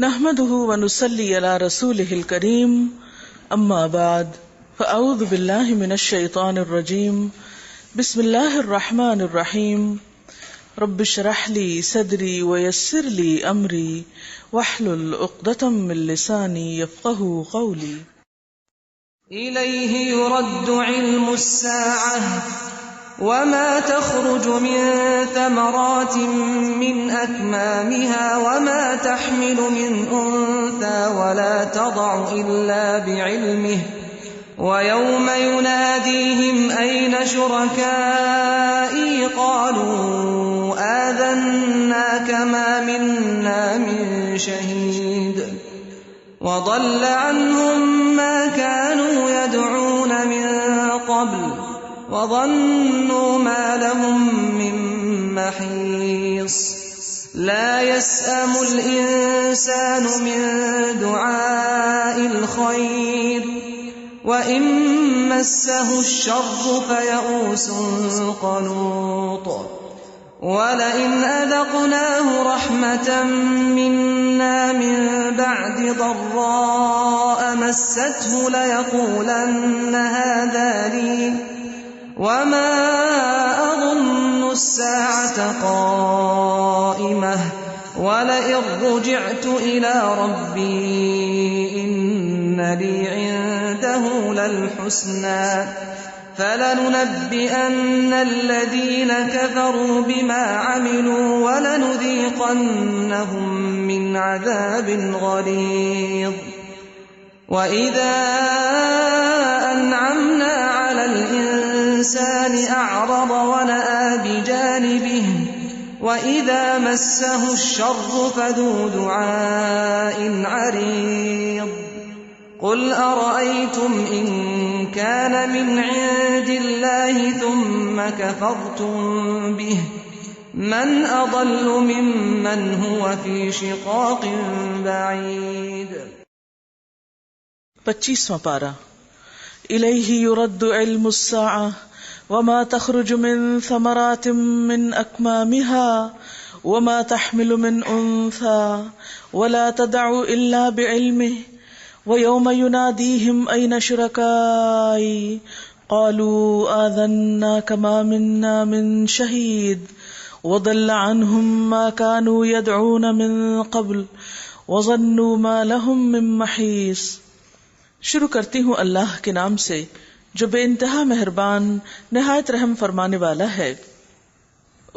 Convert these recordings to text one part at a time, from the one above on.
نحمده ونصلي على رسوله الكريم اما بعد فاعوذ بالله من الشيطان الرجيم بسم الله الرحمن الرحيم رب اشرح لي صدري ويسر لي امري واحلل عقدة من لساني يفقهوا قولي. إليه يرد علم الساعة وما تخرج من ثمرات من أكمامها وما تحمل من أنثى ولا تضع إلا بعلمه ويوم يناديهم أين شركائي قالوا آذناك ما منا من شهيد وضل عنهم ما كانوا يدعون من قبل وظنوا ما لهم من محيص. لا يسأم الإنسان من دعاء الخير وإن مسه الشر فيئوس قنوط. ولئن أذقناه رحمة منا من بعد ضراء مسته ليقولن هذا لي وما أظن الساعة قائمة ولئن رجعت إلى ربي إن لي عنده للحسنى فلننبئن الذين كفروا بما عملوا ولنذيقنهم من عذاب غليظ. وإذا أنعمنا على الإنسان أعرض ونأى بجانبه وإذا مسه الشر فذو دعاء عريض. قل أرأيتم إن كان من عند الله ثم كفرتم به من أضل ممن هو في شقاق بعيد. 25واں پارہ. الیہ یرد علم الساعة وما تخرج من ثمرات من اکمامها وما تحمل من انثى ولا تدع الا بعلمه ويوم يناديهم أين شركائي قالوا آذناك ما منا من شهيد وضل عنهم ما كانوا يدعون من قبل وظنوا ما لهم من محيص. شروع کرتی ہوں اللہ کے نام سے جو بے انتہا مہربان نہایت رحم فرمانے والا ہے.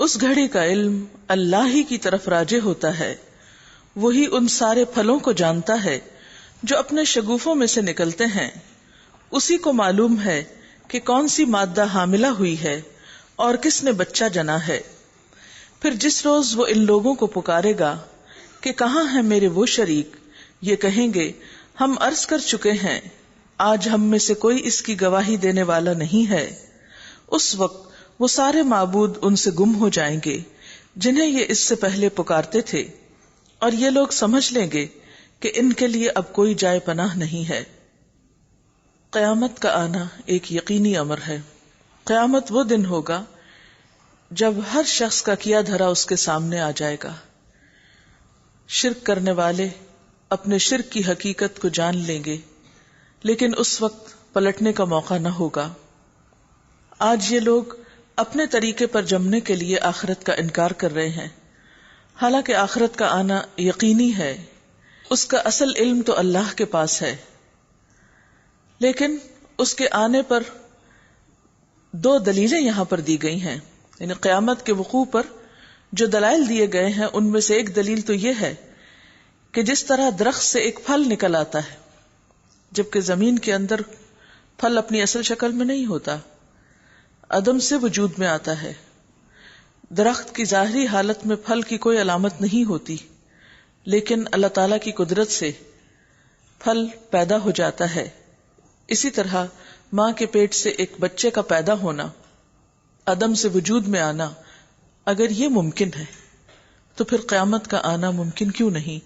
اس گھڑی کا علم اللہ ہی کی طرف راجع ہوتا ہے. وہی ان سارے پھلوں کو جانتا ہے جو اپنے شگوفوں میں سے نکلتے ہیں. اسی کو معلوم ہے کہ کون سی مادہ حاملہ ہوئی ہے اور کس نے بچہ جنا ہے. پھر جس روز وہ ان لوگوں کو پکارے گا کہ کہاں ہیں میرے وہ شریک، یہ کہیں گے ہم عرض کر چکے ہیں، آج ہم میں سے کوئی اس کی گواہی دینے والا نہیں ہے. اس وقت وہ سارے معبود ان سے گم ہو جائیں گے جنہیں یہ اس سے پہلے پکارتے تھے، اور یہ لوگ سمجھ لیں گے کہ ان کے لیے اب کوئی جائے پناہ نہیں ہے. قیامت کا آنا ایک یقینی امر ہے. قیامت وہ دن ہوگا جب ہر شخص کا کیا دھرا اس کے سامنے آ جائے گا. شرک کرنے والے اپنے شرک کی حقیقت کو جان لیں گے، لیکن اس وقت پلٹنے کا موقع نہ ہوگا. آج یہ لوگ اپنے طریقے پر جمنے کے لیے آخرت کا انکار کر رہے ہیں، حالانکہ آخرت کا آنا یقینی ہے. اس کا اصل علم تو اللہ کے پاس ہے، لیکن اس کے آنے پر دو دلیلیں یہاں پر دی گئی ہیں. یعنی قیامت کے وقوع پر جو دلائل دیے گئے ہیں ان میں سے ایک دلیل تو یہ ہے کہ جس طرح درخت سے ایک پھل نکل آتا ہے، جبکہ زمین کے اندر پھل اپنی اصل شکل میں نہیں ہوتا، عدم سے وجود میں آتا ہے. درخت کی ظاہری حالت میں پھل کی کوئی علامت نہیں ہوتی، لیکن اللہ تعالی کی قدرت سے پھل پیدا ہو جاتا ہے. اسی طرح ماں کے پیٹ سے ایک بچے کا پیدا ہونا، عدم سے وجود میں آنا، اگر یہ ممکن ہے تو پھر قیامت کا آنا ممکن کیوں نہیں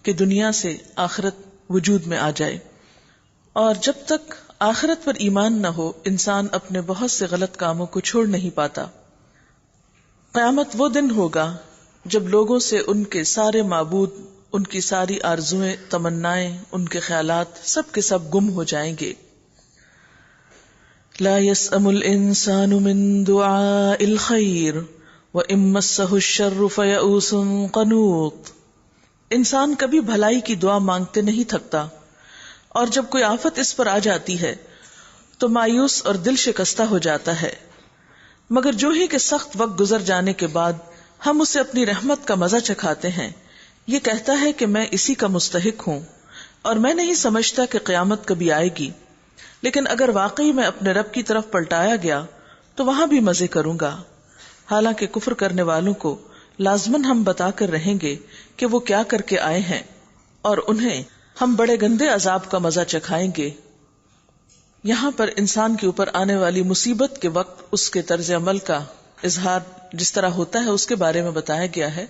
کہ دنیا سے آخرت وجود میں آ جائے. اور جب تک آخرت پر ایمان نہ ہو انسان اپنے بہت سے غلط کاموں کو چھوڑ نہیں پاتا. قیامت وہ دن ہوگا جب لوگوں سے ان کے سارے معبود ان کی ساری آرزویں، تمنائیں، ان کے خیالات سب کے سب گم ہو جائیں گے. لا يسأم الانسان من دعاء الخير وإن مسه الشر فيئوس قنوط. انسان کبھی بھلائی کی دعا مانگتے نہیں تھکتا، اور جب کوئی آفت اس پر آ جاتی ہے تو مایوس اور دل شکستہ ہو جاتا ہے. مگر جو ہی کہ سخت وقت گزر جانے کے بعد ہم اسے اپنی رحمت کا مزہ چکھاتے ہیں، یہ کہتا ہے کہ میں اسی کا مستحق ہوں اور میں نہیں سمجھتا کہ قیامت کبھی آئے گی. لیکن اگر واقعی میں اپنے رب کی طرف پلٹایا گیا تو وہاں بھی مزے کروں گا. حالانکہ کفر کرنے والوں کو لازماً ہم بتا کر رہیں گے کہ وہ کیا کر کے آئے ہیں، اور انہیں ہم بڑے گندے عذاب کا مزہ چکھائیں گے. یہاں پر انسان کے اوپر آنے والی مصیبت کے وقت اس کے طرز عمل کا اظہار جس طرح ہوتا ہے اس کے بارے میں بتایا گیا ہے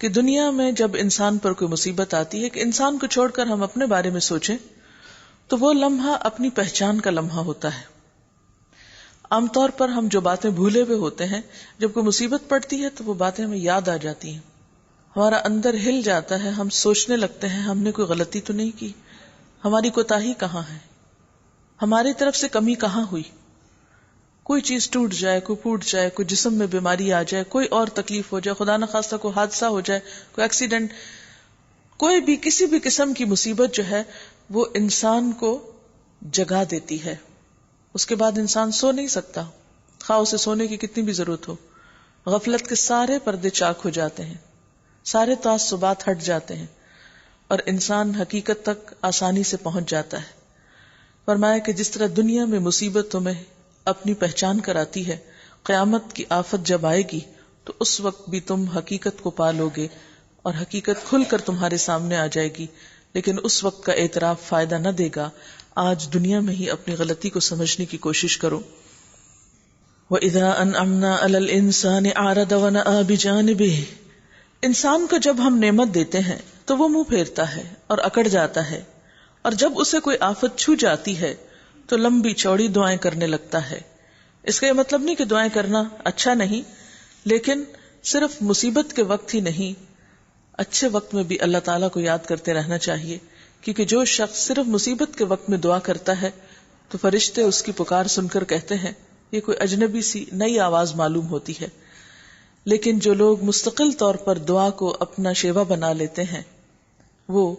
کہ دنیا میں جب انسان پر کوئی مصیبت آتی ہے کہ انسان کو چھوڑ کر ہم اپنے بارے میں سوچیں تو وہ لمحہ اپنی پہچان کا لمحہ ہوتا ہے. عام طور پر ہم جو باتیں بھولے ہوئے ہوتے ہیں، جب کوئی مصیبت پڑتی ہے تو وہ باتیں ہمیں یاد آ جاتی ہیں، ہمارا اندر ہل جاتا ہے، ہم سوچنے لگتے ہیں ہم نے کوئی غلطی تو نہیں کی، ہماری کوتاہی کہاں ہے، ہماری طرف سے کمی کہاں ہوئی. کوئی چیز ٹوٹ جائے، کوئی پھوٹ جائے، کوئی جسم میں بیماری آ جائے، کوئی اور تکلیف ہو جائے، خدا نخواستہ کوئی حادثہ ہو جائے، کوئی ایکسیڈنٹ، کوئی بھی کسی بھی قسم کی مصیبت جو ہے وہ انسان کو جگا دیتی ہے. اس کے بعد انسان سو نہیں سکتا، خواہ اسے سونے کی کتنی بھی ضرورت ہو. غفلت کے سارے پردے چاک ہو جاتے ہیں، سارے تعصبات ہٹ جاتے ہیں اور انسان حقیقت تک آسانی سے پہنچ جاتا ہے. فرمایا کہ جس طرح دنیا میں مصیبت تمہیں اپنی پہچان کراتی ہے، قیامت کی آفت جب آئے گی تو اس وقت بھی تم حقیقت کو پالو گے اور حقیقت کھل کر تمہارے سامنے آ جائے گی. لیکن اس وقت کا اعتراف فائدہ نہ دے گا. آج دنیا میں ہی اپنی غلطی کو سمجھنے کی کوشش کرو. وَإِذَا أَنْعَمْنَا عَلَى الْإِنسَانِ أَعْرَضَ وَنَأَىٰ بِجَانِبِهِ. انسان کو جب ہم نعمت دیتے ہیں تو وہ منہ پھیرتا ہے اور اکڑ جاتا ہے، اور جب اسے کوئی آفت چھو جاتی ہے تو لمبی چوڑی دعائیں کرنے لگتا ہے. اس کا یہ مطلب نہیں کہ دعائیں کرنا اچھا نہیں، لیکن صرف مصیبت کے وقت ہی نہیں، اچھے وقت میں بھی اللہ تعالیٰ کو یاد کرتے رہنا چاہیے. کیونکہ جو شخص صرف مصیبت کے وقت میں دعا کرتا ہے تو فرشتے اس کی پکار سن کر کہتے ہیں، یہ کوئی اجنبی سی نئی آواز معلوم ہوتی ہے. لیکن جو لوگ مستقل طور پر دعا کو اپنا شیوا بنا لیتے ہیں، وہ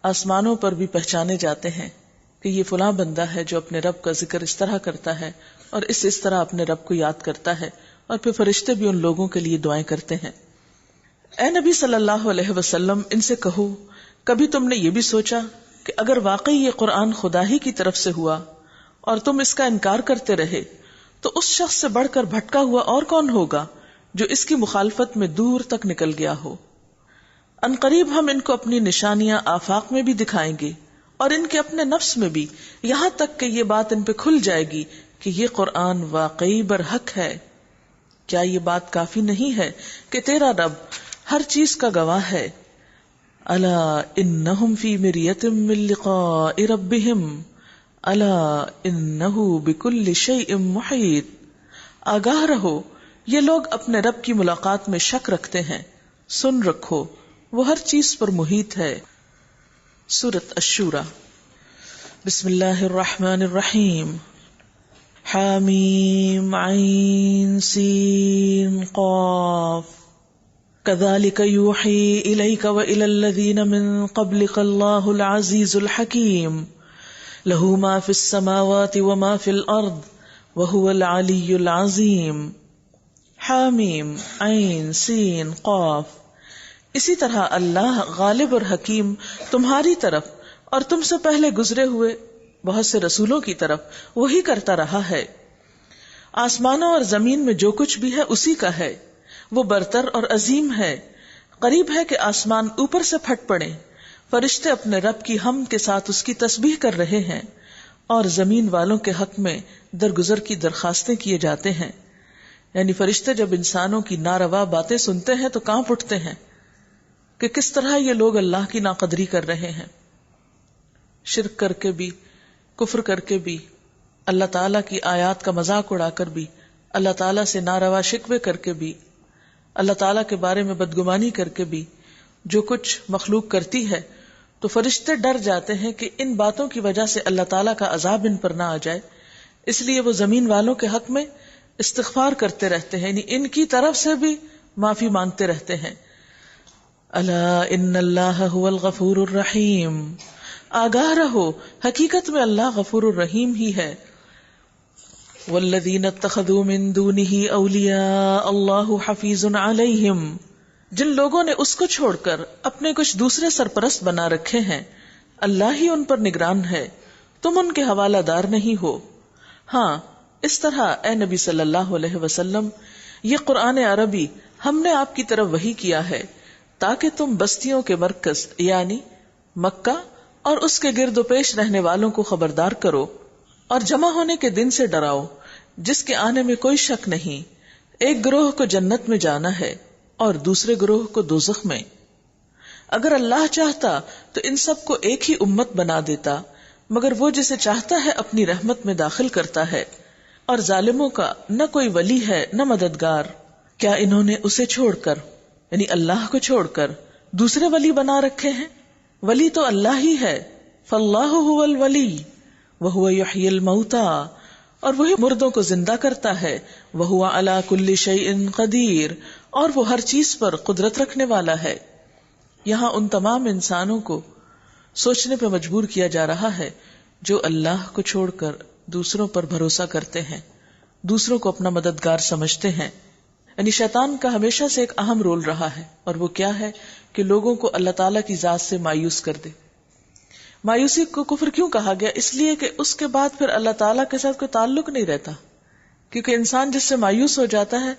آسمانوں پر بھی پہچانے جاتے ہیں کہ یہ فلاں بندہ ہے جو اپنے رب کا ذکر اس طرح کرتا ہے اور اس طرح اپنے رب کو یاد کرتا ہے. اور پھر فرشتے بھی ان لوگوں کے لیے دعائیں کرتے ہیں. اے نبی صلی اللہ علیہ وسلم، ان سے کہو، کبھی تم نے یہ بھی سوچا کہ اگر واقعی یہ قرآن خدا ہی کی طرف سے ہوا اور تم اس کا انکار کرتے رہے تو اس شخص سے بڑھ کر بھٹکا ہوا اور کون ہوگا جو اس کی مخالفت میں دور تک نکل گیا ہو. ان قریب ہم ان کو اپنی نشانیاں آفاق میں بھی دکھائیں گے اور ان کے اپنے نفس میں بھی، یہاں تک کہ یہ بات ان پہ کھل جائے گی کہ یہ قرآن واقعی برحق ہے. کیا یہ بات کافی نہیں ہے کہ تیرا رب ہر چیز کا گواہ ہے؟ الا انہم فی مریۃ من لقاء ربہم الا انہ بکل شیء محیط. آگاہ رہو، یہ لوگ اپنے رب کی ملاقات میں شک رکھتے ہیں، سن رکھو وہ ہر چیز پر محیط ہے. سورۃ الشورى. بسم اللہ الرحمن الرحیم. حامیم عین سین قاف. كذلك يوحي إليك وإلى الذين من قبلك الله العزيز الحكيم له ما في السماوات وما في الأرض وهو العلي العظيم. حامیم عین سین قاف. اسی طرح اللہ غالب اور حکیم تمہاری طرف اور تم سے پہلے گزرے ہوئے بہت سے رسولوں کی طرف وہی کرتا رہا ہے. آسمانوں اور زمین میں جو کچھ بھی ہے اسی کا ہے، وہ برتر اور عظیم ہے. قریب ہے کہ آسمان اوپر سے پھٹ پڑے، فرشتے اپنے رب کی حمد کے ساتھ اس کی تسبیح کر رہے ہیں، اور زمین والوں کے حق میں درگزر کی درخواستیں کیے جاتے ہیں. یعنی فرشتے جب انسانوں کی ناروا باتیں سنتے ہیں تو کانپ اٹھتے ہیں کہ کس طرح یہ لوگ اللہ کی ناقدری کر رہے ہیں. شرک کر کے بھی، کفر کر کے بھی، اللہ تعالیٰ کی آیات کا مذاق اڑا کر بھی، اللہ تعالیٰ سے ناروا شکوے کر کے بھی، اللہ تعالیٰ کے بارے میں بدگمانی کر کے بھی، جو کچھ مخلوق کرتی ہے تو فرشتے ڈر جاتے ہیں کہ ان باتوں کی وجہ سے اللہ تعالیٰ کا عذاب ان پر نہ آ جائے، اس لیے وہ زمین والوں کے حق میں استغفار کرتے رہتے ہیں، یعنی ان کی طرف سے بھی معافی مانگتے رہتے ہیں. الا ان اللہ هو الغفور الرحیم، آگاہ رہو حقیقت میں اللہ غفور الرحیم ہی ہے. والذین اتخذوا من دونہ اولیاء اللہ حفیظ علیہم، جن لوگوں نے اس کو چھوڑ کر اپنے کچھ دوسرے سرپرست بنا رکھے ہیں اللہ ہی ان پر نگران ہے، تم ان کے حوالہ دار نہیں ہو. ہاں اس طرح اے نبی صلی اللہ علیہ وسلم یہ قرآن عربی ہم نے آپ کی طرف وحی کیا ہے تاکہ تم بستیوں کے مرکز یعنی مکہ اور اس کے گرد و پیش رہنے والوں کو خبردار کرو اور جمع ہونے کے دن سے ڈراؤ جس کے آنے میں کوئی شک نہیں. ایک گروہ کو جنت میں جانا ہے اور دوسرے گروہ کو دوزخ میں. اگر اللہ چاہتا تو ان سب کو ایک ہی امت بنا دیتا، مگر وہ جسے چاہتا ہے اپنی رحمت میں داخل کرتا ہے، اور ظالموں کا نہ کوئی ولی ہے نہ مددگار. کیا انہوں نے اسے چھوڑ کر یعنی اللہ کو چھوڑ کر دوسرے ولی بنا رکھے ہیں؟ ولی تو اللہ ہی ہے. فاللہ هو الولی وہو یحیی الموتى، اور وہی مردوں کو زندہ کرتا ہے. وہو علی کل شیء قدیر، اور وہ ہر چیز پر قدرت رکھنے والا ہے. یہاں ان تمام انسانوں کو سوچنے پہ مجبور کیا جا رہا ہے جو اللہ کو چھوڑ کر دوسروں پر بھروسہ کرتے ہیں، دوسروں کو اپنا مددگار سمجھتے ہیں. یعنی شیطان کا ہمیشہ سے ایک اہم رول رہا ہے، اور وہ کیا ہے کہ لوگوں کو اللہ تعالیٰ کی ذات سے مایوس کر دے. مایوسی کو کفر کیوں کہا گیا؟ اس لیے کہ اس کے بعد پھر اللہ تعالیٰ کے ساتھ کوئی تعلق نہیں رہتا، کیونکہ انسان جس سے مایوس ہو جاتا ہے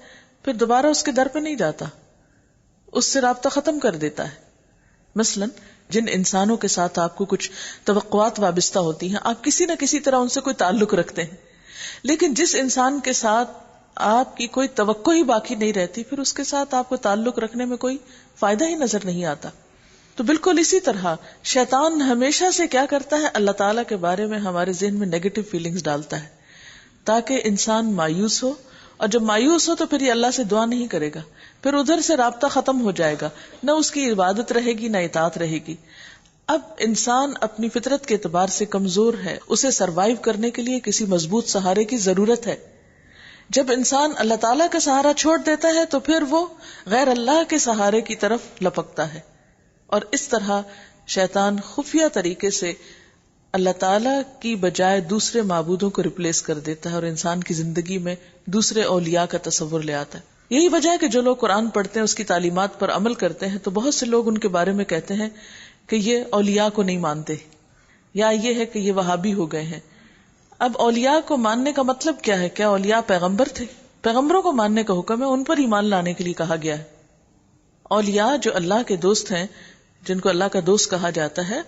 پھر دوبارہ اس کے در پہ نہیں جاتا، اس سے رابطہ ختم کر دیتا ہے. مثلا جن انسانوں کے ساتھ آپ کو کچھ توقعات وابستہ ہوتی ہیں، آپ کسی نہ کسی طرح ان سے کوئی تعلق رکھتے ہیں، لیکن جس انسان کے ساتھ آپ کی کوئی توقع ہی باقی نہیں رہتی، پھر اس کے ساتھ آپ کو تعلق رکھنے میں کوئی فائدہ ہی نظر نہیں آتا. تو بالکل اسی طرح شیطان ہمیشہ سے کیا کرتا ہے، اللہ تعالیٰ کے بارے میں ہمارے ذہن میں نیگیٹو فیلنگز ڈالتا ہے تاکہ انسان مایوس ہو، اور جب مایوس ہو تو پھر یہ اللہ سے دعا نہیں کرے گا، پھر ادھر سے رابطہ ختم ہو جائے گا، نہ اس کی عبادت رہے گی نہ اطاعت رہے گی. اب انسان اپنی فطرت کے اعتبار سے کمزور ہے، اسے سروائیو کرنے کے لیے کسی مضبوط سہارے کی ضرورت ہے. جب انسان اللہ تعالیٰ کا سہارا چھوڑ دیتا ہے تو پھر وہ غیر اللہ کے سہارے کی طرف لپکتا ہے، اور اس طرح شیطان خفیہ طریقے سے اللہ تعالیٰ کی بجائے دوسرے معبودوں کو ریپلیس کر دیتا ہے اور انسان کی زندگی میں دوسرے اولیاء کا تصور لے آتا ہے. یہی وجہ ہے کہ جو لوگ قرآن پڑھتے ہیں، اس کی تعلیمات پر عمل کرتے ہیں، تو بہت سے لوگ ان کے بارے میں کہتے ہیں کہ یہ اولیاء کو نہیں مانتے، یا یہ ہے کہ یہ وہابی ہو گئے ہیں. اب اولیاء کو ماننے کا مطلب کیا ہے؟ کیا اولیاء پیغمبر تھے؟ پیغمبروں کو ماننے کا حکم ہے، ان پر ایمان لانے کے لیے کہا گیا ہے. اولیاء جو اللہ کے دوست ہیں، جن کو اللہ کا دوست کہا جاتا ہے،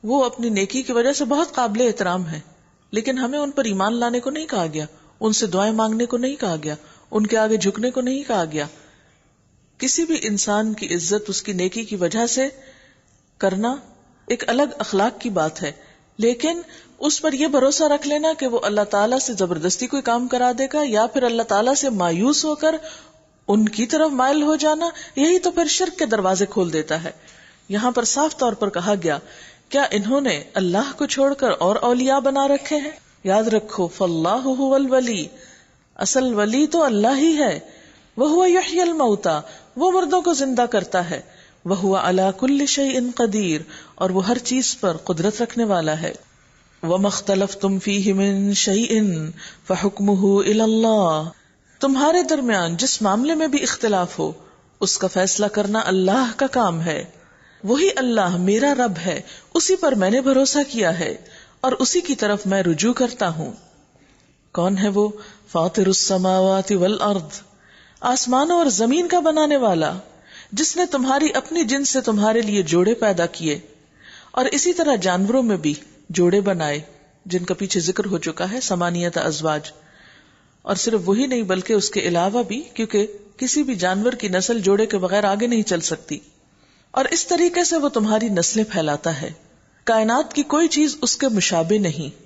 وہ اپنی نیکی کی وجہ سے بہت قابل احترام ہے، لیکن ہمیں ان پر ایمان لانے کو نہیں کہا گیا، ان سے دعائیں مانگنے کو نہیں کہا گیا، ان کے آگے جھکنے کو نہیں کہا گیا. کسی بھی انسان کی عزت اس کی نیکی کی وجہ سے کرنا ایک الگ اخلاق کی بات ہے، لیکن اس پر یہ بھروسہ رکھ لینا کہ وہ اللہ تعالیٰ سے زبردستی کوئی کام کرا دے گا، یا پھر اللہ تعالیٰ سے مایوس ہو کر ان کی طرف مائل ہو جانا، یہی تو پھر شرک کے دروازے کھول دیتا ہے. یہاں پر صاف طور پر کہا گیا، کیا انہوں نے اللہ کو چھوڑ کر اور اولیاء بنا رکھے ہیں؟ یاد رکھو، فاللہ هو الولی، اصل ولی تو اللہ ہی ہے. وہو یحیی الموتى، وہ مردوں کو زندہ کرتا ہے. وہو علی کل شیء قدیر، اور وہ ہر چیز پر قدرت رکھنے والا ہے. وما اختلفتم فیہ من شیء فحکمہ الی اللہ، تمہارے درمیان جس معاملے میں بھی اختلاف ہو اس کا فیصلہ کرنا اللہ کا کام ہے. وہی اللہ میرا رب ہے، اسی پر میں نے بھروسہ کیا ہے اور اسی کی طرف میں رجوع کرتا ہوں. کون ہے وہ؟ فاطر السماوات والارض، آسمانوں اور زمین کا بنانے والا، جس نے تمہاری اپنی جنس سے تمہارے لیے جوڑے پیدا کیے، اور اسی طرح جانوروں میں بھی جوڑے بنائے، جن کا پیچھے ذکر ہو چکا ہے، ثمانیۃ ازواج. اور صرف وہی نہیں بلکہ اس کے علاوہ بھی، کیونکہ کسی بھی جانور کی نسل جوڑے کے بغیر آگے نہیں چل سکتی. اور اس طریقے سے وہ تمہاری نسلیں پھیلاتا ہے. کائنات کی کوئی چیز اس کے مشابہ نہیں،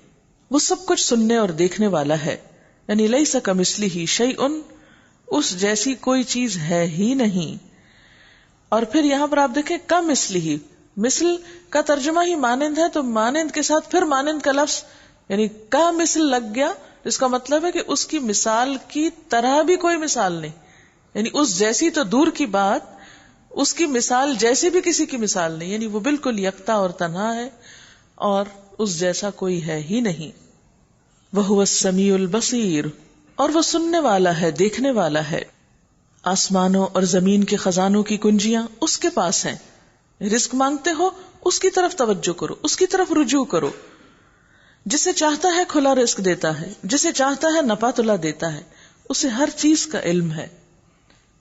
وہ سب کچھ سننے اور دیکھنے والا ہے. یعنی لیس کمثلہ شیء، اس جیسی کوئی چیز ہے ہی نہیں. اور پھر یہاں پر آپ دیکھیں کمثلہ ہی، مثل کا ترجمہ ہی مانند ہے، تو مانند کے ساتھ پھر مانند کا لفظ یعنی کا مثل لگ گیا، اس کا مطلب ہے کہ اس کی مثال کی طرح بھی کوئی مثال نہیں، یعنی اس جیسی تو دور کی بات، اس کی مثال جیسی بھی کسی کی مثال نہیں، یعنی وہ بالکل یکتا اور تنہا ہے اور اس جیسا کوئی ہے ہی نہیں۔ وَهُوَ السَّمِيعُ الْبَصِيرُ، اور وہ سننے والا ہے، دیکھنے والا ہے۔ آسمانوں اور زمین کے خزانوں کی کنجیاں اس کے پاس ہیں، رزق مانگتے ہو اس کی طرف توجہ کرو، اس کی طرف رجوع کرو۔ جسے چاہتا ہے کھلا رزق دیتا ہے، جسے چاہتا ہے نپا تلا دیتا ہے، اسے ہر چیز کا علم ہے۔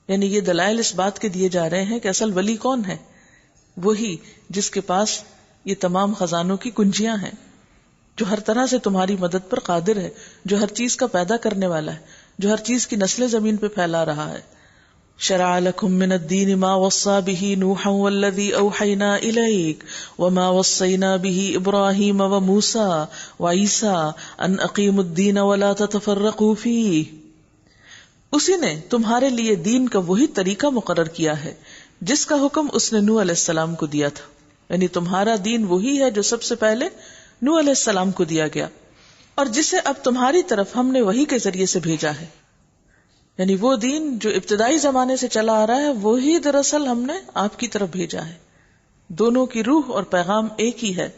یعنی یہ دلائل اس بات کے دیے جا رہے ہیں کہ اصل ولی کون ہے؟ وہی جس کے پاس یہ تمام خزانوں کی کنجیاں ہیں، جو ہر طرح سے تمہاری مدد پر قادر ہے، جو ہر چیز کا پیدا کرنے والا ہے، جو ہر چیز کی نسلیں زمین پہ پھیلا رہا ہے۔ شرع لكم من الدين ما وصى به نوحا والذي اوحينا اليك وما وصينا به ابراهيم وموسى وعيسى ان اقيموا الدين ولا تتفرقوا فيه۔ اسی نے تمہارے لیے دین کا وہی طریقہ مقرر کیا ہے جس کا حکم اس نے نوح علیہ السلام کو دیا تھا، یعنی تمہارا دین وہی ہے جو سب سے پہلے نوح علیہ السلام کو دیا گیا، اور جسے اب تمہاری طرف ہم نے وحی کے ذریعے سے بھیجا ہے۔ یعنی وہ دین جو ابتدائی زمانے سے چلا آ رہا ہے وہی دراصل ہم نے آپ کی طرف بھیجا ہے، دونوں کی روح اور پیغام ایک ہی ہے۔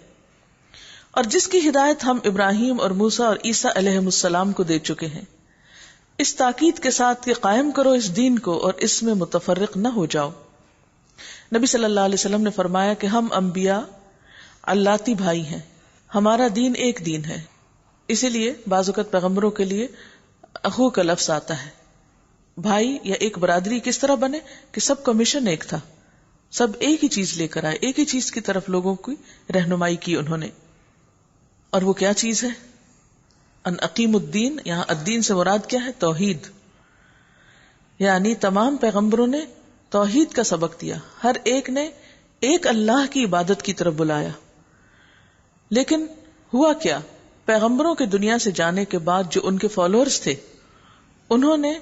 اور جس کی ہدایت ہم ابراہیم اور موسیٰ اور عیسیٰ علیہ السلام کو دے چکے ہیں، اس تاکید کے ساتھ کہ قائم کرو اس دین کو اور اس میں متفرق نہ ہو جاؤ۔ نبی صلی اللہ علیہ وسلم نے فرمایا کہ ہم انبیاء اللاتی بھائی ہیں، ہمارا دین ایک دین ہے۔ اسی لیے بعض اوقات پیغمبروں کے لیے اخو کا لفظ آتا ہے۔ بھائی یا ایک برادری کس طرح بنے کہ سب کا مشن ایک تھا، سب ایک ہی چیز لے کر آئے، ایک ہی چیز کی طرف لوگوں کی رہنمائی کی انہوں نے۔ اور وہ کیا چیز ہے؟ ان اقیم الدین، یہاں الدین سے مراد کیا ہے؟ توحید۔ یعنی تمام پیغمبروں نے توحید کا سبق دیا، ہر ایک نے ایک اللہ کی عبادت کی طرف بلایا۔ لیکن ہوا کیا؟ پیغمبروں کے دنیا سے جانے کے بعد جو ان کے فالوورز تھے انہوں نے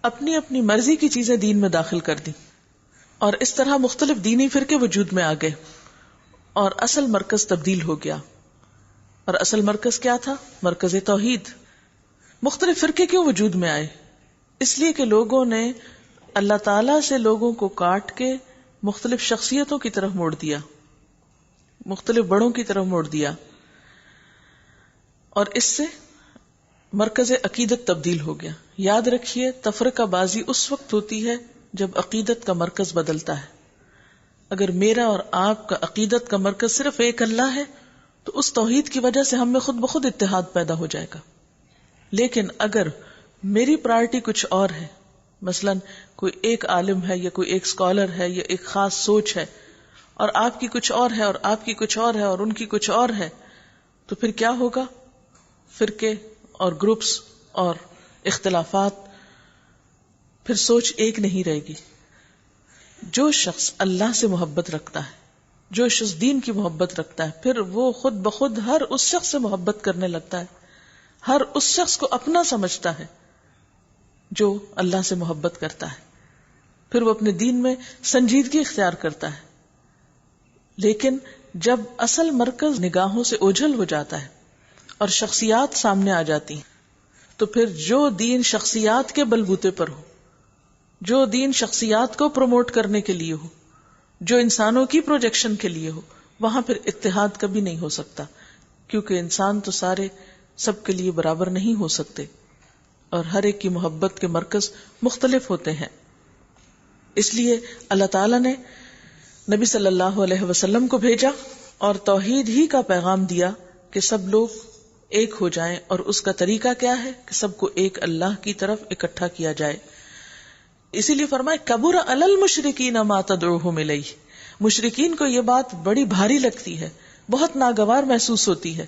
اپنی اپنی مرضی کی چیزیں دین میں داخل کر دی، اور اس طرح مختلف دینی فرقے وجود میں آ گئے اور اصل مرکز تبدیل ہو گیا۔ اور اصل مرکز کیا تھا؟ مرکز توحید۔ مختلف فرقے کیوں وجود میں آئے؟ اس لیے کہ لوگوں نے اللہ تعالی سے لوگوں کو کاٹ کے مختلف شخصیتوں کی طرف موڑ دیا، مختلف بڑوں کی طرف موڑ دیا، اور اس سے مرکز عقیدت تبدیل ہو گیا۔ یاد رکھیے تفرقہ بازی اس وقت ہوتی ہے جب عقیدت کا مرکز بدلتا ہے۔ اگر میرا اور آپ کا عقیدت کا مرکز صرف ایک اللہ ہے تو اس توحید کی وجہ سے ہم میں خود بخود اتحاد پیدا ہو جائے گا۔ لیکن اگر میری پرائرٹی کچھ اور ہے، مثلا کوئی ایک عالم ہے یا کوئی ایک اسکالر ہے یا ایک خاص سوچ ہے، اور آپ کی کچھ اور ہے اور آپ کی کچھ اور ہے اور ان کی کچھ اور ہے، تو پھر کیا ہوگا؟ فرقے اور گروپس اور اختلافات، پھر سوچ ایک نہیں رہے گی۔ جو شخص اللہ سے محبت رکھتا ہے، جو شخص دین کی محبت رکھتا ہے، پھر وہ خود بخود ہر اس شخص سے محبت کرنے لگتا ہے، ہر اس شخص کو اپنا سمجھتا ہے جو اللہ سے محبت کرتا ہے، پھر وہ اپنے دین میں سنجیدگی اختیار کرتا ہے۔ لیکن جب اصل مرکز نگاہوں سے اوجھل ہو جاتا ہے اور شخصیات سامنے آ جاتی ہیں، تو پھر جو دین شخصیات کے بلبوتے پر ہو، جو دین شخصیات کو پروموٹ کرنے کے لیے ہو، جو انسانوں کی پروجیکشن کے لیے ہو، وہاں پھر اتحاد کبھی نہیں ہو سکتا، کیونکہ انسان تو سارے سب کے لیے برابر نہیں ہو سکتے، اور ہر ایک کی محبت کے مرکز مختلف ہوتے ہیں۔ اس لیے اللہ تعالیٰ نے نبی صلی اللہ علیہ وسلم کو بھیجا اور توحید ہی کا پیغام دیا کہ سب لوگ ایک ہو جائیں، اور اس کا طریقہ کیا ہے کہ سب کو ایک اللہ کی طرف اکٹھا کیا جائے۔ اسی لیے فرمائے کبر علی المشرکین ما تدعوہم الیہ، مشرکین کو یہ بات بڑی بھاری لگتی ہے، بہت ناگوار محسوس ہوتی ہے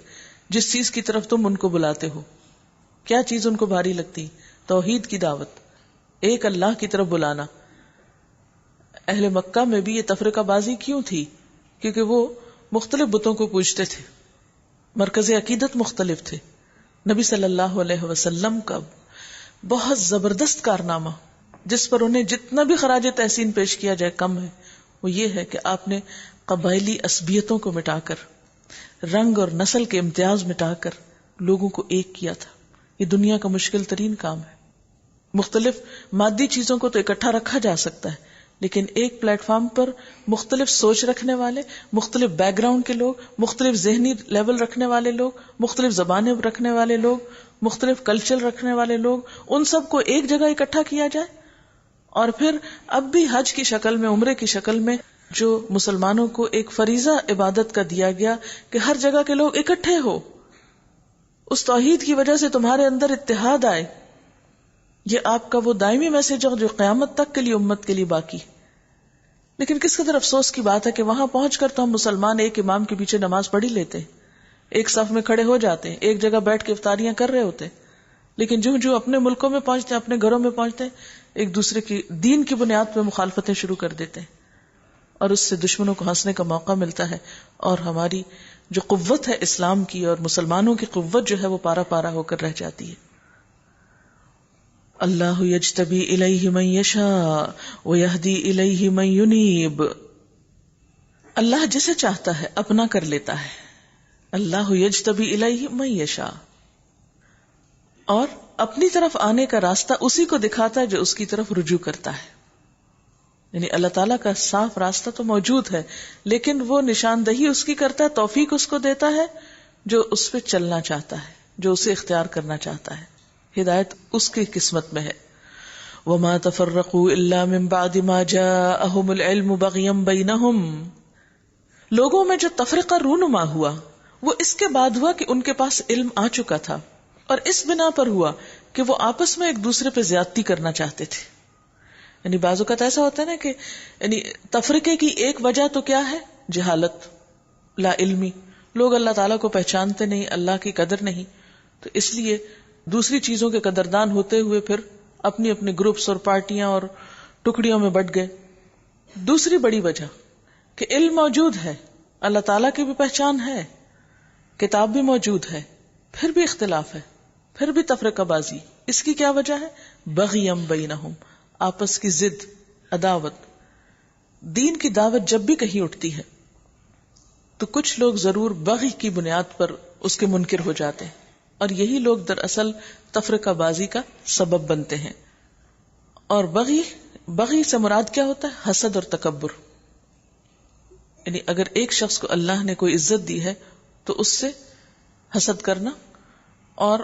جس چیز کی طرف تم ان کو بلاتے ہو۔ کیا چیز ان کو بھاری لگتی؟ توحید کی دعوت، ایک اللہ کی طرف بلانا۔ اہل مکہ میں بھی یہ تفرقہ بازی کیوں تھی؟ کیونکہ وہ مختلف بتوں کو پوجتے تھے، مرکز عقیدت مختلف تھے۔ نبی صلی اللہ علیہ وسلم کا بہت زبردست کارنامہ، جس پر انہیں جتنا بھی خراج تحسین پیش کیا جائے کم ہے، وہ یہ ہے کہ آپ نے قبائلی عصبیتوں کو مٹا کر، رنگ اور نسل کے امتیاز مٹا کر لوگوں کو ایک کیا تھا. یہ دنیا کا مشکل ترین کام ہے. مختلف مادی چیزوں کو تو اکٹھا رکھا جا سکتا ہے، لیکن ایک پلیٹ فارم پر مختلف سوچ رکھنے والے، مختلف بیک گراؤنڈ کے لوگ، مختلف ذہنی لیول رکھنے والے لوگ، مختلف زبانیں رکھنے والے لوگ، مختلف کلچر رکھنے والے لوگ، ان سب کو ایک جگہ اکٹھا کیا جائے. اور پھر اب بھی حج کی شکل میں، عمرے کی شکل میں جو مسلمانوں کو ایک فریضہ عبادت کا دیا گیا کہ ہر جگہ کے لوگ اکٹھے ہو، اس توحید کی وجہ سے تمہارے اندر اتحاد آئے. یہ آپ کا وہ دائمی میسج ہے جو قیامت تک کے لیے امت کے لیے باقی. لیکن کس قدر افسوس کی بات ہے کہ وہاں پہنچ کر تو ہم مسلمان ایک امام کے پیچھے نماز پڑھی لیتے ہیں، ایک صف میں کھڑے ہو جاتے ہیں، ایک جگہ بیٹھ کے افطاریاں کر رہے ہوتے ہیں، لیکن جو اپنے ملکوں میں پہنچتے ہیں، اپنے گھروں میں پہنچتے ہیں، ایک دوسرے کی دین کی بنیاد پہ مخالفتیں شروع کر دیتے ہیں، اور اس سے دشمنوں کو ہنسنے کا موقع ملتا ہے، اور ہماری جو قوت ہے اسلام کی اور مسلمانوں کی قوت جو ہے وہ پارا پارا ہو کر رہ جاتی ہے. اللہ یجتبی الیہ من یشاء ویہدی الیہ من ینیب. اللہ جسے چاہتا ہے اپنا کر لیتا ہے. اللہ یجتبی الیہ من یشاء، اور اپنی طرف آنے کا راستہ اسی کو دکھاتا ہے جو اس کی طرف رجوع کرتا ہے. یعنی اللہ تعالیٰ کا صاف راستہ تو موجود ہے، لیکن وہ نشاندہی اس کی کرتا ہے، توفیق اس کو دیتا ہے جو اس پہ چلنا چاہتا ہے، جو اسے اختیار کرنا چاہتا ہے. ہدایت اس کی قسمت میں ہے. وَمَا تَفَرَّقُوا إِلَّا مِن بَعْدِ مَا جَاءَهُمُ الْعِلْمُ بَغْيًا بَيْنَهُمْ. لوگوں میں جو تفرقہ رونما ہوا وہ اس کے بعد ہوا کہ ان کے پاس علم آ چکا تھا، اور اس بنا پر ہوا کہ وہ آپس میں ایک دوسرے پہ زیادتی کرنا چاہتے تھے. یعنی بعض اوقات ایسا ہوتا ہے نا کہ یعنی تفرقے کی ایک وجہ تو کیا ہے؟ جہالت، لا علمی. لوگ اللہ تعالیٰ کو پہچانتے نہیں، اللہ کی قدر نہیں، تو اس لیے دوسری چیزوں کے قدردان ہوتے ہوئے پھر اپنی اپنے گروپس اور پارٹیاں اور ٹکڑیوں میں بٹ گئے. دوسری بڑی وجہ کہ علم موجود ہے، اللہ تعالیٰ کی بھی پہچان ہے، کتاب بھی موجود ہے، پھر بھی اختلاف ہے، پھر بھی تفرقہ بازی. اس کی کیا وجہ ہے؟ بغیم بینہم، آپس کی ضد، عداوت. دین کی دعوت جب بھی کہیں اٹھتی ہے تو کچھ لوگ ضرور بغی کی بنیاد پر اس کے منکر ہو جاتے ہیں، اور یہی لوگ دراصل تفرقہ بازی کا سبب بنتے ہیں. اور بغی سے مراد کیا ہوتا ہے؟ حسد اور تکبر. یعنی اگر ایک شخص کو اللہ نے کوئی عزت دی ہے تو اس سے حسد کرنا اور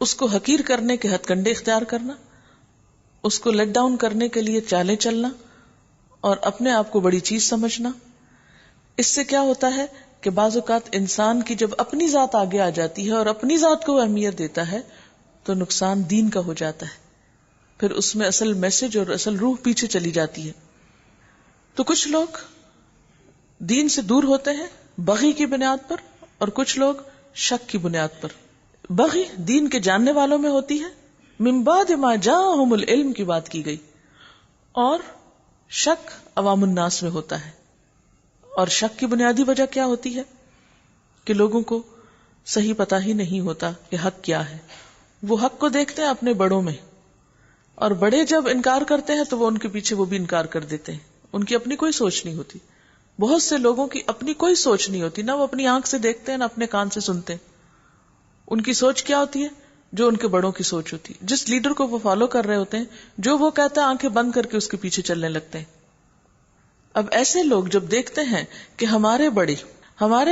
اس کو حقیر کرنے کے ہتھ کنڈے اختیار کرنا، اس کو لیٹ ڈاؤن کرنے کے لیے چالیں چلنا اور اپنے آپ کو بڑی چیز سمجھنا. اس سے کیا ہوتا ہے کہ بعض اوقات انسان کی جب اپنی ذات آگے آ جاتی ہے اور اپنی ذات کو اہمیت دیتا ہے تو نقصان دین کا ہو جاتا ہے، پھر اس میں اصل میسج اور اصل روح پیچھے چلی جاتی ہے. تو کچھ لوگ دین سے دور ہوتے ہیں بغی کی بنیاد پر، اور کچھ لوگ شک کی بنیاد پر. بغی دین کے جاننے والوں میں ہوتی ہے، من بعد ما جاءہم العلم کی بات کی گئی، اور شک عوام الناس میں ہوتا ہے. اور شک کی بنیادی وجہ کیا ہوتی ہے؟ کہ لوگوں کو صحیح پتہ ہی نہیں ہوتا کہ حق کیا ہے. وہ حق کو دیکھتے ہیں اپنے بڑوں میں، اور بڑے جب انکار کرتے ہیں تو وہ ان کے پیچھے وہ بھی انکار کر دیتے ہیں. ان کی اپنی کوئی سوچ نہیں ہوتی. بہت سے لوگوں کی اپنی کوئی سوچ نہیں ہوتی، نہ وہ اپنی آنکھ سے دیکھتے ہیں نہ اپنے کان سے سنتے ہیں. ان کی سوچ کیا ہوتی ہے؟ جو ان کے بڑوں کی سوچ ہوتی ہے. جس لیڈر کو وہ فالو کر رہے ہوتے ہیں، جو وہ کہتا ہے آنکھیں بند کر کے اس کے پیچھے چلنے لگتے ہیں. اب ایسے لوگ جب دیکھتے ہیں کہ ہمارے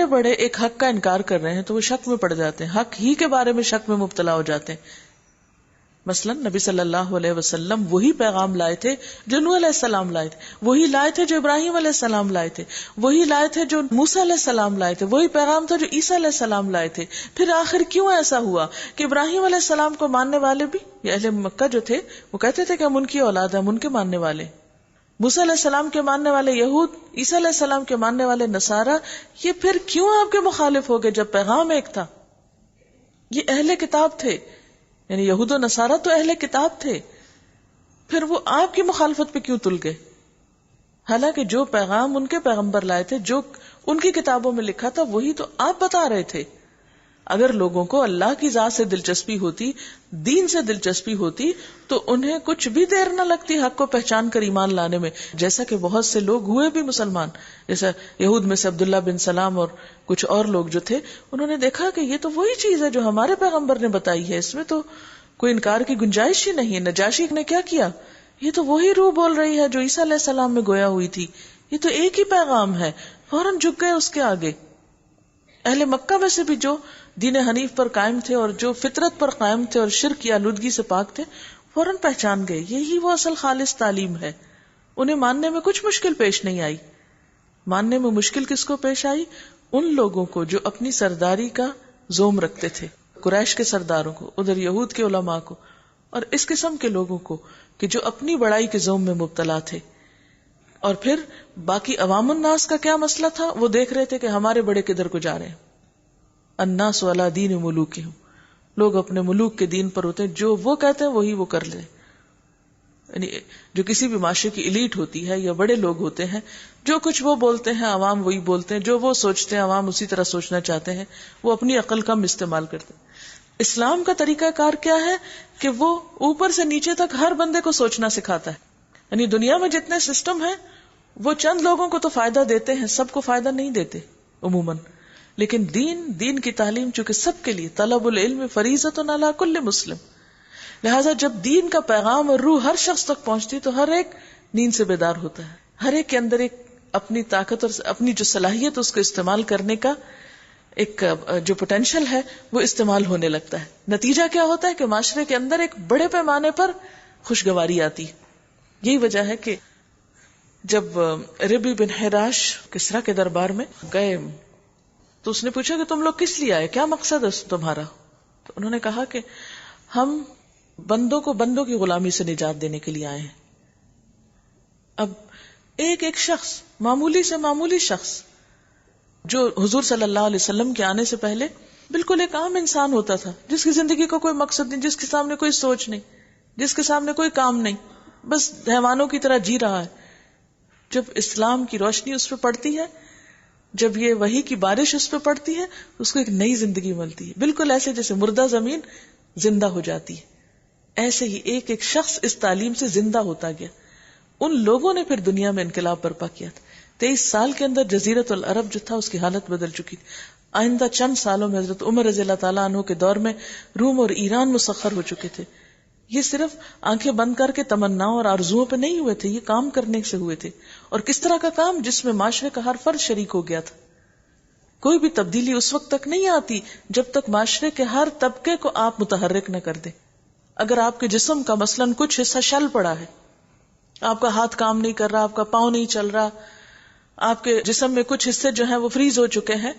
بڑے ایک حق کا انکار کر رہے ہیں تو وہ شک میں پڑ جاتے ہیں، حق ہی کے بارے میں شک میں مبتلا ہو جاتے ہیں. مثلا نبی صلی اللہ علیہ وسلم وہی پیغام لائے تھے جو نوح علیہ السلام لائے تھے، وہی لائے تھے جو ابراہیم علیہ السلام لائے تھے، وہی لائے تھے جو موسیٰ علیہ السلام لائے تھے، وہی پیغام تھا جو عیسیٰ علیہ السلام لائے تھے. پھر آخر کیوں ایسا ہوا کہ ابراہیم علیہ السلام کو ماننے والے بھی، یا اہل مکہ جو تھے وہ کہتے تھے کہ ہم ان کی اولاد ہیں، ہم ان کے ماننے والے، موسیٰ علیہ السلام کے ماننے والے یہود، عیسیٰ علیہ السلام کے ماننے والے نصارہ، یہ پھر کیوں آپ کے مخالف ہو گئے جب پیغام ایک تھا؟ یہ اہل کتاب تھے، یعنی یہود و نصارہ تو اہل کتاب تھے، پھر وہ آپ کی مخالفت پہ کیوں تل گئے؟ حالانکہ جو پیغام ان کے پیغمبر لائے تھے، جو ان کی کتابوں میں لکھا تھا، وہی تو آپ بتا رہے تھے. اگر لوگوں کو اللہ کی ذات سے دلچسپی ہوتی، دین سے دلچسپی ہوتی، تو انہیں کچھ بھی دیر نہ لگتی حق کو پہچان کر ایمان لانے میں، جیسا کہ بہت سے لوگ ہوئے بھی مسلمان. جیسا یہود میں سے عبداللہ بن سلام اور کچھ اور لوگ جو تھے، انہوں نے دیکھا کہ یہ تو وہی چیز ہے جو ہمارے پیغمبر نے بتائی ہے، اس میں تو کوئی انکار کی گنجائش ہی نہیں ہے. نجاشی نے کیا کیا؟ یہ تو وہی روح بول رہی ہے جو عیسیٰ علیہ السلام میں گویا ہوئی تھی، یہ تو ایک ہی پیغام ہے. فوراً جھک گئے اس کے آگے. اہل مکہ میں سے بھی جو دین حنیف پر قائم تھے اور جو فطرت پر قائم تھے اور شرک کی آلودگی سے پاک تھے، فوراً پہچان گئے یہی وہ اصل خالص تعلیم ہے. انہیں ماننے میں کچھ مشکل پیش نہیں آئی. ماننے میں مشکل کس کو پیش آئی؟ ان لوگوں کو جو اپنی سرداری کا زوم رکھتے تھے، قریش کے سرداروں کو، ادھر یہود کے علماء کو، اور اس قسم کے لوگوں کو کہ جو اپنی بڑائی کے زوم میں مبتلا تھے. اور پھر باقی عوام الناس کا کیا مسئلہ تھا؟ وہ دیکھ رہے تھے کہ ہمارے بڑے کدھر کو جا رہے ہیں. الناس علی دین ملوکہم، لوگ اپنے ملوک کے دین پر ہوتے ہیں، جو وہ کہتے ہیں وہی وہ کر لیں. یعنی جو کسی بھی معاشرے کی ایلیٹ ہوتی ہے یا بڑے لوگ ہوتے ہیں، جو کچھ وہ بولتے ہیں عوام وہی بولتے ہیں، جو وہ سوچتے ہیں عوام اسی طرح سوچنا چاہتے ہیں. وہ اپنی عقل کم استعمال کرتے ہیں. اسلام کا طریقہ کار کیا ہے کہ وہ اوپر سے نیچے تک ہر بندے کو سوچنا سکھاتا ہے. یعنی دنیا میں جتنے سسٹم ہیں وہ چند لوگوں کو تو فائدہ دیتے ہیں، سب کو فائدہ نہیں دیتے عموماً. لیکن دین کی تعلیم چونکہ سب کے لیے، طلب العلم فریضۃ علی کل مسلم، لہٰذا جب دین کا پیغام اور روح ہر شخص تک پہنچتی تو ہر ایک نیند سے بیدار ہوتا ہے. ہر ایک کے اندر ایک اپنی طاقت اور اپنی جو صلاحیت اس کو استعمال کرنے کا ایک جو پوٹینشل ہے وہ استعمال ہونے لگتا ہے. نتیجہ کیا ہوتا ہے کہ معاشرے کے اندر ایک بڑے پیمانے پر خوشگواری آتی. یہی وجہ ہے کہ جب ربی بن حراش کسریٰ کے دربار میں گئے تو اس نے پوچھا کہ تم لوگ کس لیے آئے، کیا مقصد ہے تمہارا؟ تو انہوں نے کہا کہ ہم بندوں کو بندوں کی غلامی سے نجات دینے کے لیے آئے ہیں. اب ایک شخص، معمولی سے معمولی شخص، جو حضور صلی اللہ علیہ وسلم کے آنے سے پہلے بالکل ایک عام انسان ہوتا تھا، جس کی زندگی کا کوئی مقصد نہیں، جس کے سامنے کوئی سوچ نہیں، جس کے سامنے کوئی کام نہیں، بس حیوانوں کی طرح جی رہا ہے. جب اسلام کی روشنی اس پہ پڑتی ہے، جب یہ وحی کی بارش اس پہ پڑتی ہے، اس کو ایک نئی زندگی ملتی ہے. بالکل ایسے جیسے مردہ زمین زندہ ہو جاتی ہے، ایسے ہی ایک شخص اس تعلیم سے زندہ ہوتا گیا. ان لوگوں نے پھر دنیا میں انقلاب برپا کیا تھا. 23 سال کے اندر جزیرت العرب جو تھا اس کی حالت بدل چکی تھی. آئندہ چند سالوں میں حضرت عمر رضی اللہ تعالیٰ عنہ کے دور میں روم اور ایران مسخر ہو چکے تھے. یہ صرف آنکھیں بند کر کے تمناؤں اور آرزوؤں پہ نہیں ہوئے تھے، یہ کام کرنے سے ہوئے تھے. اور کس طرح کا کام؟ جس میں معاشرے کا ہر فرد شریک ہو گیا تھا. کوئی بھی تبدیلی اس وقت تک نہیں آتی جب تک معاشرے کے ہر طبقے کو آپ متحرک نہ کر دیں. اگر آپ کے جسم کا مثلاً کچھ حصہ شل پڑا ہے، آپ کا ہاتھ کام نہیں کر رہا، آپ کا پاؤں نہیں چل رہا، آپ کے جسم میں کچھ حصے جو ہیں وہ فریز ہو چکے ہیں،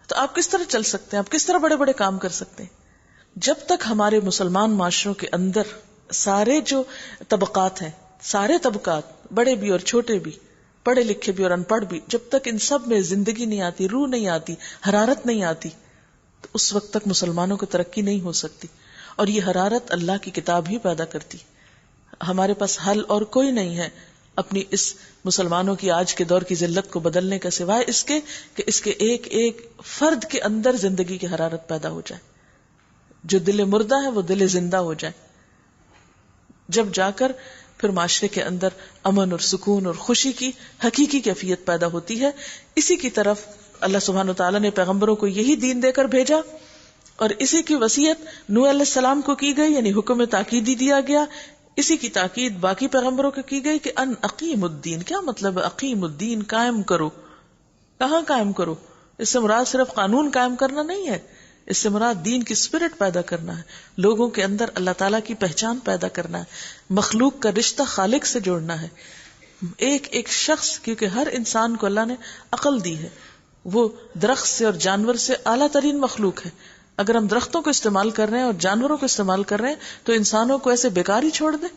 تو آپ کس طرح چل سکتے ہیں؟ آپ کس طرح بڑے بڑے کام کر سکتے ہیں؟ جب تک ہمارے مسلمان معاشروں کے اندر سارے جو طبقات ہیں، سارے طبقات، بڑے بھی اور چھوٹے بھی، پڑھے لکھے بھی اور ان پڑھ بھی، جب تک ان سب میں زندگی نہیں آتی، روح نہیں آتی، حرارت نہیں آتی، تو اس وقت تک مسلمانوں کو ترقی نہیں ہو سکتی. اور یہ حرارت اللہ کی کتاب ہی پیدا کرتی. ہمارے پاس حل اور کوئی نہیں ہے اپنی اس مسلمانوں کی آج کے دور کی ذلت کو بدلنے کا، سوائے اس کے کہ اس کے ایک ایک فرد کے اندر زندگی کی حرارت پیدا ہو جائے. جو دل مردہ ہے وہ دل زندہ ہو جائے. جب جا کر پھر معاشرے کے اندر امن اور سکون اور خوشی کی حقیقی کیفیت پیدا ہوتی ہے. اسی کی طرف اللہ سبحانہ وتعالی نے پیغمبروں کو یہی دین دے کر بھیجا، اور اسی کی وصیت نوح علیہ السلام کو کی گئی، یعنی حکم تاکیدی دیا گیا. اسی کی تاکید باقی پیغمبروں کو کی گئی کہ ان اقیم الدین. کیا مطلب ہے اقیم الدین؟ قائم کرو. کہاں قائم کرو؟ اس سے مراد صرف قانون قائم کرنا نہیں ہے، اس سے مراد دین کی اسپرٹ پیدا کرنا ہے، لوگوں کے اندر اللہ تعالیٰ کی پہچان پیدا کرنا ہے، مخلوق کا رشتہ خالق سے جوڑنا ہے. ایک شخص، کیونکہ ہر انسان کو اللہ نے عقل دی ہے، وہ درخت سے اور جانور سے اعلیٰ ترین مخلوق ہے. اگر ہم درختوں کو استعمال کر رہے ہیں اور جانوروں کو استعمال کر رہے ہیں تو انسانوں کو ایسے بیکار ہی چھوڑ دیں.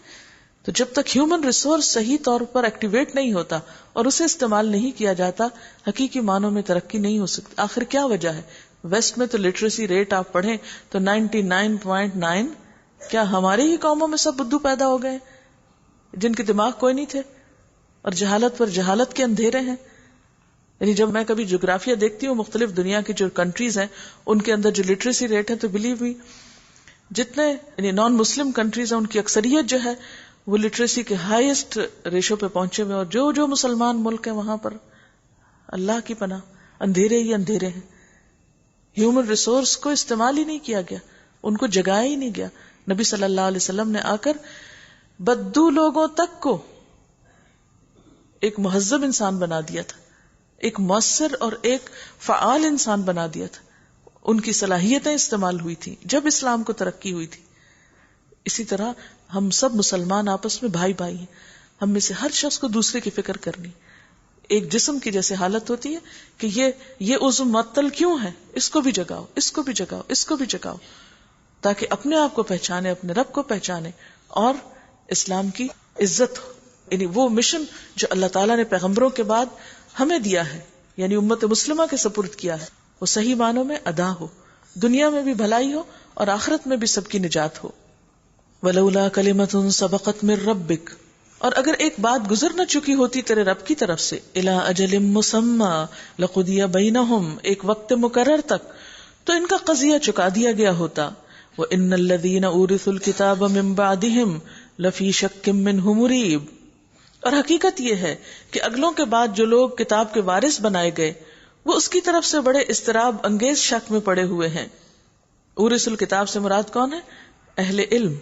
تو جب تک ہیومن ریسورس صحیح طور پر ایکٹیویٹ نہیں ہوتا اور اسے استعمال نہیں کیا جاتا، حقیقی معنوں میں ترقی نہیں ہو سکتی. آخر کیا وجہ ہے؟ ویسٹ میں تو لٹریسی ریٹ آپ پڑھیں تو 99.9. کیا ہماری ہی قوموں میں سب بدھو پیدا ہو گئے جن کے دماغ کوئی نہیں تھے، اور جہالت پر جہالت کے اندھیرے ہیں. یعنی جب میں کبھی جغرافیہ دیکھتی ہوں مختلف دنیا کی جو کنٹریز ہیں ان کے اندر جو لٹریسی ریٹ ہے، تو بلیو می جتنے یعنی نان مسلم کنٹریز ہیں ان کی اکثریت جو ہے وہ لٹریسی کے ہائیسٹ ریشو پہ پہنچے ہوئے، اور جو مسلمان ملک ہیں وہاں پر اللہ کی پناہ اندھیرے ہی اندھیرے ہیں. ہیومن ریسورس کو استعمال ہی نہیں کیا گیا، ان کو جگایا ہی نہیں گیا. نبی صلی اللہ علیہ وسلم نے آ کر بدو لوگوں تک کو ایک مہذب انسان بنا دیا تھا، ایک مؤثر اور ایک فعال انسان بنا دیا تھا. ان کی صلاحیتیں استعمال ہوئی تھی جب اسلام کو ترقی ہوئی تھی. اسی طرح ہم سب مسلمان آپس میں بھائی بھائی ہیں. ہم میں سے ہر شخص کو دوسرے کی فکر کرنی. ایک جسم کی جیسے حالت ہوتی ہے کہ یہ عضو معطل کیوں ہے، اس کو بھی جگاؤ، اس کو بھی جگاؤ، اس کو بھی جگاؤ، تاکہ اپنے آپ کو پہچانے، اپنے رب کو پہچانے اور اسلام کی عزت ہو. یعنی وہ مشن جو اللہ تعالیٰ نے پیغمبروں کے بعد ہمیں دیا ہے، یعنی امت مسلمہ کے سپرد کیا ہے، وہ صحیح معنوں میں ادا ہو، دنیا میں بھی بھلائی ہو اور آخرت میں بھی سب کی نجات ہو. وَلَوْلَا كَلِمَةٌ سَبَقَتْ مِن رَبِّكَ، اور اگر ایک بات گزر نہ چکی ہوتی تیرے رب کی طرف سے، إِلَىٰ أَجَلٍ مُّسَمًّى لَقُضِيَ بَيْنَهُمْ، ایک وقت مقرر تک، تو ان کا قضیہ چکا دیا گیا ہوتا. وَإِنَّ الَّذِينَ أُورِثُوا الْكِتَابَ مِن بَعْدِهِمْ لَفِي شَكٍّ مِّنْهُ مُرِيبٍ، اور حقیقت یہ ہے کہ اگلوں کے بعد جو لوگ کتاب کے وارث بنائے گئے وہ اس کی طرف سے بڑے اضطراب انگیز شک میں پڑے ہوئے ہیں. اورث الکتاب سے مراد کون ہے؟ اہل علم.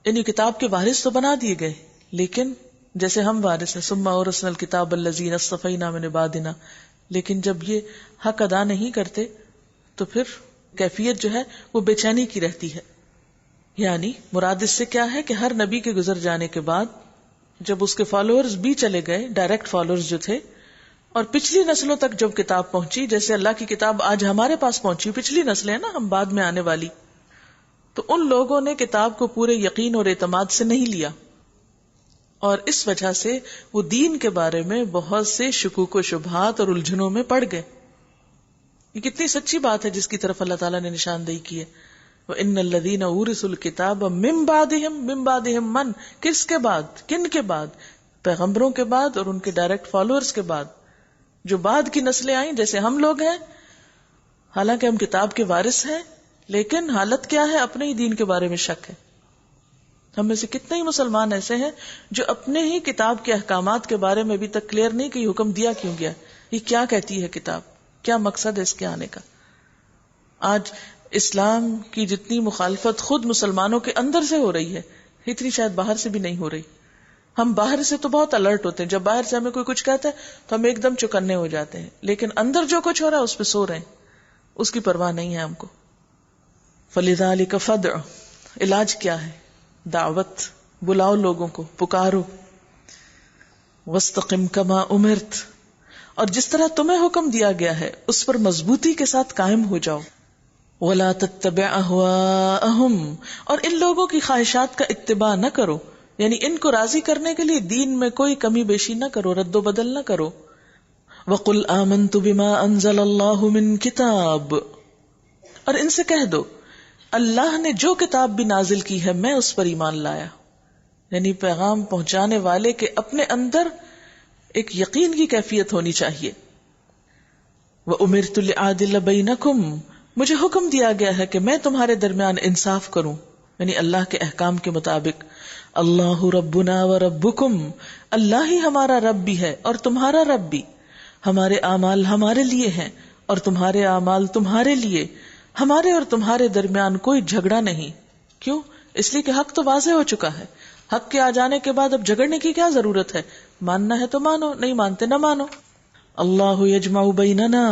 یعنی کتاب کے وارث تو بنا دیے گئے، لیکن جیسے ہم وارث ہیں، ثم اورثنا الکتاب الذین اصطفینا من عبادنا، لیکن جب یہ حق ادا نہیں کرتے تو پھر کیفیت جو ہے وہ بے چینی کی رہتی ہے. یعنی مراد اس سے کیا ہے کہ ہر نبی کے گزر جانے کے بعد جب اس کے فالوورز بھی چلے گئے، ڈائریکٹ فالوورز جو تھے، اور پچھلی نسلوں تک جب کتاب پہنچی، جیسے اللہ کی کتاب آج ہمارے پاس پہنچی، پچھلی نسلیں ہیں نا، ہم بعد میں آنے والی، تو ان لوگوں نے کتاب کو پورے یقین اور اعتماد سے نہیں لیا، اور اس وجہ سے وہ دین کے بارے میں بہت سے شکوک و شبہات اور الجھنوں میں پڑ گئے. یہ کتنی سچی بات ہے جس کی طرف اللہ تعالیٰ نے نشاندہی کی ہے. وَإِنَّ الَّذِينَ أُورِثُوا الْكِتَابَ مِن بَعْدِهِم من، کس کے بعد، کن کے بعد؟ پیغمبروں کے بعد اور ان کے ڈائریکٹ فالوورز کے بعد. جو بعد کی نسلیں آئیں جیسے ہم لوگ ہیں، حالانکہ ہم کتاب کے وارث ہیں، لیکن حالت کیا ہے؟ اپنے ہی دین کے بارے میں شک ہے. ہم میں سے کتنے ہی مسلمان ایسے ہیں جو اپنے ہی کتاب کے احکامات کے بارے میں ابھی تک کلیئر نہیں کہ یہ حکم دیا کیوں گیا، یہ کیا کہتی ہے کتاب، کیا مقصد ہے اس کے آنے کا. آج اسلام کی جتنی مخالفت خود مسلمانوں کے اندر سے ہو رہی ہے، اتنی شاید باہر سے بھی نہیں ہو رہی. ہم باہر سے تو بہت الرٹ ہوتے ہیں، جب باہر سے ہمیں کوئی کچھ کہتا ہے تو ہم ایک دم چوکنے ہو جاتے ہیں، لیکن اندر جو کچھ ہو رہا ہے اس پہ سو رہے ہیں، اس کی پرواہ نہیں ہے ہم کو. فَلِذَلِكَ فَادْعُ، علاج کیا ہے؟ دعوت، بلاؤ لوگوں کو، پکارو. وَاسْتَقِمْ كَمَا أُمِرْتَ، اور جس طرح تمہیں حکم دیا گیا ہے اس پر مضبوطی کے ساتھ قائم ہو جاؤ. وَلَا تَتَّبِعْ أَهْوَاءَهُمْ، اور ان لوگوں کی خواہشات کا اتباع نہ کرو، یعنی ان کو راضی کرنے کے لیے دین میں کوئی کمی بیشی نہ کرو، رد و بدل نہ کرو. وَقُلْ آمَنْتُ بِمَا أَنزَلَ اللَّهُ مِنْ كِتَابٍ، اور ان سے کہہ دو اللہ نے جو کتاب بھی نازل کی ہے میں اس پر ایمان لایا. یعنی پیغام پہنچانے والے کے اپنے اندر ایک یقین کی کیفیت ہونی چاہیے. وَأُمِرْتُ لِأَعْدِلَ بَيْنَكُمْ، مجھے حکم دیا گیا ہے کہ میں تمہارے درمیان انصاف کروں، یعنی اللہ کے احکام کے مطابق. اللہ ربنا و ربکم، اللہ ہی ہمارا رب بھی ہے اور تمہارا رب بھی. ہمارے اعمال ہمارے لیے ہیں اور تمہارے اعمال تمہارے لیے. ہمارے اور تمہارے درمیان کوئی جھگڑا نہیں. کیوں؟ اس لیے کہ حق تو واضح ہو چکا ہے. حق کے آ جانے کے بعد اب جھگڑنے کی کیا ضرورت ہے؟ ماننا ہے تو مانو، نہیں مانتے نہ مانو. اللہ یجمع بیننا،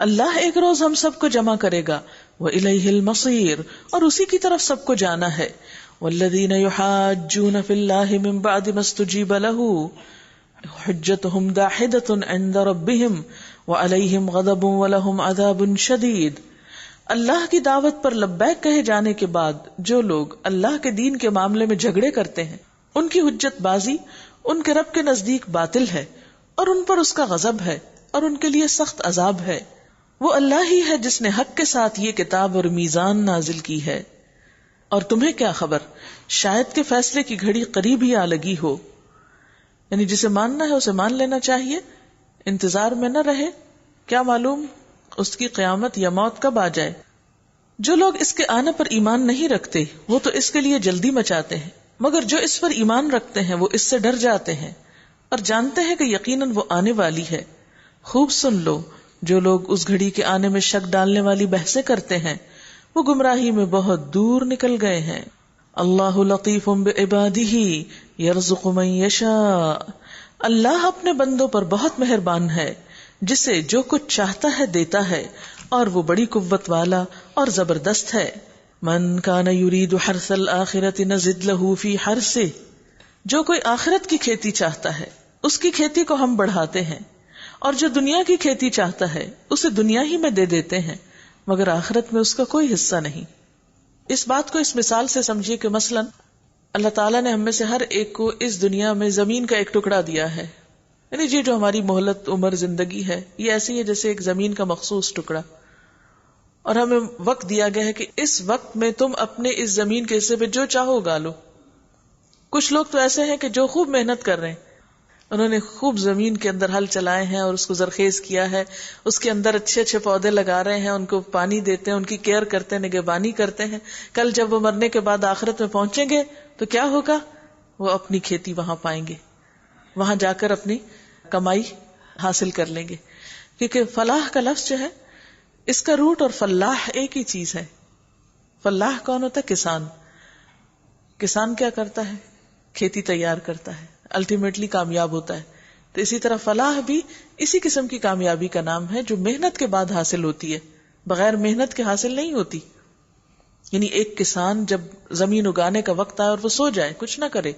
اللہ ایک روز ہم سب کو جمع کرے گا. وإلیہ المصیر، اور اسی کی طرف سب کو جانا ہے. والذین یحاجون فی اللہ من بعد ما استجیب له حجتهم داحدۃ عند ربهم وعلیہم غضب ولہم عذاب شدید. اللہ کی دعوت پر لبیک کہے جانے کے بعد جو لوگ اللہ کے دین کے معاملے میں جھگڑے کرتے ہیں، ان کی حجت بازی ان کے رب کے نزدیک باطل ہے اور ان پر اس کا غضب ہے اور ان کے لیے سخت عذاب ہے. وہ اللہ ہی ہے جس نے حق کے ساتھ یہ کتاب اور میزان نازل کی ہے. اور تمہیں کیا خبر، شاید کہ فیصلے کی گھڑی قریب ہی آ لگی ہو. یعنی جسے ماننا ہے اسے مان لینا چاہیے، انتظار میں نہ رہے، کیا معلوم اس کی قیامت یا موت کب آ جائے۔ جو لوگ اس کے آنے پر ایمان نہیں رکھتے وہ تو اس کے لیے جلدی مچاتے ہیں، مگر جو اس پر ایمان رکھتے ہیں وہ اس سے ڈر جاتے ہیں اور جانتے ہیں کہ یقیناً وہ آنے والی ہے۔ خوب سن لو، جو لوگ اس گھڑی کے آنے میں شک ڈالنے والی بحثیں کرتے ہیں وہ گمراہی میں بہت دور نکل گئے ہیں۔ اللہ لطیف بعبادہ یرزق من یشاء، اللہ اپنے بندوں پر بہت مہربان ہے، جسے جو کچھ چاہتا ہے دیتا ہے، اور وہ بڑی قوت والا اور زبردست ہے۔ من کان یرید حرث الآخرۃ نزد لہ فی حرثہ، جو کوئی آخرت کی کھیتی چاہتا ہے اس کی کھیتی کو ہم بڑھاتے ہیں، اور جو دنیا کی کھیتی چاہتا ہے اسے دنیا ہی میں دے دیتے ہیں، مگر آخرت میں اس کا کوئی حصہ نہیں۔ اس بات کو اس مثال سے سمجھیے کہ مثلا اللہ تعالیٰ نے ہم میں سے ہر ایک کو اس دنیا میں زمین کا ایک ٹکڑا دیا ہے، یعنی یہ جو ہماری مہلت عمر زندگی ہے یہ ایسی ہے جیسے ایک زمین کا مخصوص ٹکڑا، اور ہمیں وقت دیا گیا ہے کہ اس وقت میں تم اپنے اس زمین کے حصے پہ جو چاہو اگا لو۔ کچھ لوگ تو ایسے ہیں کہ جو خوب محنت کر رہے ہیں، انہوں نے خوب زمین کے اندر ہل چلائے ہیں اور اس کو زرخیز کیا ہے، اس کے اندر اچھے اچھے پودے لگا رہے ہیں، ان کو پانی دیتے ہیں، ان کی کیئر کرتے ہیں، نگہبانی کرتے ہیں۔ کل جب وہ مرنے کے بعد آخرت میں پہنچیں گے تو کیا ہوگا؟ وہ اپنی کھیتی وہاں پائیں گے، وہاں جا کر اپنی کمائی حاصل کر لیں گے، کیونکہ فلاح کا لفظ جو ہے اس کا روٹ اور فلاح ایک ہی چیز ہے۔ فلاح کون ہوتا ہے؟ کسان۔ کسان کیا کرتا ہے؟ کھیتی تیار کرتا ہے، الٹیمیٹلی کامیاب ہوتا ہے۔ تو اسی طرح فلاح بھی اسی قسم کی کامیابی کا نام ہے جو محنت کے بعد حاصل ہوتی ہے، بغیر محنت کے حاصل نہیں ہوتی۔ یعنی ایک کسان جب زمین اگانے کا وقت آئے اور وہ سو جائے، کچھ نہ کرے،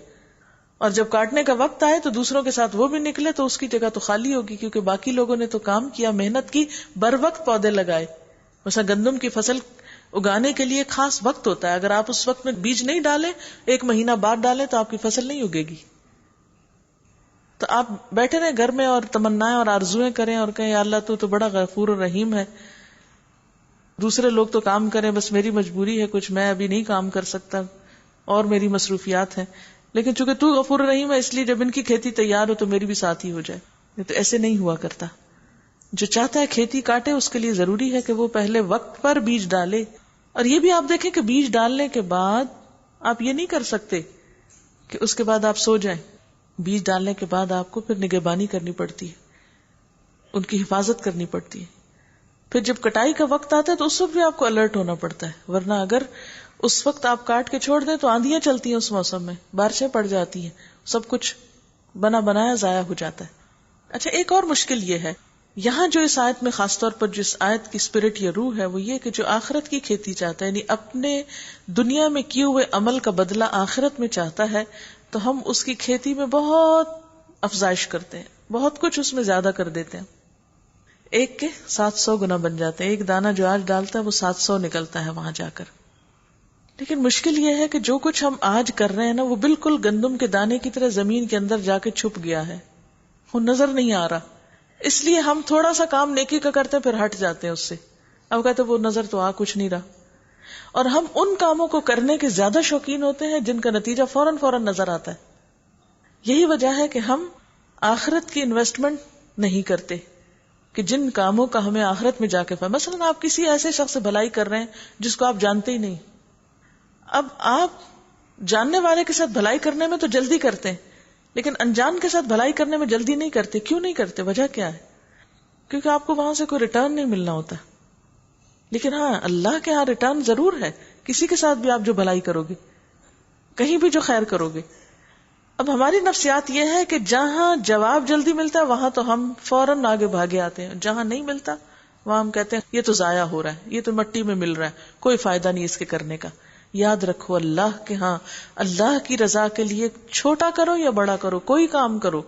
اور جب کاٹنے کا وقت آئے تو دوسروں کے ساتھ وہ بھی نکلے، تو اس کی جگہ تو خالی ہوگی، کیونکہ باقی لوگوں نے تو کام کیا، محنت کی، بر وقت پودے لگائے۔ مثلا گندم کی فصل اگانے کے لیے خاص وقت ہوتا ہے، اگر آپ اس وقت میں بیج نہیں ڈالیں، 1 مہینہ بعد ڈالیں تو آپ کی فصل نہیں اگے گی۔ تو آپ بیٹھے رہیں گھر میں اور تمنائیں اور آرزویں کریں اور کہیں یا اللہ تو بڑا غفور و رحیم ہے، دوسرے لوگ تو کام کریں، بس میری مجبوری ہے، کچھ میں ابھی نہیں کام کر سکتا اور میری مصروفیات ہیں، لیکن چونکہ تو غفور رحیم ہے اس لیے جب ان کی کھیتی تیار ہو تو میری بھی ساتھ ہی ہو جائے۔ تو ایسے نہیں ہوا کرتا۔ جو چاہتا ہے کھیتی کاٹے، اس کے لیے ضروری ہے کہ وہ پہلے وقت پر بیج ڈالے۔ اور یہ بھی آپ دیکھیں کہ بیج ڈالنے کے بعد آپ یہ نہیں کر سکتے کہ اس کے بعد آپ سو جائیں۔ بیج ڈالنے کے بعد آپ کو پھر نگہبانی کرنی پڑتی ہے، ان کی حفاظت کرنی پڑتی ہے۔ پھر جب کٹائی کا وقت آتا ہے تو اس وقت بھی آپ کو الرٹ ہونا پڑتا ہے، ورنہ اگر اس وقت آپ کاٹ کے چھوڑ دیں تو آندھیاں چلتی ہیں، اس موسم میں بارشیں پڑ جاتی ہیں، سب کچھ بنا بنایا ضائع ہو جاتا ہے۔ اچھا، ایک اور مشکل یہ ہے یہاں جو اس آیت میں خاص طور پر جس آیت کی اسپرٹ یا روح ہے وہ یہ کہ جو آخرت کی کھیتی چاہتا ہے، یعنی اپنے دنیا میں کیے ہوئے عمل کا بدلہ آخرت میں چاہتا ہے، تو ہم اس کی کھیتی میں بہت افزائش کرتے ہیں، بہت کچھ اس میں زیادہ کر دیتے ہیں، 1 کے 700 گنا بن جاتے ہیں۔ ایک دانہ جو آج ڈالتا ہے وہ 700 نکلتا ہے وہاں جا کر۔ لیکن مشکل یہ ہے کہ جو کچھ ہم آج کر رہے ہیں نا وہ بالکل گندم کے دانے کی طرح زمین کے اندر جا کے چھپ گیا ہے، وہ نظر نہیں آ رہا، اس لیے ہم تھوڑا سا کام نیکی کا کرتے ہیں پھر ہٹ جاتے ہیں اس سے، اب کہتے ہیں وہ نظر تو کچھ نہیں رہا۔ اور ہم ان کاموں کو کرنے کے زیادہ شوقین ہوتے ہیں جن کا نتیجہ فوراً نظر آتا ہے۔ یہی وجہ ہے کہ ہم آخرت کی انویسٹمنٹ نہیں کرتے، کہ جن کاموں کا ہمیں آخرت میں جا کے مثلا آپ کسی ایسے شخص سے بھلائی کر رہے ہیں جس کو آپ جانتے ہی نہیں، اب آپ جاننے والے کے ساتھ بھلائی کرنے میں تو جلدی کرتے ہیں، لیکن انجان کے ساتھ بھلائی کرنے میں جلدی نہیں کرتے۔ کیوں نہیں کرتے؟ وجہ کیا ہے؟ کیونکہ آپ کو وہاں سے کوئی ریٹرن نہیں ملنا ہوتا۔ لیکن ہاں، اللہ کے ہاں ریٹرن ضرور ہے، کسی کے ساتھ بھی آپ جو بھلائی کرو گے، کہیں بھی جو خیر کرو گے۔ اب ہماری نفسیات یہ ہے کہ جہاں جواب جلدی ملتا ہے وہاں تو ہم فوراً آگے بھاگے آتے ہیں، جہاں نہیں ملتا وہاں ہم کہتے ہیں یہ تو ضائع ہو رہا ہے، یہ تو مٹی میں مل رہا ہے، کوئی فائدہ نہیں اس کے کرنے کا۔ یاد رکھو، اللہ کے ہاں اللہ کی رضا کے لیے چھوٹا کرو یا بڑا کرو، کوئی کام کرو،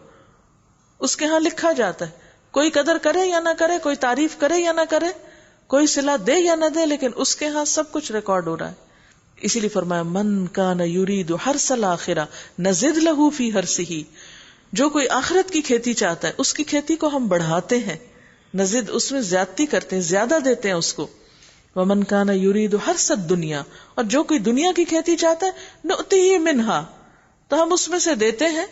اس کے ہاں لکھا جاتا ہے، کوئی قدر کرے یا نہ کرے، کوئی تعریف کرے یا نہ کرے، کوئی صلہ دے یا نہ دے، لیکن اس کے ہاں سب کچھ ریکارڈ ہو رہا ہے۔ اسی لیے فرمایا من کان یرید حرث الآخرہ نزد لہ فی حرثہ، جو کوئی آخرت کی کھیتی چاہتا ہے اس کی کھیتی کو ہم بڑھاتے ہیں، نزد اس میں زیادتی کرتے ہیں، زیادہ دیتے ہیں اس کو۔ ومن کان یرید حرث الدنیا، اور جو کوئی دنیا کی کھیتی چاہتا ہے نؤتیہ منہا، تو ہم اس میں سے دیتے ہیں،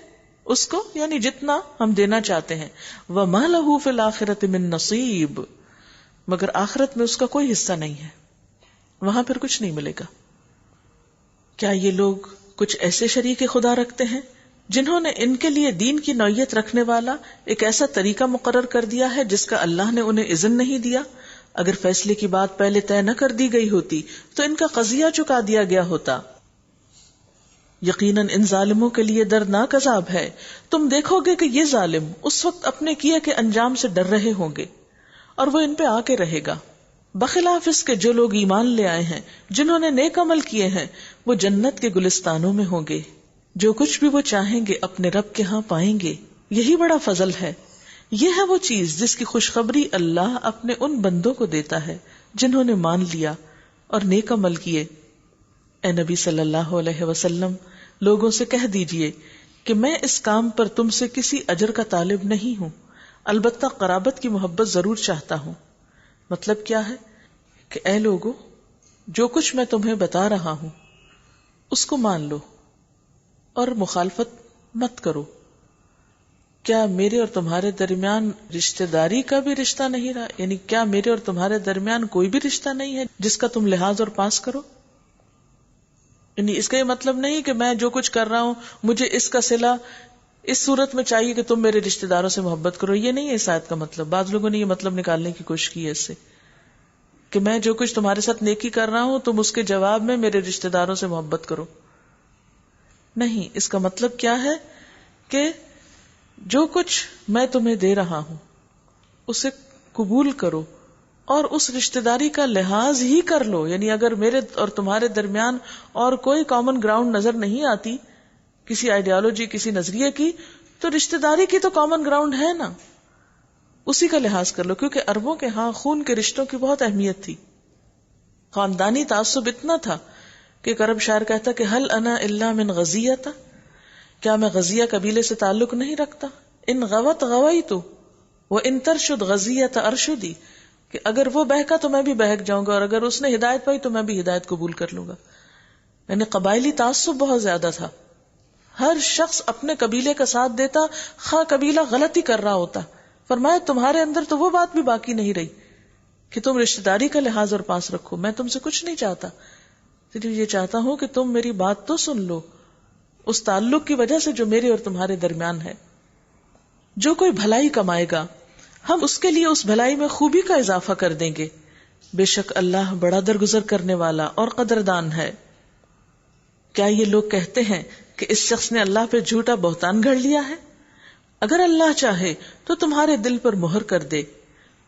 اس کو یعنی جتنا ہم دینا چاہتے ہیں. وَمَا لَهُ فِي الْآخِرَةِ مِن نَصِيب، مگر آخرت میں اس کا کوئی حصہ نہیں ہے، وہاں پھر کچھ نہیں ملے گا. کیا یہ لوگ کچھ ایسے شریک خدا رکھتے ہیں جنہوں نے ان کے لیے دین کی نوعیت رکھنے والا ایک ایسا طریقہ مقرر کر دیا ہے جس کا اللہ نے انہیں اذن نہیں دیا؟ اگر فیصلے کی بات پہلے طے نہ کر دی گئی ہوتی تو ان کا قضیہ چکا دیا گیا ہوتا. یقیناً ان ظالموں کے لیے دردناک عذاب ہے. تم دیکھو گے کہ یہ ظالم اس وقت اپنے کیے کے انجام سے ڈر رہے ہوں گے اور وہ ان پہ آ کے رہے گا. بخلاف اس کے جو لوگ ایمان لے آئے ہیں، جنہوں نے نیک عمل کیے ہیں، وہ جنت کے گلستانوں میں ہوں گے. جو کچھ بھی وہ چاہیں گے اپنے رب کے ہاں پائیں گے. یہی بڑا فضل ہے. یہ ہے وہ چیز جس کی خوشخبری اللہ اپنے ان بندوں کو دیتا ہے جنہوں نے مان لیا اور نیک عمل کیے. اے نبی صلی اللہ علیہ وسلم، لوگوں سے کہہ دیجئے کہ میں اس کام پر تم سے کسی اجر کا طالب نہیں ہوں، البتہ قرابت کی محبت ضرور چاہتا ہوں. مطلب کیا ہے کہ اے لوگو، جو کچھ میں تمہیں بتا رہا ہوں اس کو مان لو اور مخالفت مت کرو. کیا میرے اور تمہارے درمیان رشتہ داری کا بھی رشتہ نہیں رہا؟ یعنی کیا میرے اور تمہارے درمیان کوئی بھی رشتہ نہیں ہے جس کا تم لحاظ اور پاس کرو؟ یعنی اس کا یہ مطلب نہیں کہ میں جو کچھ کر رہا ہوں مجھے اس کا صلہ اس صورت میں چاہیے کہ تم میرے رشتہ داروں سے محبت کرو. یہ نہیں ہے اس آیت کا مطلب. بعض لوگوں نے یہ مطلب نکالنے کی کوشش کی ہے اس سے کہ میں جو کچھ تمہارے ساتھ نیکی کر رہا ہوں تم اس کے جواب میں میرے رشتہ داروں سے محبت کرو. نہیں، اس کا مطلب کیا ہے کہ جو کچھ میں تمہیں دے رہا ہوں اسے قبول کرو اور اس رشتہ داری کا لحاظ ہی کر لو. یعنی اگر میرے اور تمہارے درمیان اور کوئی کامن گراؤنڈ نظر نہیں آتی، کسی آئیڈیالوجی، کسی نظریے کی، تو رشتہ داری کی تو کامن گراؤنڈ ہے نا، اسی کا لحاظ کر لو. کیونکہ عربوں کے ہاں خون کے رشتوں کی بہت اہمیت تھی. خاندانی تعصب اتنا تھا کہ ایک عرب شاعر کہتا کہ حل انا الا من غزیہ، کیا میں غزیہ قبیلے سے تعلق نہیں رکھتا؟ ان غوت غویت و ان ترشد غزیہ ارشدی، کہ اگر وہ بہکا تو میں بھی بہک جاؤں گا اور اگر اس نے ہدایت پائی تو میں بھی ہدایت قبول کر لوں گا. یعنی قبائلی تعصب بہت زیادہ تھا. ہر شخص اپنے قبیلے کا ساتھ دیتا خواہ قبیلہ غلطی کر رہا ہوتا. فرمایا تمہارے اندر تو وہ بات بھی باقی نہیں رہی کہ تم رشتہ داری کا لحاظ اور پاس رکھو. میں تم سے کچھ نہیں چاہتا، صرف یہ چاہتا ہوں کہ تم میری بات تو سن لو اس تعلق کی وجہ سے جو میرے اور تمہارے درمیان ہے. جو کوئی بھلائی کمائے گا ہم اس کے لیے اس بھلائی میں خوبی کا اضافہ کر دیں گے. بے شک اللہ بڑا درگزر کرنے والا اور قدردان ہے. کیا یہ لوگ کہتے ہیں کہ اس شخص نے اللہ پہ جھوٹا بہتان گھڑ لیا ہے؟ اگر اللہ چاہے تو تمہارے دل پر مہر کر دے.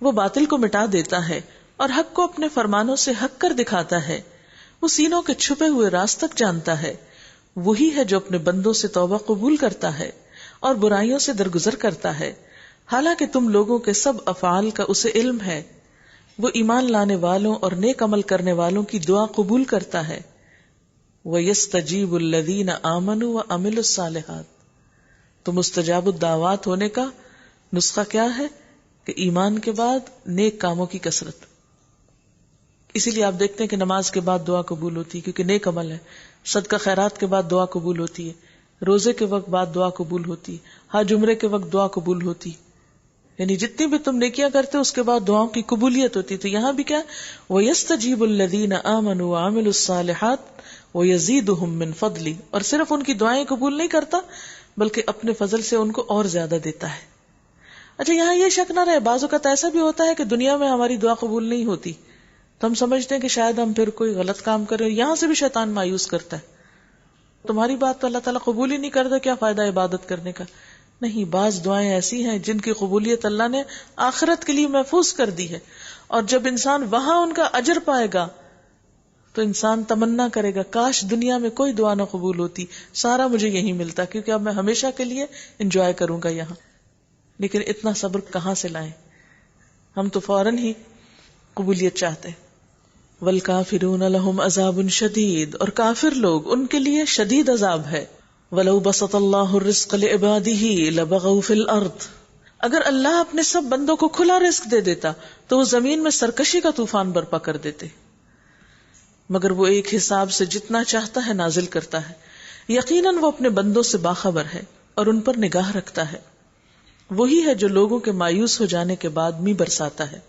وہ باطل کو مٹا دیتا ہے اور حق کو اپنے فرمانوں سے حق کر دکھاتا ہے. وہ سینوں کے چھپے ہوئے راز تک جانتا ہے. وہی ہے جو اپنے بندوں سے توبہ قبول کرتا ہے اور برائیوں سے درگزر کرتا ہے. حالانکہ تم لوگوں کے سب افعال کا اسے علم ہے. وہ ایمان لانے والوں اور نیک عمل کرنے والوں کی دعا قبول کرتا ہے. وَيَسْتَجِيبُ الَّذِينَ آمَنُوا وَعَمِلُوا الصَّالِحَاتِ. تو مستجاب الدعوات ہونے کا نسخہ کیا ہے کہ ایمان کے بعد نیک کاموں کی کثرت. اسی لیے آپ دیکھتے ہیں کہ نماز کے بعد دعا قبول ہوتی ہے کیونکہ نیک عمل ہے. صدقہ خیرات کے بعد دعا قبول ہوتی ہے. روزے کے وقت بعد دعا قبول ہوتی ہے. حج عمرے کے وقت دعا قبول ہوتی. یعنی جتنی بھی تم نیکیاں کرتے اس کے بعد دعاؤں کی قبولیت ہوتی. تو یہاں بھی کیا وَيَسْتَجِيبُ الَّذِينَ آمَنُوا وَعَمِلُوا الصَّالِحَاتِ وَيَزِيدُهُم مِّن فَضْلِهِ. اور صرف ان کی دعائیں قبول نہیں کرتا بلکہ اپنے فضل سے ان کو اور زیادہ دیتا ہے. اچھا یہاں یہ شک نہ رہے، بعض اوقات ایسا بھی ہوتا ہے کہ دنیا میں ہماری دعا قبول نہیں ہوتی تو ہم سمجھتے ہیں کہ شاید ہم پھر کوئی غلط کام کریں. یہاں سے بھی شیطان مایوس کرتا ہے، تمہاری بات تو اللہ تعالیٰ قبول ہی نہیں کرتا، کیا فائدہ عبادت کرنے کا. نہیں، بعض دعائیں ایسی ہیں جن کی قبولیت اللہ نے آخرت کے لیے محفوظ کر دی ہے، اور جب انسان وہاں ان کا اجر پائے گا تو انسان تمنا کرے گا کاش دنیا میں کوئی دعا نہ قبول ہوتی، سارا مجھے یہی ملتا، کیونکہ اب میں ہمیشہ کے لیے انجوائے کروں گا یہاں. لیکن اتنا صبر کہاں سے لائیں؟ ہم تو فوراً ہی قبولیت چاہتے ہیں. وَالْكَافِرُونَ لَهُمْ عَذَابٌ شَدِيدٌ. اور کافر لوگ ان کے لیے شدید عذاب ہے. وَلَوْ بَسَطَ اللَّهُ الرِّزْقَ لِعِبَادِهِ لَبَغَوْا فِي الْأَرْضِ. اگر اللہ اپنے سب بندوں کو کھلا رزق دے دیتا تو وہ زمین میں سرکشی کا طوفان برپا کر دیتے، مگر وہ ایک حساب سے جتنا چاہتا ہے نازل کرتا ہے. یقیناً وہ اپنے بندوں سے باخبر ہے. اور ان پر نگاہ رکھتا ہے. وہی ہے جو لوگوں کے مایوس ہو جانے کے بعد می برساتا ہے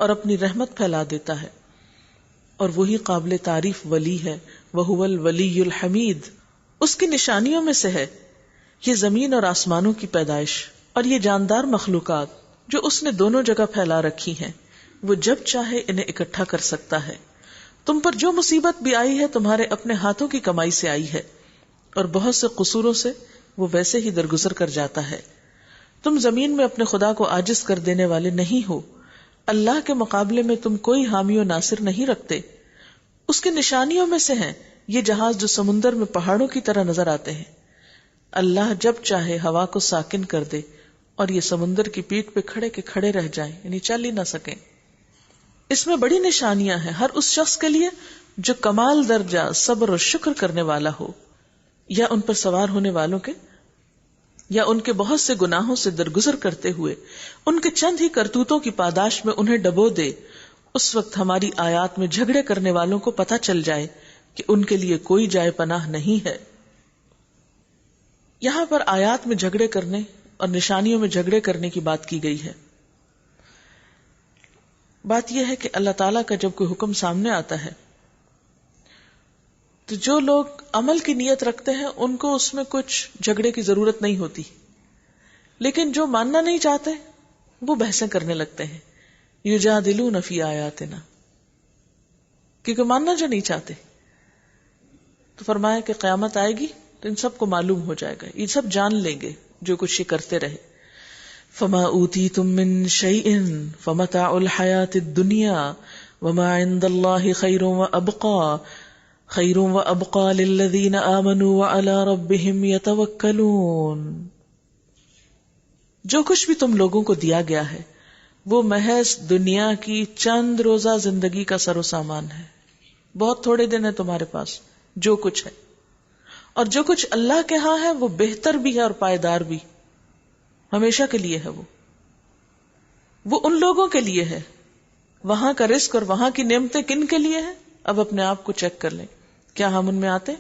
اور اپنی رحمت پھیلا دیتا ہے. اور وہی قابل تعریف ولی ہے. وَهُوَ الْوَلِيُّ الْحَمِيدُ. اس کی نشانیوں میں سے ہے یہ زمین اور آسمانوں کی پیدائش اور یہ جاندار مخلوقات جو اس نے دونوں جگہ پھیلا رکھی ہیں. وہ جب چاہے انہیں اکٹھا کر سکتا ہے. تم پر جو مصیبت بھی آئی ہے تمہارے اپنے ہاتھوں کی کمائی سے آئی ہے اور بہت سے قصوروں سے وہ ویسے ہی درگزر کر جاتا ہے. تم زمین میں اپنے خدا کو عاجز کر دینے والے نہیں ہو. اللہ کے مقابلے میں تم کوئی حامی و ناصر نہیں رکھتے. اس کی نشانیوں میں سے ہیں یہ جہاز جو سمندر میں پہاڑوں کی طرح نظر آتے ہیں. اللہ جب چاہے ہوا کو ساکن کر دے اور یہ سمندر کی پیٹھ پہ کھڑے کے کھڑے رہ جائیں، یعنی چل ہی نہ سکیں. اس میں بڑی نشانیاں ہیں ہر اس شخص کے لیے جو کمال درجہ صبر و شکر کرنے والا ہو، یا ان پر سوار ہونے والوں کے، یا ان کے بہت سے گناہوں سے درگزر کرتے ہوئے ان کے چند ہی کرتوتوں کی پاداش میں انہیں ڈبو دے. اس وقت ہماری آیات میں جھگڑے کرنے والوں کو پتہ چل جائے کہ ان کے لیے کوئی جائے پناہ نہیں ہے. یہاں پر آیات میں جھگڑے کرنے اور نشانیوں میں جھگڑے کرنے کی بات کی گئی ہے. بات یہ ہے کہ اللہ تعالیٰ کا جب کوئی حکم سامنے آتا ہے تو جو لوگ عمل کی نیت رکھتے ہیں ان کو اس میں کچھ جھگڑے کی ضرورت نہیں ہوتی، لیکن جو ماننا نہیں چاہتے وہ بحثیں کرنے لگتے ہیں. یجادلون فی آیاتنا، کیونکہ ماننا جو نہیں چاہتے. تو فرمایا کہ قیامت آئے گی تو ان سب کو معلوم ہو جائے گا، یہ سب جان لیں گے جو کچھ یہ کرتے رہے. فما اوتیتم من شیء فمتاع الحیاۃ الدنیا وما عند اللہ خیر وابقى للذین آمنوا وعلی ربهم یتوکلون. جو کچھ بھی تم لوگوں کو دیا گیا ہے وہ محض دنیا کی چند روزہ زندگی کا سر و سامان ہے. بہت تھوڑے دن ہے تمہارے پاس جو کچھ ہے، اور جو کچھ اللہ کے ہاں ہے وہ بہتر بھی ہے اور پائیدار بھی، ہمیشہ کے لیے ہے. وہ ان لوگوں کے لیے ہے. وہاں کا رزق اور وہاں کی نعمتیں کن کے لیے ہیں؟ اب اپنے آپ کو چیک کر لیں، کیا ہم ان میں آتے؟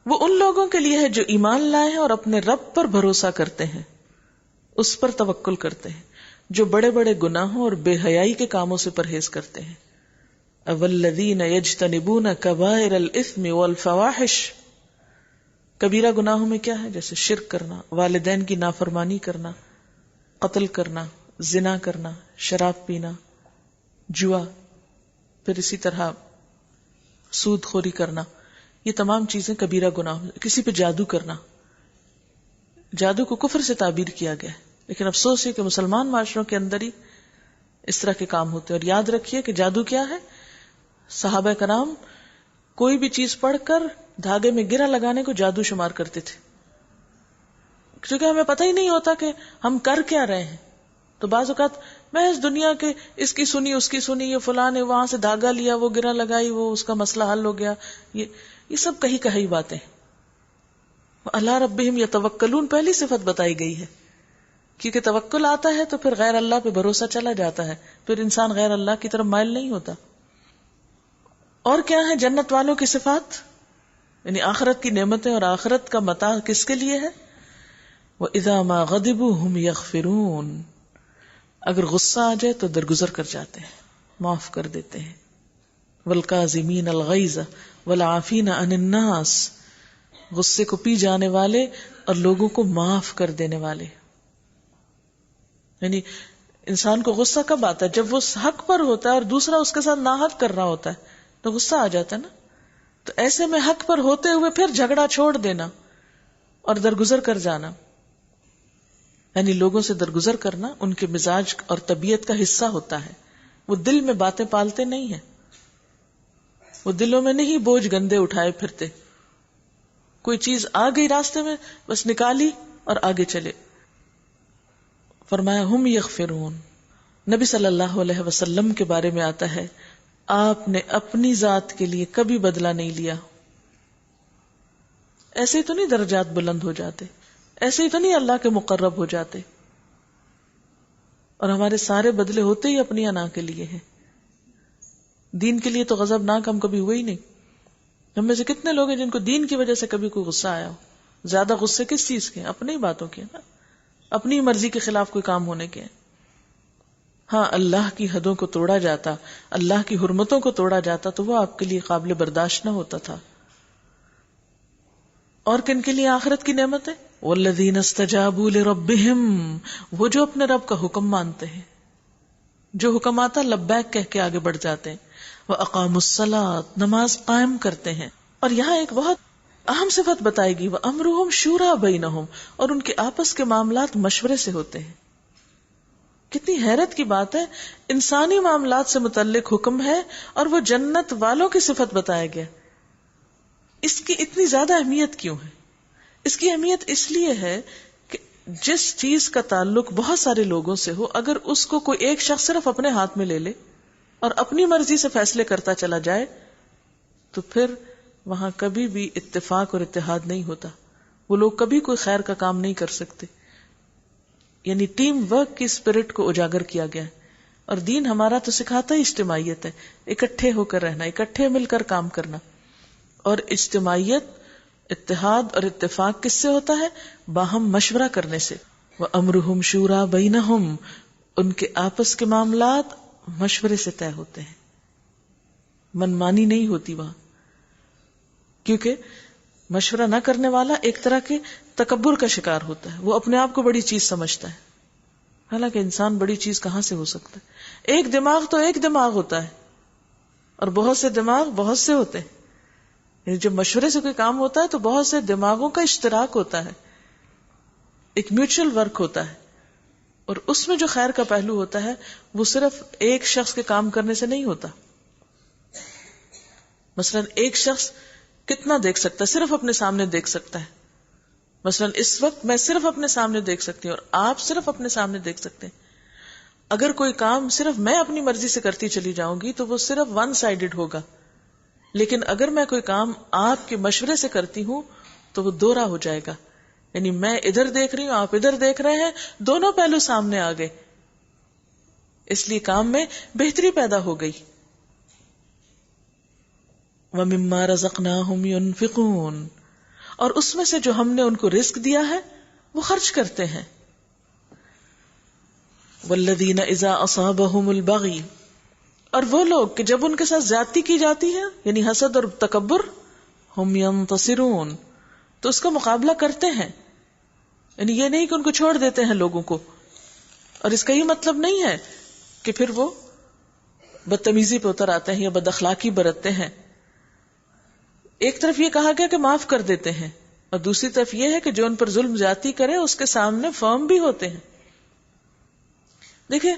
وہ ان لوگوں کے لیے ہے جو ایمان لائے ہیں اور اپنے رب پر بھروسہ کرتے ہیں، اس پر توکل کرتے ہیں، جو بڑے بڑے گناہوں اور بے حیائی کے کاموں سے پرہیز کرتے ہیں. والذین یجتنبون کبائر الاثم والفواحش. کبیرہ گناہوں میں کیا ہے؟ جیسے شرک کرنا، والدین کی نافرمانی کرنا، قتل کرنا، زنا کرنا، شراب پینا، جوا، پھر اسی طرح سود خوری کرنا. یہ تمام چیزیں کبیرہ گناہ. کسی پہ جادو کرنا، جادو کو کفر سے تعبیر کیا گیا ہے، لیکن افسوس ہے کہ مسلمان معاشروں کے اندر ہی اس طرح کے کام ہوتے ہیں. اور یاد رکھیے کہ جادو کیا ہے. صحابہ کرام کوئی بھی چیز پڑھ کر دھاگے میں گرہ لگانے کو جادو شمار کرتے تھے، کیونکہ ہمیں پتہ ہی نہیں ہوتا کہ ہم کر کیا رہے ہیں. تو بعض اوقات میں اس دنیا کے اس کی سنی اس کی سنی، یہ فلاں نے وہاں سے دھاگا لیا، وہ گرہ لگائی، وہ اس کا مسئلہ حل ہو گیا. یہ سب کہی باتیں. اللہ ربہم یتوکلون پہلی صفت بتائی گئی ہے، کیونکہ توکل آتا ہے تو پھر غیر اللہ پہ بھروسہ چلا جاتا ہے، پھر انسان غیر اللہ کی طرف مائل نہیں ہوتا. اور کیا ہے جنت والوں کی صفات؟ یعنی آخرت کی نعمتیں اور آخرت کا متاع کس کے لیے ہے؟ وَإِذَا مَا غَضِبُوا هُمْ يَغْفِرُونَ. اگر غصہ آ جائے تو درگزر کر جاتے ہیں، معاف کر دیتے ہیں. وَالْكَاظِمِينَ الْغَيْظَ وَالْعَافِينَ عَنِ النَّاسِ. غصے کو پی جانے والے اور لوگوں کو معاف کر دینے والے. یعنی انسان کو غصہ کب آتا ہے؟ جب وہ حق پر ہوتا ہے اور دوسرا اس کے ساتھ ناحق کر رہا ہوتا ہے تو غصہ آ جاتا ہے نا. تو ایسے میں حق پر ہوتے ہوئے پھر جھگڑا چھوڑ دینا اور درگزر کر جانا، یعنی لوگوں سے درگزر کرنا ان کے مزاج اور طبیعت کا حصہ ہوتا ہے. وہ دل میں باتیں پالتے نہیں ہیں، وہ دلوں میں نہیں بوجھ گندے اٹھائے پھرتے. کوئی چیز آ گئی راستے میں بس نکالی اور آگے چلے. فرمایا ہم یغفرون. نبی صلی اللہ علیہ وسلم کے بارے میں آتا ہے آپ نے اپنی ذات کے لیے کبھی بدلہ نہیں لیا. ایسے ہی تو نہیں درجات بلند ہو جاتے، ایسے ہی تو نہیں اللہ کے مقرب ہو جاتے. اور ہمارے سارے بدلے ہوتے ہی اپنی انا کے لیے ہیں. دین کے لیے تو غضبناک ہم کبھی ہوئے ہی نہیں. ہم میں سے کتنے لوگ ہیں جن کو دین کی وجہ سے کبھی کوئی غصہ آیا ہو؟ زیادہ غصے کس چیز کے ہیں؟ اپنی باتوں کے نا، اپنی مرضی کے خلاف کوئی کام ہونے کے ہیں. ہاں اللہ کی حدوں کو توڑا جاتا، اللہ کی حرمتوں کو توڑا جاتا تو وہ آپ کے لیے قابل برداشت نہ ہوتا تھا. اور کن کے لیے آخرت کی نعمت ہے؟ والذین استجابوا لربہم، وہ جو اپنے رب کا حکم مانتے ہیں، جو حکم آتا لبیک کہہ کے آگے بڑھ جاتے ہیں. وَأَقَامُوا الصَّلَاةَ، نماز قائم کرتے ہیں. اور یہاں ایک بہت اہم صفت بتائے گی، وَأَمْرُهُمْ شُورَىٰ بَيْنَهُمْ، اور ان کے آپس کے معاملات مشورے سے ہوتے ہیں. کتنی حیرت کی بات ہے، انسانی معاملات سے متعلق حکم ہے اور وہ جنت والوں کی صفت بتایا گیا. اس کی اتنی زیادہ اہمیت کیوں ہے؟ اس کی اہمیت اس لیے ہے کہ جس چیز کا تعلق بہت سارے لوگوں سے ہو، اگر اس کو کوئی ایک شخص صرف اپنے ہاتھ میں لے لے اور اپنی مرضی سے فیصلے کرتا چلا جائے تو پھر وہاں کبھی بھی اتفاق اور اتحاد نہیں ہوتا. وہ لوگ کبھی کوئی خیر کا کام نہیں کر سکتے. یعنی ٹیم ورک کی اسپرٹ کو اجاگر کیا گیا ہے. اور دین ہمارا تو سکھاتا ہی اجتماعیت ہے، اکٹھے ہو کر رہنا، اکٹھے مل کر کام کرنا. اور اجتماعیت، اتحاد اور اتفاق کس سے ہوتا ہے؟ باہم مشورہ کرنے سے. وَأَمْرُهُمْ شُورَىٰ بَيْنَهُمْ، ان کے آپس کے معاملات مشورے سے طے ہوتے ہیں، منمانی نہیں ہوتی وہاں. کیونکہ مشورہ نہ کرنے والا ایک طرح کے تکبر کا شکار ہوتا ہے، وہ اپنے آپ کو بڑی چیز سمجھتا ہے، حالانکہ انسان بڑی چیز کہاں سے ہو سکتا ہے؟ ایک دماغ تو ایک دماغ ہوتا ہے اور بہت سے دماغ بہت سے ہوتے ہیں. یعنی جب مشورے سے کوئی کام ہوتا ہے تو بہت سے دماغوں کا اشتراک ہوتا ہے، ایک میوچل ورک ہوتا ہے. اور اس میں جو خیر کا پہلو ہوتا ہے وہ صرف ایک شخص کے کام کرنے سے نہیں ہوتا. مثلا ایک شخص کتنا دیکھ سکتا ہے؟ صرف اپنے سامنے دیکھ سکتا ہے. مثلا اس وقت میں صرف اپنے سامنے دیکھ سکتی ہوں اور آپ صرف اپنے سامنے دیکھ سکتے ہیں. اگر کوئی کام صرف میں اپنی مرضی سے کرتی چلی جاؤں گی تو وہ صرف ون سائیڈڈ ہوگا، لیکن اگر میں کوئی کام آپ کے مشورے سے کرتی ہوں تو وہ دوہرا ہو جائے گا. یعنی میں ادھر دیکھ رہی ہوں، آپ ادھر دیکھ رہے ہیں، دونوں پہلو سامنے آ گئے، اس لیے کام میں بہتری پیدا ہو گئی. وَمِمَّا رَزَقْنَاهُمْ يُنْفِقُونَ، اور اس میں سے جو ہم نے ان کو رزق دیا ہے وہ خرچ کرتے ہیں. وَالَّذِينَ إِذَا أَصَابَهُمُ الْبَغْيُ، اور وہ لوگ کہ جب ان کے ساتھ زیادتی کی جاتی ہے، یعنی حسد اور تکبر، ہم ينتصرون، تو اس کا مقابلہ کرتے ہیں. یعنی یہ نہیں کہ ان کو چھوڑ دیتے ہیں لوگوں کو. اور اس کا یہ مطلب نہیں ہے کہ پھر وہ بدتمیزی پہ اتر آتے ہیں یا بد اخلاقی برتتے ہیں. ایک طرف یہ کہا گیا کہ معاف کر دیتے ہیں، اور دوسری طرف یہ ہے کہ جو ان پر ظلم زیادتی کرے اس کے سامنے فرم بھی ہوتے ہیں. دیکھیں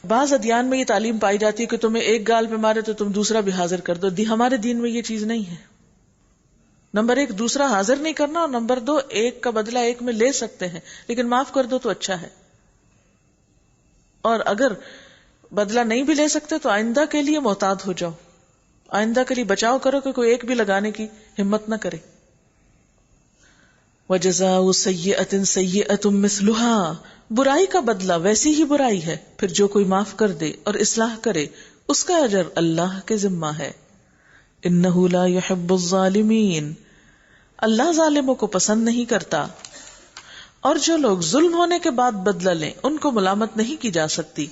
بعض ادیان میں یہ تعلیم پائی جاتی ہے کہ تمہیں ایک گال پہ مارے تو تم دوسرا بھی حاضر کر دو. ہمارے دین میں یہ چیز نہیں ہے. نمبر 1 دوسرا حاضر نہیں کرنا، اور نمبر 2 ایک کا بدلہ ایک میں لے سکتے ہیں لیکن معاف کر دو تو اچھا ہے. اور اگر بدلہ نہیں بھی لے سکتے تو آئندہ کے لیے محتاط ہو جاؤ، آئندہ کے لیے بچاؤ کرو کہ کوئی ایک بھی لگانے کی ہمت نہ کرے. وَجَزَاءُ سَيِّئَةٍ سَيِّئَةٌ مِثْلُهَا، برائی کا بدلہ ویسی ہی برائی ہے. پھر جو کوئی معاف کر دے اور اصلاح کرے اس کا اجر اللہ کے ذمہ ہے. إِنَّهُ لَا يُحِبُّ الظَّالِمِينَ، اللہ ظالموں کو پسند نہیں کرتا. اور جو لوگ ظلم ہونے کے بعد بدلہ لیں ان کو ملامت نہیں کی جا سکتی.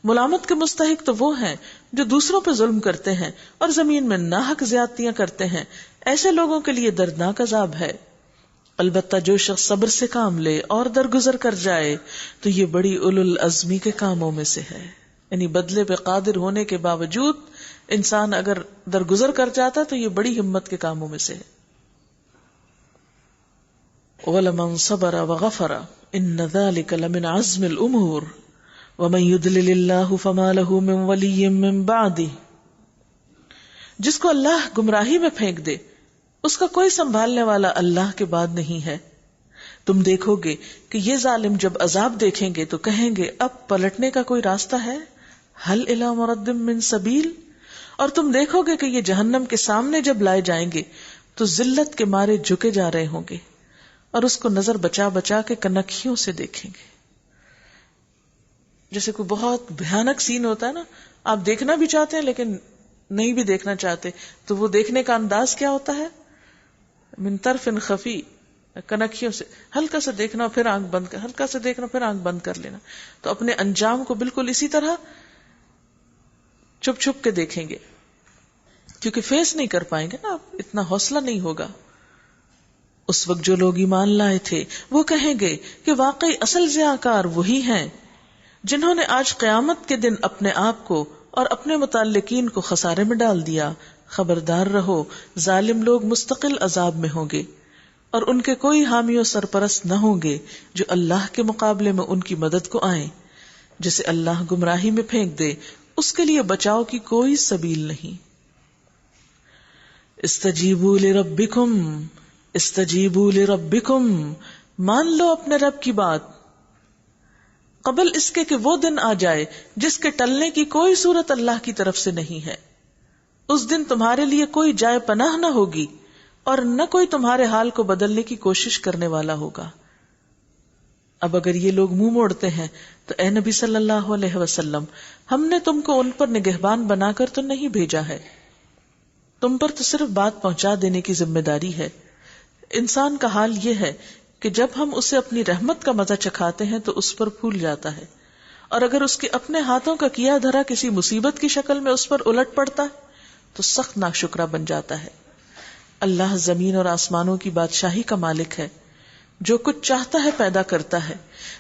ملامت کے مستحق تو وہ ہیں جو دوسروں پہ ظلم کرتے ہیں اور زمین میں ناحق زیادتیاں کرتے ہیں. ایسے لوگوں کے لیے دردناک عذاب ہے. البتہ جو شخص صبر سے کام لے اور درگزر کر جائے تو یہ بڑی اولو العزمی کے کاموں میں سے ہے. یعنی بدلے پہ قادر ہونے کے باوجود انسان اگر درگزر کر جاتا تو یہ بڑی ہمت کے کاموں میں سے ہے. وَلَمَنْ صَبَرَ وَغَفَرَ إِنَّ ذَلِكَ لَمِنْ عَزْمِ الْأُمُورِ وَمَنْ يُضْلِلِ اللَّهُ فَمَا لَهُ مِنْ وَلِيٍّ مِّنْ بَعْدِهِ، جس کو اللہ گمراہی میں پھینک دے اس کا کوئی سنبھالنے والا اللہ کے بعد نہیں ہے. تم دیکھو گے کہ یہ ظالم جب عذاب دیکھیں گے تو کہیں گے اب پلٹنے کا کوئی راستہ ہے؟ هَلْ إِلَى مُرَدٍّ مِّن سَبِيلٍ، اور تم دیکھو گے کہ یہ جہنم کے سامنے جب لائے جائیں گے تو ذلت کے مارے جھکے جا رہے ہوں گے اور اس کو نظر بچا بچا کے کنکھیوں سے دیکھیں گے. جیسے کوئی بہت بھیانک سین ہوتا ہے نا، آپ دیکھنا بھی چاہتے ہیں لیکن نہیں بھی دیکھنا چاہتے، تو وہ دیکھنے کا انداز کیا ہوتا ہے؟ من طرف خفی، کنکھیوں سے ہلکا سا دیکھنا پھر آنکھ بند کر، ہلکا سا دیکھنا پھر آنکھ بند کر لینا. تو اپنے انجام کو بالکل اسی طرح چھپ چھپ کے دیکھیں گے، کیونکہ فیس نہیں کر پائیں گے نا، آپ اتنا حوصلہ نہیں ہوگا. اس وقت جو لوگ ایمان لائے تھے وہ کہیں گے کہ واقعی اصل ضیاءکار وہی ہیں جنہوں نے آج قیامت کے دن اپنے آپ کو اور اپنے متعلقین کو خسارے میں ڈال دیا. خبردار رہو، ظالم لوگ مستقل عذاب میں ہوں گے اور ان کے کوئی حامی و سرپرست نہ ہوں گے جو اللہ کے مقابلے میں ان کی مدد کو آئیں. جسے اللہ گمراہی میں پھینک دے اس کے لیے بچاؤ کی کوئی سبیل نہیں. استجیبوا لربکم، استجیبوا لربکم، مان لو اپنے رب کی بات قبل اس کے کہ وہ دن آ جائے جس کے ٹلنے کی کوئی صورت اللہ کی طرف سے نہیں ہے. اس دن تمہارے لیے کوئی جائے پناہ نہ ہوگی اور نہ کوئی تمہارے حال کو بدلنے کی کوشش کرنے والا ہوگا. اب اگر یہ لوگ منہ موڑتے ہیں تو اے نبی صلی اللہ علیہ وسلم، ہم نے تم کو ان پر نگہبان بنا کر تو نہیں بھیجا ہے، تم پر تو صرف بات پہنچا دینے کی ذمہ داری ہے. انسان کا حال یہ ہے کہ جب ہم اسے اپنی رحمت کا مزہ چکھاتے ہیں تو اس پر پھول جاتا ہے، اور اگر اس کے اپنے ہاتھوں کا کیا دھرا کسی مصیبت کی شکل میں اس پر الٹ پڑتا ہے تو سخت ناشکرا بن جاتا ہے. اللہ زمین اور آسمانوں کی بادشاہی کا مالک ہے، جو کچھ چاہتا ہے پیدا کرتا ہے،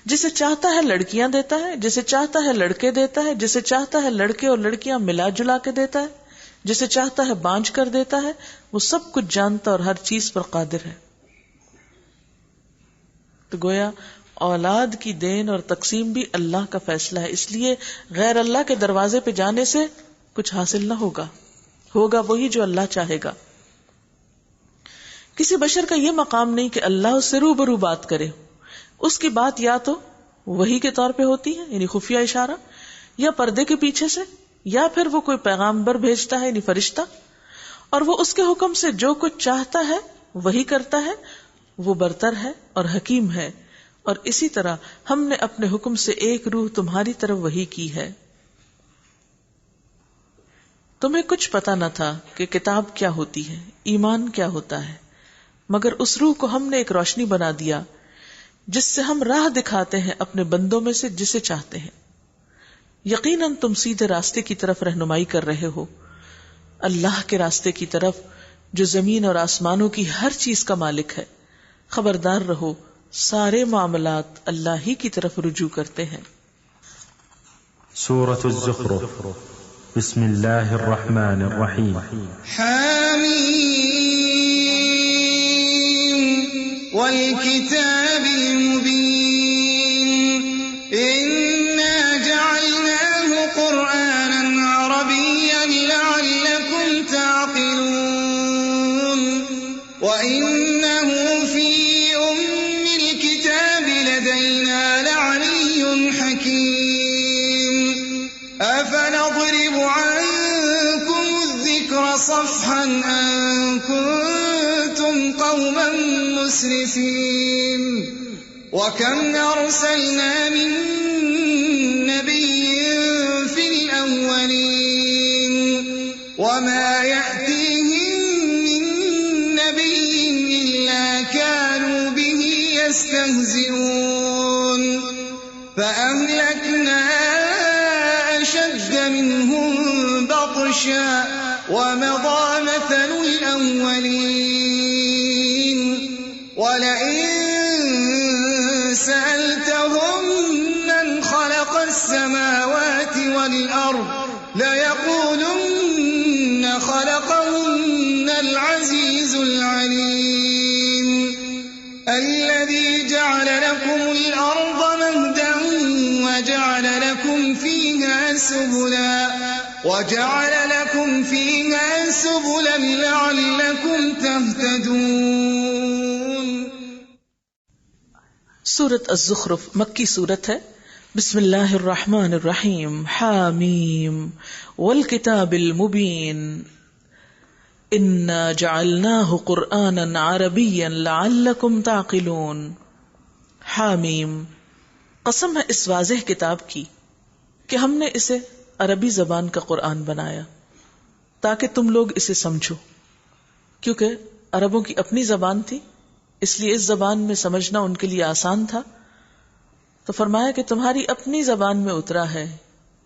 جسے چاہتا ہے لڑکیاں دیتا ہے، جسے چاہتا ہے لڑکے دیتا ہے، جسے چاہتا ہے لڑکے اور لڑکیاں ملا جلا کے دیتا ہے، جسے چاہتا ہے بانجھ کر دیتا ہے. وہ سب کچھ جانتا اور ہر چیز پر قادر ہے. تو گویا اولاد کی دین اور تقسیم بھی اللہ کا فیصلہ ہے، اس لیے غیر اللہ کے دروازے پہ جانے سے کچھ حاصل نہ ہوگا وہی جو اللہ چاہے گا. کسی بشر کا یہ مقام نہیں کہ اللہ اس سے روبرو بات کرے. اس کی بات یا تو وحی کے طور پہ ہوتی ہے یعنی خفیہ اشارہ، یا پردے کے پیچھے سے، یا پھر وہ کوئی پیغامبر بھیجتا ہے یعنی فرشتہ، اور وہ اس کے حکم سے جو کچھ چاہتا ہے وہی کرتا ہے. وہ برتر ہے اور حکیم ہے. اور اسی طرح ہم نے اپنے حکم سے ایک روح تمہاری طرف وحی کی ہے. تمہیں کچھ پتا نہ تھا کہ کتاب کیا ہوتی ہے، ایمان کیا ہوتا ہے، مگر اس روح کو ہم نے ایک روشنی بنا دیا جس سے ہم راہ دکھاتے ہیں اپنے بندوں میں سے جسے چاہتے ہیں. یقیناً تم سیدھے راستے کی طرف رہنمائی کر رہے ہو، اللہ کے راستے کی طرف جو زمین اور آسمانوں کی ہر چیز کا مالک ہے. خبردار رہو، سارے معاملات اللہ ہی کی طرف رجوع کرتے ہیں. سورة الزخرف بسم اللہ الرحمن الرحیم. حامیم والکتاب المبین انا جعلناه قرآنا عربیا لعلکم تعقلون وإنه في أم الكتاب لدينا لعلي حكيم أفنضرب عنكم الذكر صفحا أن كنتم قوما مسرفين وكم أرسلنا من نبي في الأولين وما يأتيهم من نبي إلا كانوا به يستهزئون فأهلكنا أشد منهم بطشا ومضى مثل الأولين ولئن سألتهم من خلق السماوات والأرض ليقولن خلقهن العزيز العليم الذي جعل لكم الأرض مهدا وجعل لكم فيها سبلا لعلكم تهتدون. سورة الزخرف مکی سورت ہے. بسم اللہ الرحمن الرحیم. حامیم والکتاب المبین انا جعلناہ قرآنا عربیا لعلکم تعقلون. حامیم، قسم ہے اس واضح کتاب کی کہ ہم نے اسے عربی زبان کا قرآن بنایا تاکہ تم لوگ اسے سمجھو، کیونکہ عربوں کی اپنی زبان تھی، اس لیے اس زبان میں سمجھنا ان کے لیے آسان تھا. تو فرمایا کہ تمہاری اپنی زبان میں اترا ہے،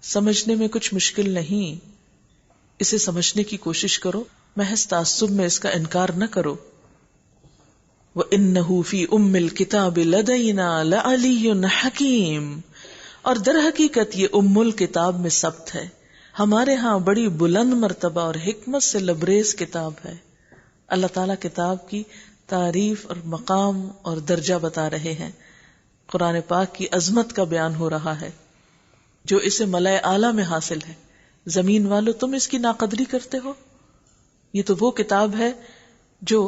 سمجھنے میں کچھ مشکل نہیں، اسے سمجھنے کی کوشش کرو، محض تعصب میں اس کا انکار نہ کرو. وَإِنَّهُ فِي أُمِّ الْكِتَابِ لَدَيْنَا لَعَلِيٌّ حَكِيمٌ، اور در حقیقت یہ ام الکتاب میں ثبت ہے، ہمارے ہاں بڑی بلند مرتبہ اور حکمت سے لبریز کتاب ہے. اللہ تعالیٰ کتاب کی تعریف اور مقام اور درجہ بتا رہے ہیں. قرآن پاک کی عظمت کا بیان ہو رہا ہے جو اسے ملائے اعلیٰ میں حاصل ہے. زمین والو تم اس کی ناقدری کرتے ہو، یہ تو وہ کتاب ہے جو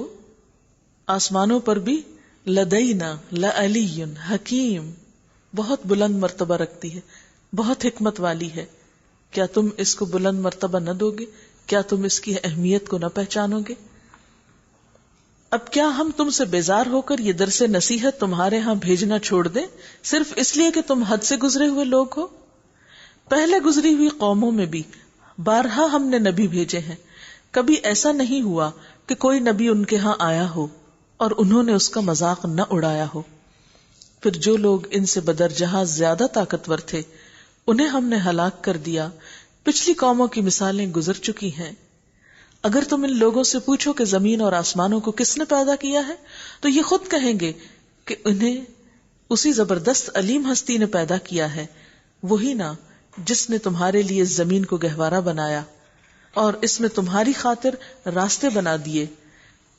آسمانوں پر بھی لدینا لعلی حکیم بہت بلند مرتبہ رکھتی ہے، بہت حکمت والی ہے. کیا تم اس کو بلند مرتبہ نہ دو گے؟ کیا تم اس کی اہمیت کو نہ پہچانو گے؟ اب کیا ہم تم سے بیزار ہو کر یہ درس نصیحت تمہارے ہاں بھیجنا چھوڑ دیں صرف اس لیے کہ تم حد سے گزرے ہوئے لوگ ہو؟ پہلے گزری ہوئی قوموں میں بھی بارہا ہم نے نبی بھیجے ہیں، کبھی ایسا نہیں ہوا کہ کوئی نبی ان کے ہاں آیا ہو اور انہوں نے اس کا مذاق نہ اڑایا ہو. پھر جو لوگ ان سے بدرجہ زیادہ طاقتور تھے انہیں ہم نے ہلاک کر دیا. پچھلی قوموں کی مثالیں گزر چکی ہیں. اگر تم ان لوگوں سے پوچھو کہ زمین اور آسمانوں کو کس نے پیدا کیا ہے تو یہ خود کہیں گے کہ انہیں اسی زبردست علیم ہستی نے پیدا کیا ہے، وہی نا جس نے تمہارے لیے زمین کو گہوارہ بنایا اور اس میں تمہاری خاطر راستے بنا دیے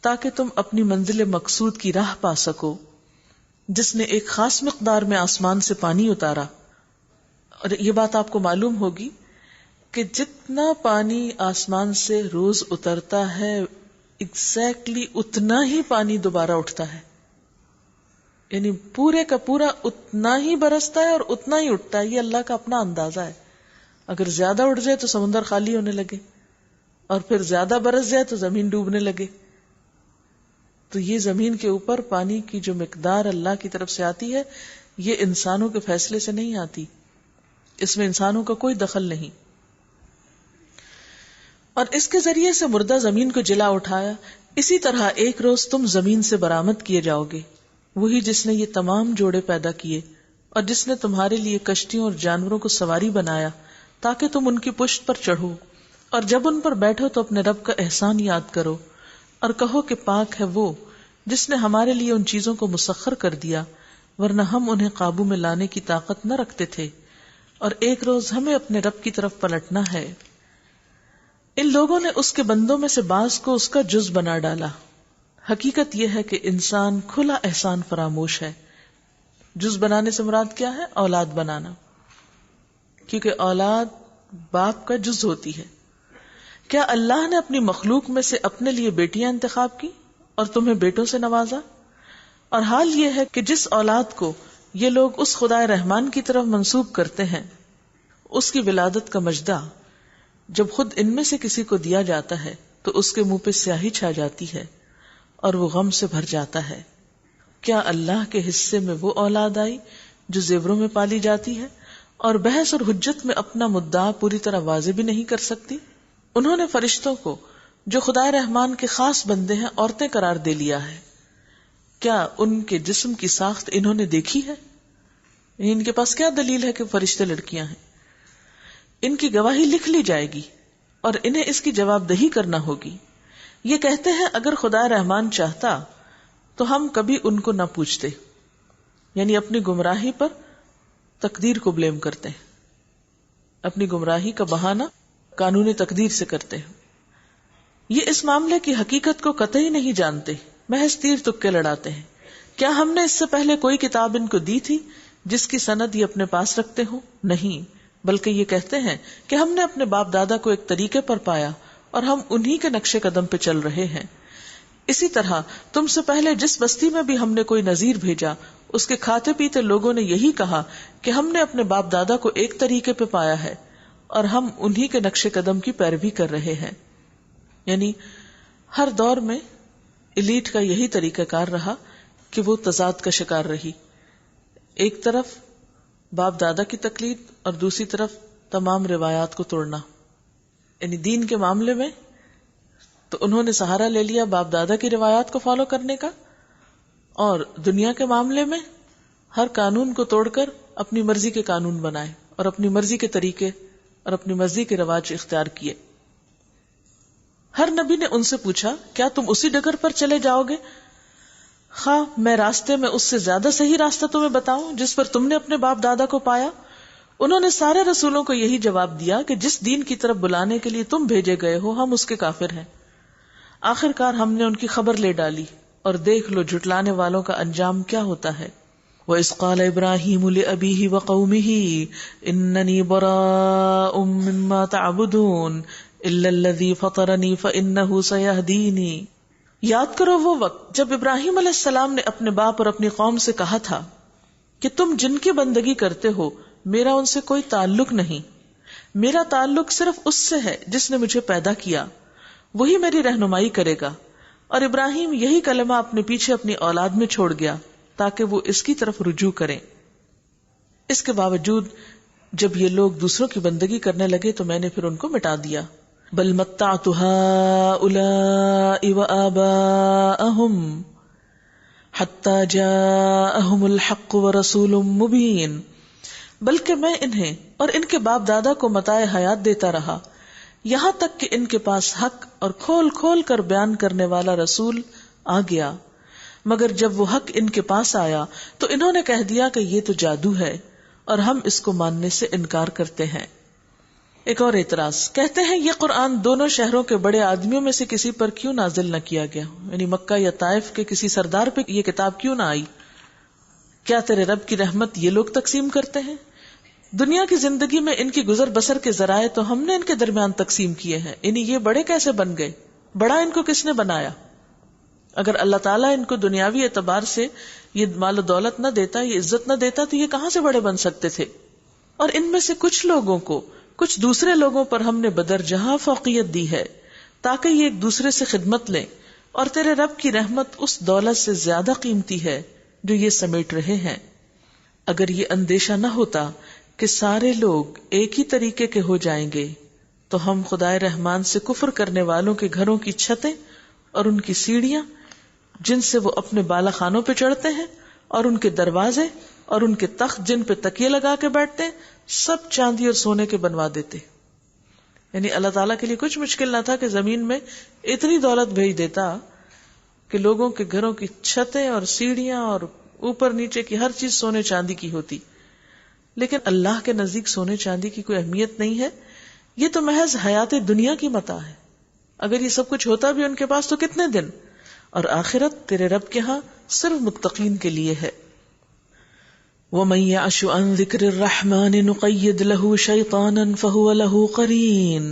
تاکہ تم اپنی منزل مقصود کی راہ پا سکو، جس نے ایک خاص مقدار میں آسمان سے پانی اتارا. اور یہ بات آپ کو معلوم ہوگی کہ جتنا پانی آسمان سے روز اترتا ہے ایگزیکٹلی اتنا ہی پانی دوبارہ اٹھتا ہے، یعنی پورے کا پورا اتنا ہی برستا ہے اور اتنا ہی اٹھتا ہے. یہ اللہ کا اپنا اندازہ ہے. اگر زیادہ اٹھ جائے تو سمندر خالی ہونے لگے اور پھر زیادہ برس جائے تو زمین ڈوبنے لگے. تو یہ زمین کے اوپر پانی کی جو مقدار اللہ کی طرف سے آتی ہے یہ انسانوں کے فیصلے سے نہیں آتی، اس میں انسانوں کا کوئی دخل نہیں. اور اس کے ذریعے سے مردہ زمین کو جلا اٹھایا. اسی طرح ایک روز تم زمین سے برآمد کیے جاؤ گے. وہی جس نے یہ تمام جوڑے پیدا کیے اور جس نے تمہارے لیے کشتیوں اور جانوروں کو سواری بنایا تاکہ تم ان کی پشت پر چڑھو، اور جب ان پر بیٹھو تو اپنے رب کا احسان یاد کرو اور کہو کہ پاک ہے وہ جس نے ہمارے لیے ان چیزوں کو مسخر کر دیا، ورنہ ہم انہیں قابو میں لانے کی طاقت نہ رکھتے تھے، اور ایک روز ہمیں اپنے رب کی طرف پلٹنا ہے. ان لوگوں نے اس کے بندوں میں سے بعض کو اس کا جز بنا ڈالا. حقیقت یہ ہے کہ انسان کھلا احسان فراموش ہے. جز بنانے سے مراد کیا ہے؟ اولاد بنانا، کیونکہ اولاد باپ کا جز ہوتی ہے. کیا اللہ نے اپنی مخلوق میں سے اپنے لیے بیٹیاں انتخاب کی اور تمہیں بیٹوں سے نوازا؟ اور حال یہ ہے کہ جس اولاد کو یہ لوگ اس خدائے رحمان کی طرف منسوب کرتے ہیں اس کی ولادت کا مجدہ جب خود ان میں سے کسی کو دیا جاتا ہے تو اس کے منہ پہ سیاہی چھا جاتی ہے اور وہ غم سے بھر جاتا ہے. کیا اللہ کے حصے میں وہ اولاد آئی جو زیوروں میں پالی جاتی ہے اور بحث اور حجت میں اپنا مدعا پوری طرح واضح بھی نہیں کر سکتی؟ انہوں نے فرشتوں کو جو خدا رحمان کے خاص بندے ہیں عورتیں قرار دے لیا ہے. کیا ان کے جسم کی ساخت انہوں نے دیکھی ہے؟ ان کے پاس کیا دلیل ہے کہ فرشتے لڑکیاں ہیں؟ ان کی گواہی لکھ لی جائے گی اور انہیں اس کی جواب دہی کرنا ہوگی. یہ کہتے ہیں اگر خدا رحمان چاہتا تو ہم کبھی ان کو نہ پوچھتے، یعنی اپنی گمراہی پر تقدیر کو بلیم کرتے ہیں، اپنی گمراہی کا بہانہ قانون تقدیر سے کرتے ہیں. یہ اس معاملے کی حقیقت کو قطعی نہیں جانتے، محض تیر تکے لڑاتے ہیں. کیا ہم نے اس سے پہلے کوئی کتاب ان کو دی تھی جس کی سند یہ اپنے پاس رکھتے ہوں؟ نہیں، بلکہ یہ کہتے ہیں کہ ہم نے اپنے باپ دادا کو ایک طریقے پر پایا اور ہم انہی کے نقش قدم پہ چل رہے ہیں. اسی طرح تم سے پہلے جس بستی میں بھی ہم نے کوئی نذیر بھیجا اس کے کھاتے پیتے لوگوں نے یہی کہا کہ ہم نے اپنے باپ دادا کو ایک طریقے پہ پایا ہے اور ہم انہی کے نقش قدم کی پیروی کر رہے ہیں. یعنی ہر دور میں ایلیٹ کا یہی طریقہ کار رہا کہ وہ تضاد کا شکار رہی. ایک طرف باپ دادا کی تقلید اور دوسری طرف تمام روایات کو توڑنا. یعنی دین کے معاملے میں تو انہوں نے سہارا لے لیا باپ دادا کی روایات کو فالو کرنے کا، اور دنیا کے معاملے میں ہر قانون کو توڑ کر اپنی مرضی کے قانون بنائے اور اپنی مرضی کے طریقے اور اپنی مرضی کے رواج اختیار کیے. ہر نبی نے ان سے پوچھا کیا تم اسی ڈگر پر چلے جاؤ گے؟ خواہ میں راستے میں اس سے زیادہ صحیح راستہ تمہیں بتاؤں جس پر تم نے اپنے باپ دادا کو پایا؟ انہوں نے سارے رسولوں کو یہی جواب دیا کہ جس دین کی طرف بلانے کے لیے تم بھیجے گئے ہو ہم اس کے کافر ہیں. آخر کار ہم نے ان کی خبر لے ڈالی اور دیکھ لو جھٹلانے والوں کا انجام کیا ہوتا ہے. وَإِذْ قَالَ إِبْرَاهِيمُ لِأَبِيهِ وَقَوْمِهِ إِنَّنِي بَرَاءٌ مِّمَّا تَعْبُدُونَ إِلَّا الَّذِي فَطَرَنِي فَإِنَّهُ سَيَهْدِينِ. یاد کرو وہ وقت جب ابراہیم علیہ السلام نے اپنے باپ اور اپنی قوم سے کہا تھا کہ تم جن کی بندگی کرتے ہو میرا ان سے کوئی تعلق نہیں، میرا تعلق صرف اس سے ہے جس نے مجھے پیدا کیا، وہی میری رہنمائی کرے گا. اور ابراہیم یہی کلمہ اپنے پیچھے اپنی اولاد میں چھوڑ گیا تاکہ وہ اس کی طرف رجوع کریں. اس کے باوجود جب یہ لوگ دوسروں کی بندگی کرنے لگے تو میں نے پھر ان کو مٹا دیا. بل متعت هؤلاء وآباءهم حتى جاءهم الحق ورسول مبين. بلکہ میں انہیں اور ان کے باپ دادا کو متاع حیات دیتا رہا یہاں تک کہ ان کے پاس حق اور کھول کھول کر بیان کرنے والا رسول آ گیا. مگر جب وہ حق ان کے پاس آیا تو انہوں نے کہہ دیا کہ یہ تو جادو ہے اور ہم اس کو ماننے سے انکار کرتے ہیں. ایک اور اعتراض، کہتے ہیں یہ قرآن دونوں شہروں کے بڑے آدمیوں میں سے کسی پر کیوں نازل نہ کیا گیا، یعنی مکہ یا طائف کے کسی سردار پہ یہ کتاب کیوں نہ آئی؟ کیا تیرے رب کی رحمت یہ لوگ تقسیم کرتے ہیں؟ دنیا کی زندگی میں ان کی گزر بسر کے ذرائع تو ہم نے ان کے درمیان تقسیم کیے ہیں، یعنی یہ بڑے کیسے بن گئے؟ بڑا ان کو کس نے بنایا؟ اگر اللہ تعالیٰ ان کو دنیاوی اعتبار سے یہ مال و دولت نہ دیتا، یہ عزت نہ دیتا تو یہ کہاں سے بڑے بن سکتے تھے؟ اور ان میں سے کچھ لوگوں کو کچھ دوسرے لوگوں پر ہم نے بدر جہاں فوقیت دی ہے تاکہ یہ ایک دوسرے سے خدمت لیں، اور تیرے رب کی رحمت اس دولت سے زیادہ قیمتی ہے جو یہ سمیٹ رہے ہیں. اگر یہ اندیشہ نہ ہوتا کہ سارے لوگ ایک ہی طریقے کے ہو جائیں گے تو ہم خدائے رحمان سے کفر کرنے والوں کے گھروں کی چھتیں اور ان کی سیڑھیاں جن سے وہ اپنے بالا خانوں پہ چڑھتے ہیں اور ان کے دروازے اور ان کے تخت جن پہ تکیے لگا کے بیٹھتے ہیں سب چاندی اور سونے کے بنوا دیتے. یعنی اللہ تعالیٰ کے لیے کچھ مشکل نہ تھا کہ زمین میں اتنی دولت بھیج دیتا کہ لوگوں کے گھروں کی چھتیں اور سیڑھیاں اور اوپر نیچے کی ہر چیز سونے چاندی کی ہوتی. لیکن اللہ کے نزدیک سونے چاندی کی کوئی اہمیت نہیں ہے، یہ تو محض حیات دنیا کی متاع ہے. اگر یہ سب کچھ ہوتا بھی ان کے پاس تو کتنے دن، اور آخرت تیرے رب کے ہاں صرف متقین کے لیے ہے. وَمَن يَعْشُ عَن ذِكْرِ الرَّحْمَنِ نُقَيِّدْ لَهُ شَيْطَانًا فَهُوَ لَهُ قَرِينٌ.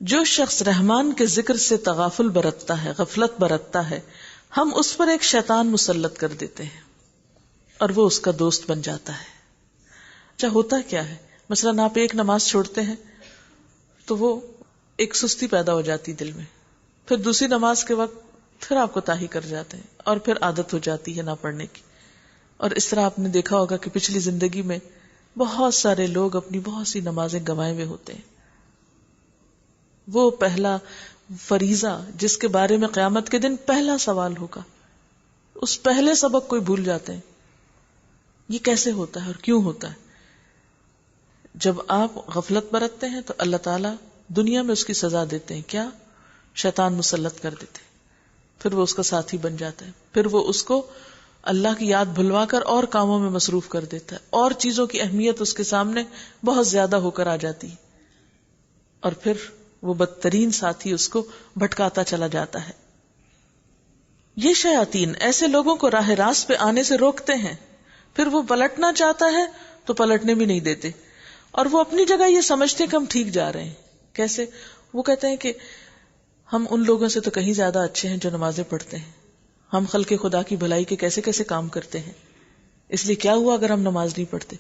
جو شخص رحمان کے ذکر سے تغافل برتتا ہے، غفلت برتتا ہے، ہم اس پر ایک شیطان مسلط کر دیتے ہیں اور وہ اس کا دوست بن جاتا ہے. اچھا ہوتا کیا ہے؟ مثلاً آپ ایک نماز چھوڑتے ہیں تو وہ ایک سستی پیدا ہو جاتی دل میں، پھر دوسری نماز کے وقت پھر آپ کو تاہی کر جاتے ہیں اور پھر عادت ہو جاتی ہے نہ پڑھنے کی. اور اس طرح آپ نے دیکھا ہوگا کہ پچھلی زندگی میں بہت سارے لوگ اپنی بہت سی نمازیں گنوائے ہوئے ہوتے ہیں. وہ پہلا فریضہ جس کے بارے میں قیامت کے دن پہلا سوال ہوگا، اس پہلے سبق کوئی بھول جاتے ہیں. یہ کیسے ہوتا ہے اور کیوں ہوتا ہے؟ جب آپ غفلت برتتے ہیں تو اللہ تعالیٰ دنیا میں اس کی سزا دیتے ہیں. کیا؟ شیطان مسلط کر دیتے ہیں، پھر وہ اس کا ساتھی بن جاتا ہے، پھر وہ اس کو اللہ کی یاد بھلوا کر اور کاموں میں مصروف کر دیتا ہے، اور چیزوں کی اہمیت اس کے سامنے بہت زیادہ ہو کر آ جاتی ہے، اور پھر وہ بدترین ساتھی اس کو بھٹکاتا چلا جاتا ہے. یہ شیاطین ایسے لوگوں کو راہ راست پہ آنے سے روکتے ہیں، پھر وہ پلٹنا چاہتا ہے تو پلٹنے بھی نہیں دیتے، اور وہ اپنی جگہ یہ سمجھتے ہیں کہ ہم ٹھیک جا رہے ہیں. کیسے؟ وہ کہتے ہیں کہ ہم ان لوگوں سے تو کہیں زیادہ اچھے ہیں جو نمازیں پڑھتے ہیں، ہم خلق خدا کی بھلائی کے کیسے کیسے کام کرتے ہیں، اس لیے کیا ہوا اگر ہم نماز نہیں پڑھتے؟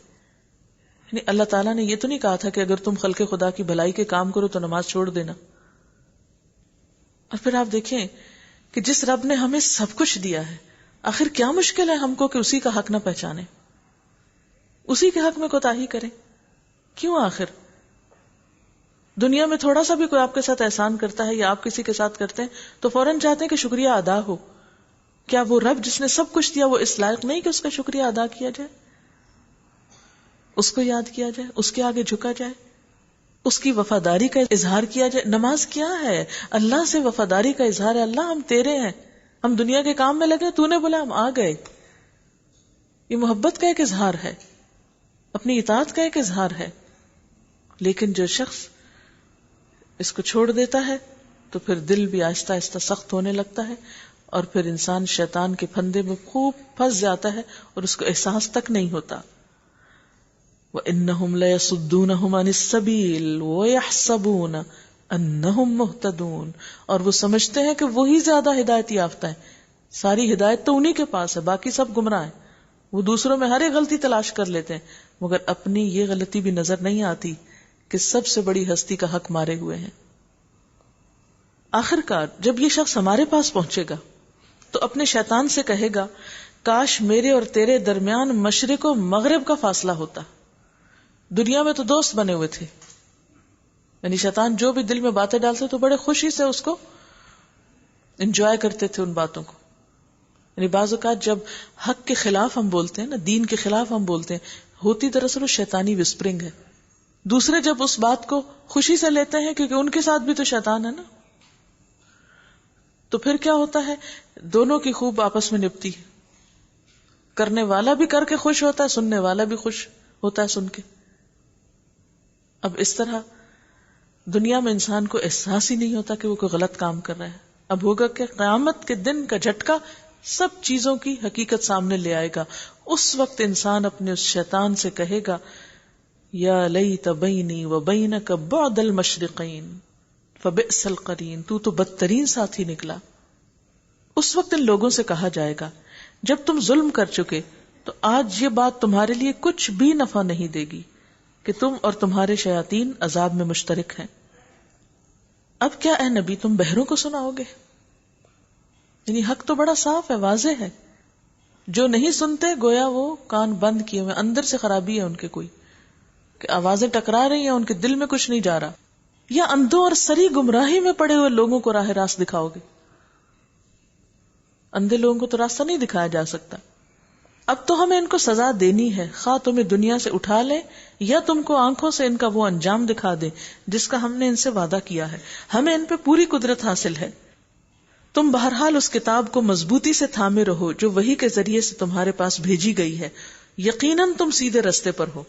یعنی اللہ تعالیٰ نے یہ تو نہیں کہا تھا کہ اگر تم خلق خدا کی بھلائی کے کام کرو تو نماز چھوڑ دینا. اور پھر آپ دیکھیں کہ جس رب نے ہمیں سب کچھ دیا ہے، آخر کیا مشکل ہے ہم کو کہ اسی کا حق نہ پہچانے، اسی کے حق میں کوتاہی کریں؟ کیوں؟ آخر دنیا میں تھوڑا سا بھی کوئی آپ کے ساتھ احسان کرتا ہے یا آپ کسی کے ساتھ کرتے ہیں تو فوراً چاہتے ہیں کہ شکریہ ادا ہو، کیا وہ رب جس نے سب کچھ دیا وہ اس لائق نہیں کہ اس کا شکریہ ادا کیا جائے، اس کو یاد کیا جائے، اس کے آگے جھکا جائے، اس کی وفاداری کا اظہار کیا جائے؟ نماز کیا ہے؟ اللہ سے وفاداری کا اظہار ہے. اللہ ہم تیرے ہیں، ہم دنیا کے کام میں لگے، تو نے بولا ہم آ گئے. یہ محبت کا ایک اظہار ہے، اپنی اطاعت کا ایک اظہار ہے. لیکن جو شخص اس کو چھوڑ دیتا ہے تو پھر دل بھی آہستہ آہستہ سخت ہونے لگتا ہے، اور پھر انسان شیطان کے پھندے میں خوب پھنس جاتا ہے اور اس کو احساس تک نہیں ہوتا. وَإِنَّهُمْ لَيَصُدُّونَهُمْ عَنِ السَّبِيلِ وَيَحْسَبُونَ أَنَّهُمْ مُهْتَدُونَ، اور وہ سمجھتے ہیں کہ وہی زیادہ ہدایت یافتہ ہیں. ساری ہدایت تو انہی کے پاس ہے، باقی سب گمراہ ہیں. وہ دوسروں میں ہر ایک غلطی تلاش کر لیتے ہیں، مگر اپنی یہ غلطی بھی نظر نہیں آتی کہ سب سے بڑی ہستی کا حق مارے ہوئے ہیں. آخر کار جب یہ شخص ہمارے پاس پہنچے گا تو اپنے شیطان سے کہے گا کاش میرے اور تیرے درمیان مشرق و مغرب کا فاصلہ ہوتا. دنیا میں تو دوست بنے ہوئے تھے، یعنی شیطان جو بھی دل میں باتیں ڈالتے تو بڑے خوشی سے اس کو انجوائے کرتے تھے ان باتوں کو. یعنی بعض اوقات جب حق کے خلاف ہم بولتے ہیں نا، دین کے خلاف ہم بولتے ہیں، ہوتی دراصل وہ شیطانی وسپرنگ ہے. دوسرے جب اس بات کو خوشی سے لیتے ہیں کیونکہ ان کے ساتھ بھی تو شیطان ہے نا، تو پھر کیا ہوتا ہے، دونوں کی خوب آپس میں نپتی ہے. کرنے والا بھی کر کے خوش ہوتا ہے، سننے والا بھی خوش ہوتا ہے سن کے. اب اس طرح دنیا میں انسان کو احساس ہی نہیں ہوتا کہ وہ کوئی غلط کام کر رہا ہے. اب ہوگا کہ قیامت کے دن کا جھٹکا سب چیزوں کی حقیقت سامنے لے آئے گا. اس وقت انسان اپنے اس شیطان سے کہے گا یا لیت بینی و بینک بعد المشرقین فبئس القرین، تو بدترین ساتھی نکلا. اس وقت ان لوگوں سے کہا جائے گا جب تم ظلم کر چکے تو آج یہ بات تمہارے لیے کچھ بھی نفع نہیں دے گی کہ تم اور تمہارے شیاطین عذاب میں مشترک ہیں. اب کیا اے نبی تم بہروں کو سناؤ گے؟ یعنی حق تو بڑا صاف ہے، واضح ہے. جو نہیں سنتے گویا وہ کان بند کیے ہوئے، اندر سے خرابی ہے ان کے، کوئی کہ آوازیں ٹکرا رہی ہیں، ان کے دل میں کچھ نہیں جا رہا. یا اندھوں اور سری گمراہی میں پڑے ہوئے لوگوں کو راہ راست دکھاؤ گے؟ اندھے لوگوں کو تو راستہ نہیں دکھایا جا سکتا. اب تو ہمیں ان کو سزا دینی ہے، خواہ تمہیں دنیا سے اٹھا لیں یا تم کو آنکھوں سے ان کا وہ انجام دکھا دیں جس کا ہم نے ان سے وعدہ کیا ہے. ہمیں ان پہ پوری قدرت حاصل ہے. تم بہرحال اس کتاب کو مضبوطی سے تھامے رہو جو وحی کے ذریعے سے تمہارے پاس بھیجی گئی ہے، یقیناً تم سیدھے رستے پر ہو.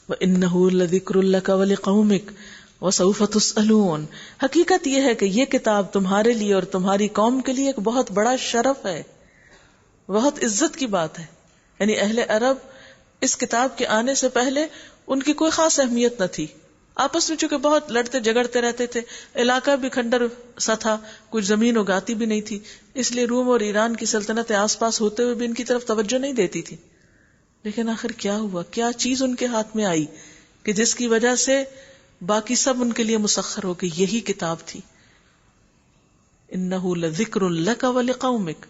وَإِنَّهُ لَذِكْرٌ لَكَ وَلِقَوْمِكَ وَسَوْفَ تُسْأَلُونَ، حقیقت یہ ہے کہ یہ کتاب تمہارے لیے اور تمہاری قوم کے لیے ایک بہت بڑا شرف ہے، بہت عزت کی بات ہے. یعنی اہل عرب اس کتاب کے آنے سے پہلے ان کی کوئی خاص اہمیت نہ تھی. آپس میں چونکہ بہت لڑتے جگڑتے رہتے تھے، علاقہ بھی کھنڈر سا تھا، کچھ زمین اگاتی بھی نہیں تھی، اس لیے روم اور ایران کی سلطنت آس پاس ہوتے ہوئے بھی ان کی طرف توجہ نہیں دیتی تھی. لیکن آخر کیا ہوا، کیا چیز ان کے ہاتھ میں آئی کہ جس کی وجہ سے باقی سب ان کے لیے مسخر ہو گئی؟ یہی کتاب تھی. انہ لذکر لک ولقومک،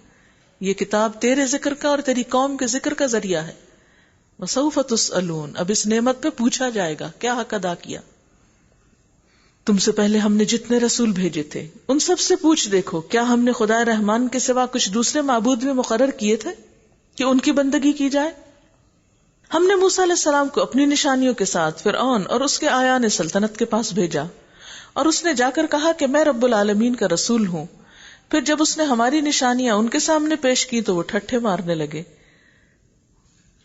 یہ کتاب تیرے ذکر کا اور تیری قوم کے ذکر کا ذریعہ ہے. وسوف تسألون، اب اس نعمت پہ پوچھا جائے گا کیا حق ادا کیا. تم سے پہلے ہم نے جتنے رسول بھیجے تھے ان سب سے پوچھ دیکھو کیا ہم نے خدا رحمان کے سوا کچھ دوسرے معبود بھی مقرر کیے تھے کہ ان کی بندگی کی جائے. ہم نے موسیٰ علیہ السلام کو اپنی نشانیوں کے ساتھ فرعون اور اس کے آیان سلطنت کے پاس بھیجا، اور اس نے جا کر کہا کہ میں رب العالمین کا رسول ہوں. پھر جب اس نے ہماری نشانیاں ان کے سامنے پیش کی تو وہ ٹھٹھے مارنے لگے.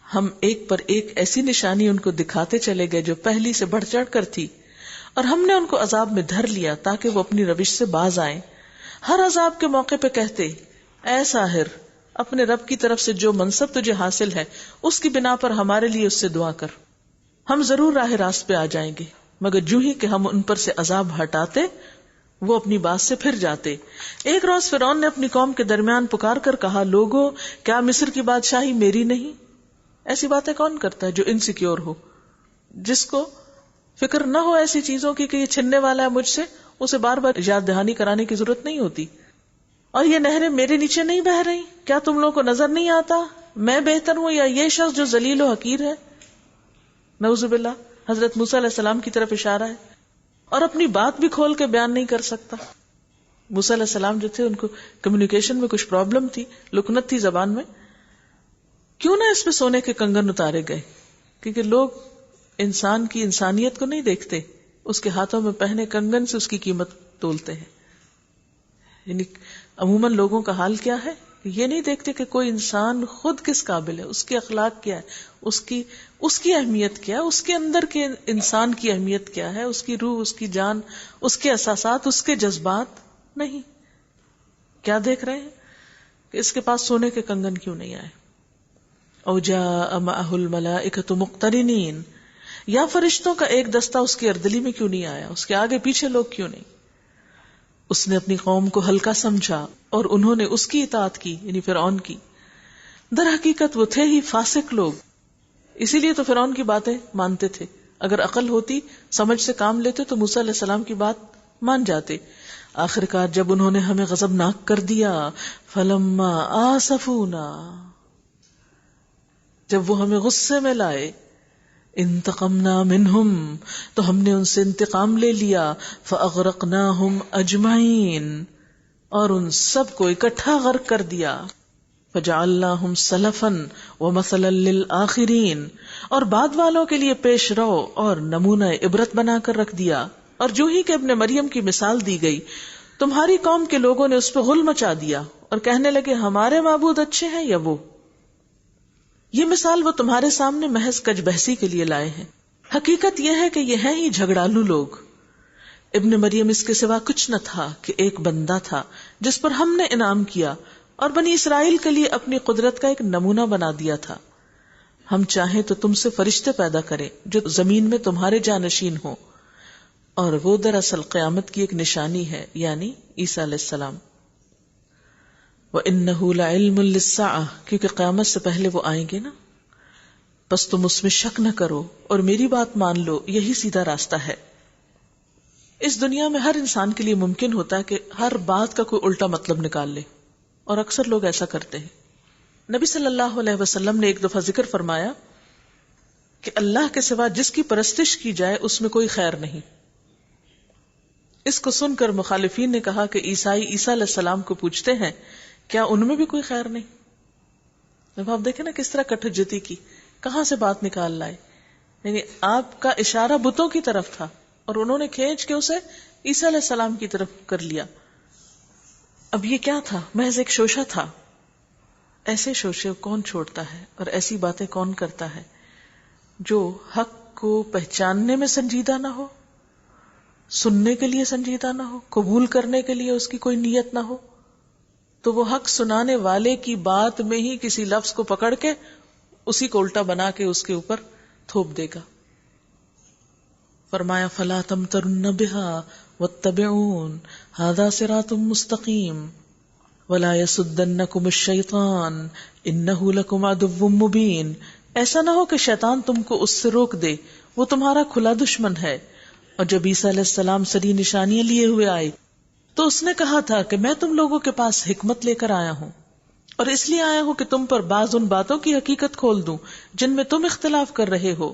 ہم ایک پر ایک ایسی نشانی ان کو دکھاتے چلے گئے جو پہلی سے بڑھ چڑھ کر تھی، اور ہم نے ان کو عذاب میں دھر لیا تاکہ وہ اپنی روش سے باز آئیں. ہر عذاب کے موقع پہ کہتے اے ساحر، اپنے رب کی طرف سے جو منصب تجھے حاصل ہے اس کی بنا پر ہمارے لیے اس سے دعا کر، ہم ضرور راہ راست پہ آ جائیں گے. مگر جو ہی کہ ہم ان پر سے عذاب ہٹاتے وہ اپنی بات سے پھر جاتے. ایک روز فرعون نے اپنی قوم کے درمیان پکار کر کہا، لوگو کیا مصر کی بادشاہی میری نہیں؟ ایسی باتیں کون کرتا ہے جو انسیکیور ہو، جس کو فکر نہ ہو ایسی چیزوں کی کہ یہ چھننے والا ہے مجھ سے، اسے بار بار یاد دہانی کرانے کی ضرورت نہیں ہوتی. اور یہ نہریں میرے نیچے نہیں بہ رہی، کیا تم لوگوں کو نظر نہیں آتا میں بہتر ہوں یا یہ شخص جو ذلیل و حقیر ہے؟ نعوذ باللہ. حضرت موسیٰ علیہ السلام کی طرف اشارہ ہے، اور اپنی بات بھی کھول کے بیان نہیں کر سکتا. موسیٰ علیہ السلام جو تھے ان کو کمیونیکیشن میں کچھ پرابلم تھی، لکنت تھی زبان میں. کیوں نہ اس پہ سونے کے کنگن اتارے گئے؟ کیونکہ لوگ انسان کی انسانیت کو نہیں دیکھتے، اس کے ہاتھوں میں پہنے کنگن سے اس کی قیمت تولتے ہیں. یعنی عموماً لوگوں کا حال کیا ہے، یہ نہیں دیکھتے کہ کوئی انسان خود کس قابل ہے، اس کے اخلاق کیا ہے، اس کی اہمیت کیا ہے، اس کے اندر کے انسان کی اہمیت کیا ہے، اس کی روح، اس کی جان، اس کے احساسات، اس کے جذبات. نہیں، کیا دیکھ رہے ہیں کہ اس کے پاس سونے کے کنگن کیوں نہیں آئے. او جاء معہ الملائکۃ مقترنین، یا فرشتوں کا ایک دستہ اس کی اردلی میں کیوں نہیں آیا، اس کے آگے پیچھے لوگ کیوں نہیں. اس نے اپنی قوم کو ہلکا سمجھا اور انہوں نے اس کی اطاعت کی، یعنی فرعون کی. در حقیقت وہ تھے ہی فاسق لوگ، اسی لیے تو فرعون کی باتیں مانتے تھے. اگر عقل ہوتی، سمجھ سے کام لیتے تو موسیٰ علیہ السلام کی بات مان جاتے. آخرکار جب انہوں نے ہمیں غضبناک کر دیا، فلما آسفونا، جب وہ ہمیں غصے میں لائے، انتقمنا منہم، تو ہم نے ان سے انتقام لے لیا، فاغرقناہم اجمعین، اور ان سب کو اکٹھا غرق کر دیا. فجعلناہم سلفا ومثلا للآخرین، اور بعد والوں کے لیے پیش رو اور نمونہ عبرت بنا کر رکھ دیا. اور جو ہی کہ ابن مریم کی مثال دی گئی، تمہاری قوم کے لوگوں نے اس پہ غل مچا دیا اور کہنے لگے ہمارے معبود اچھے ہیں یا وہ. یہ مثال وہ تمہارے سامنے محض کج بحثی کے لیے لائے ہیں. حقیقت یہ ہے کہ یہ ہیں ہی جھگڑالو لوگ. ابن مریم اس کے سوا کچھ نہ تھا کہ ایک بندہ تھا جس پر ہم نے انعام کیا اور بنی اسرائیل کے لیے اپنی قدرت کا ایک نمونہ بنا دیا تھا. ہم چاہیں تو تم سے فرشتے پیدا کریں جو زمین میں تمہارے جانشین ہوں، اور وہ دراصل قیامت کی ایک نشانی ہے، یعنی عیسیٰ علیہ السلام. وَإِنَّهُ لَعِلْمٌ لِلسَّاعَةِ، کیونکہ قیامت سے پہلے وہ آئیں گے نا. بس تم اس میں شک نہ کرو اور میری بات مان لو، یہی سیدھا راستہ ہے. اس دنیا میں ہر انسان کے لیے ممکن ہوتا ہے کہ ہر بات کا کوئی الٹا مطلب نکال لے، اور اکثر لوگ ایسا کرتے ہیں. نبی صلی اللہ علیہ وسلم نے ایک دفعہ ذکر فرمایا کہ اللہ کے سوا جس کی پرستش کی جائے اس میں کوئی خیر نہیں. اس کو سن کر مخالفین نے کہا کہ عیسائی عیسیٰ علیہ السلام کو پوچھتے ہیں کیا ان میں بھی کوئی خیر نہیں؟ جب آپ دیکھیں نا کس طرح کٹھجتی کی، کہاں سے بات نکال لائے. یعنی آپ کا اشارہ بتوں کی طرف تھا اور انہوں نے کھینچ کے اسے عیسیٰ علیہ السلام کی طرف کر لیا. اب یہ کیا تھا؟ محض ایک شوشہ تھا. ایسے شوشے کون چھوڑتا ہے اور ایسی باتیں کون کرتا ہے جو حق کو پہچاننے میں سنجیدہ نہ ہو، سننے کے لیے سنجیدہ نہ ہو، قبول کرنے کے لیے اس کی کوئی نیت نہ ہو. تو وہ حق سنانے والے کی بات میں ہی کسی لفظ کو پکڑ کے اسی کو الٹا بنا کے اس کے اوپر تھوپ دے گا. فرمایا فلا تمترن بها واتبعون هذا صراط مستقیم ولا يصدنكم الشیطان انه لكم عدو مبین. ایسا نہ ہو کہ شیطان تم کو اس سے روک دے، وہ تمہارا کھلا دشمن ہے. اور جب عیسیٰ علیہ السلام سری نشانیاں لیے ہوئے آئے تو اس نے کہا تھا کہ میں تم لوگوں کے پاس حکمت لے کر آیا ہوں، اور اس لیے آیا ہوں کہ تم پر بعض ان باتوں کی حقیقت کھول دوں جن میں تم اختلاف کر رہے ہو.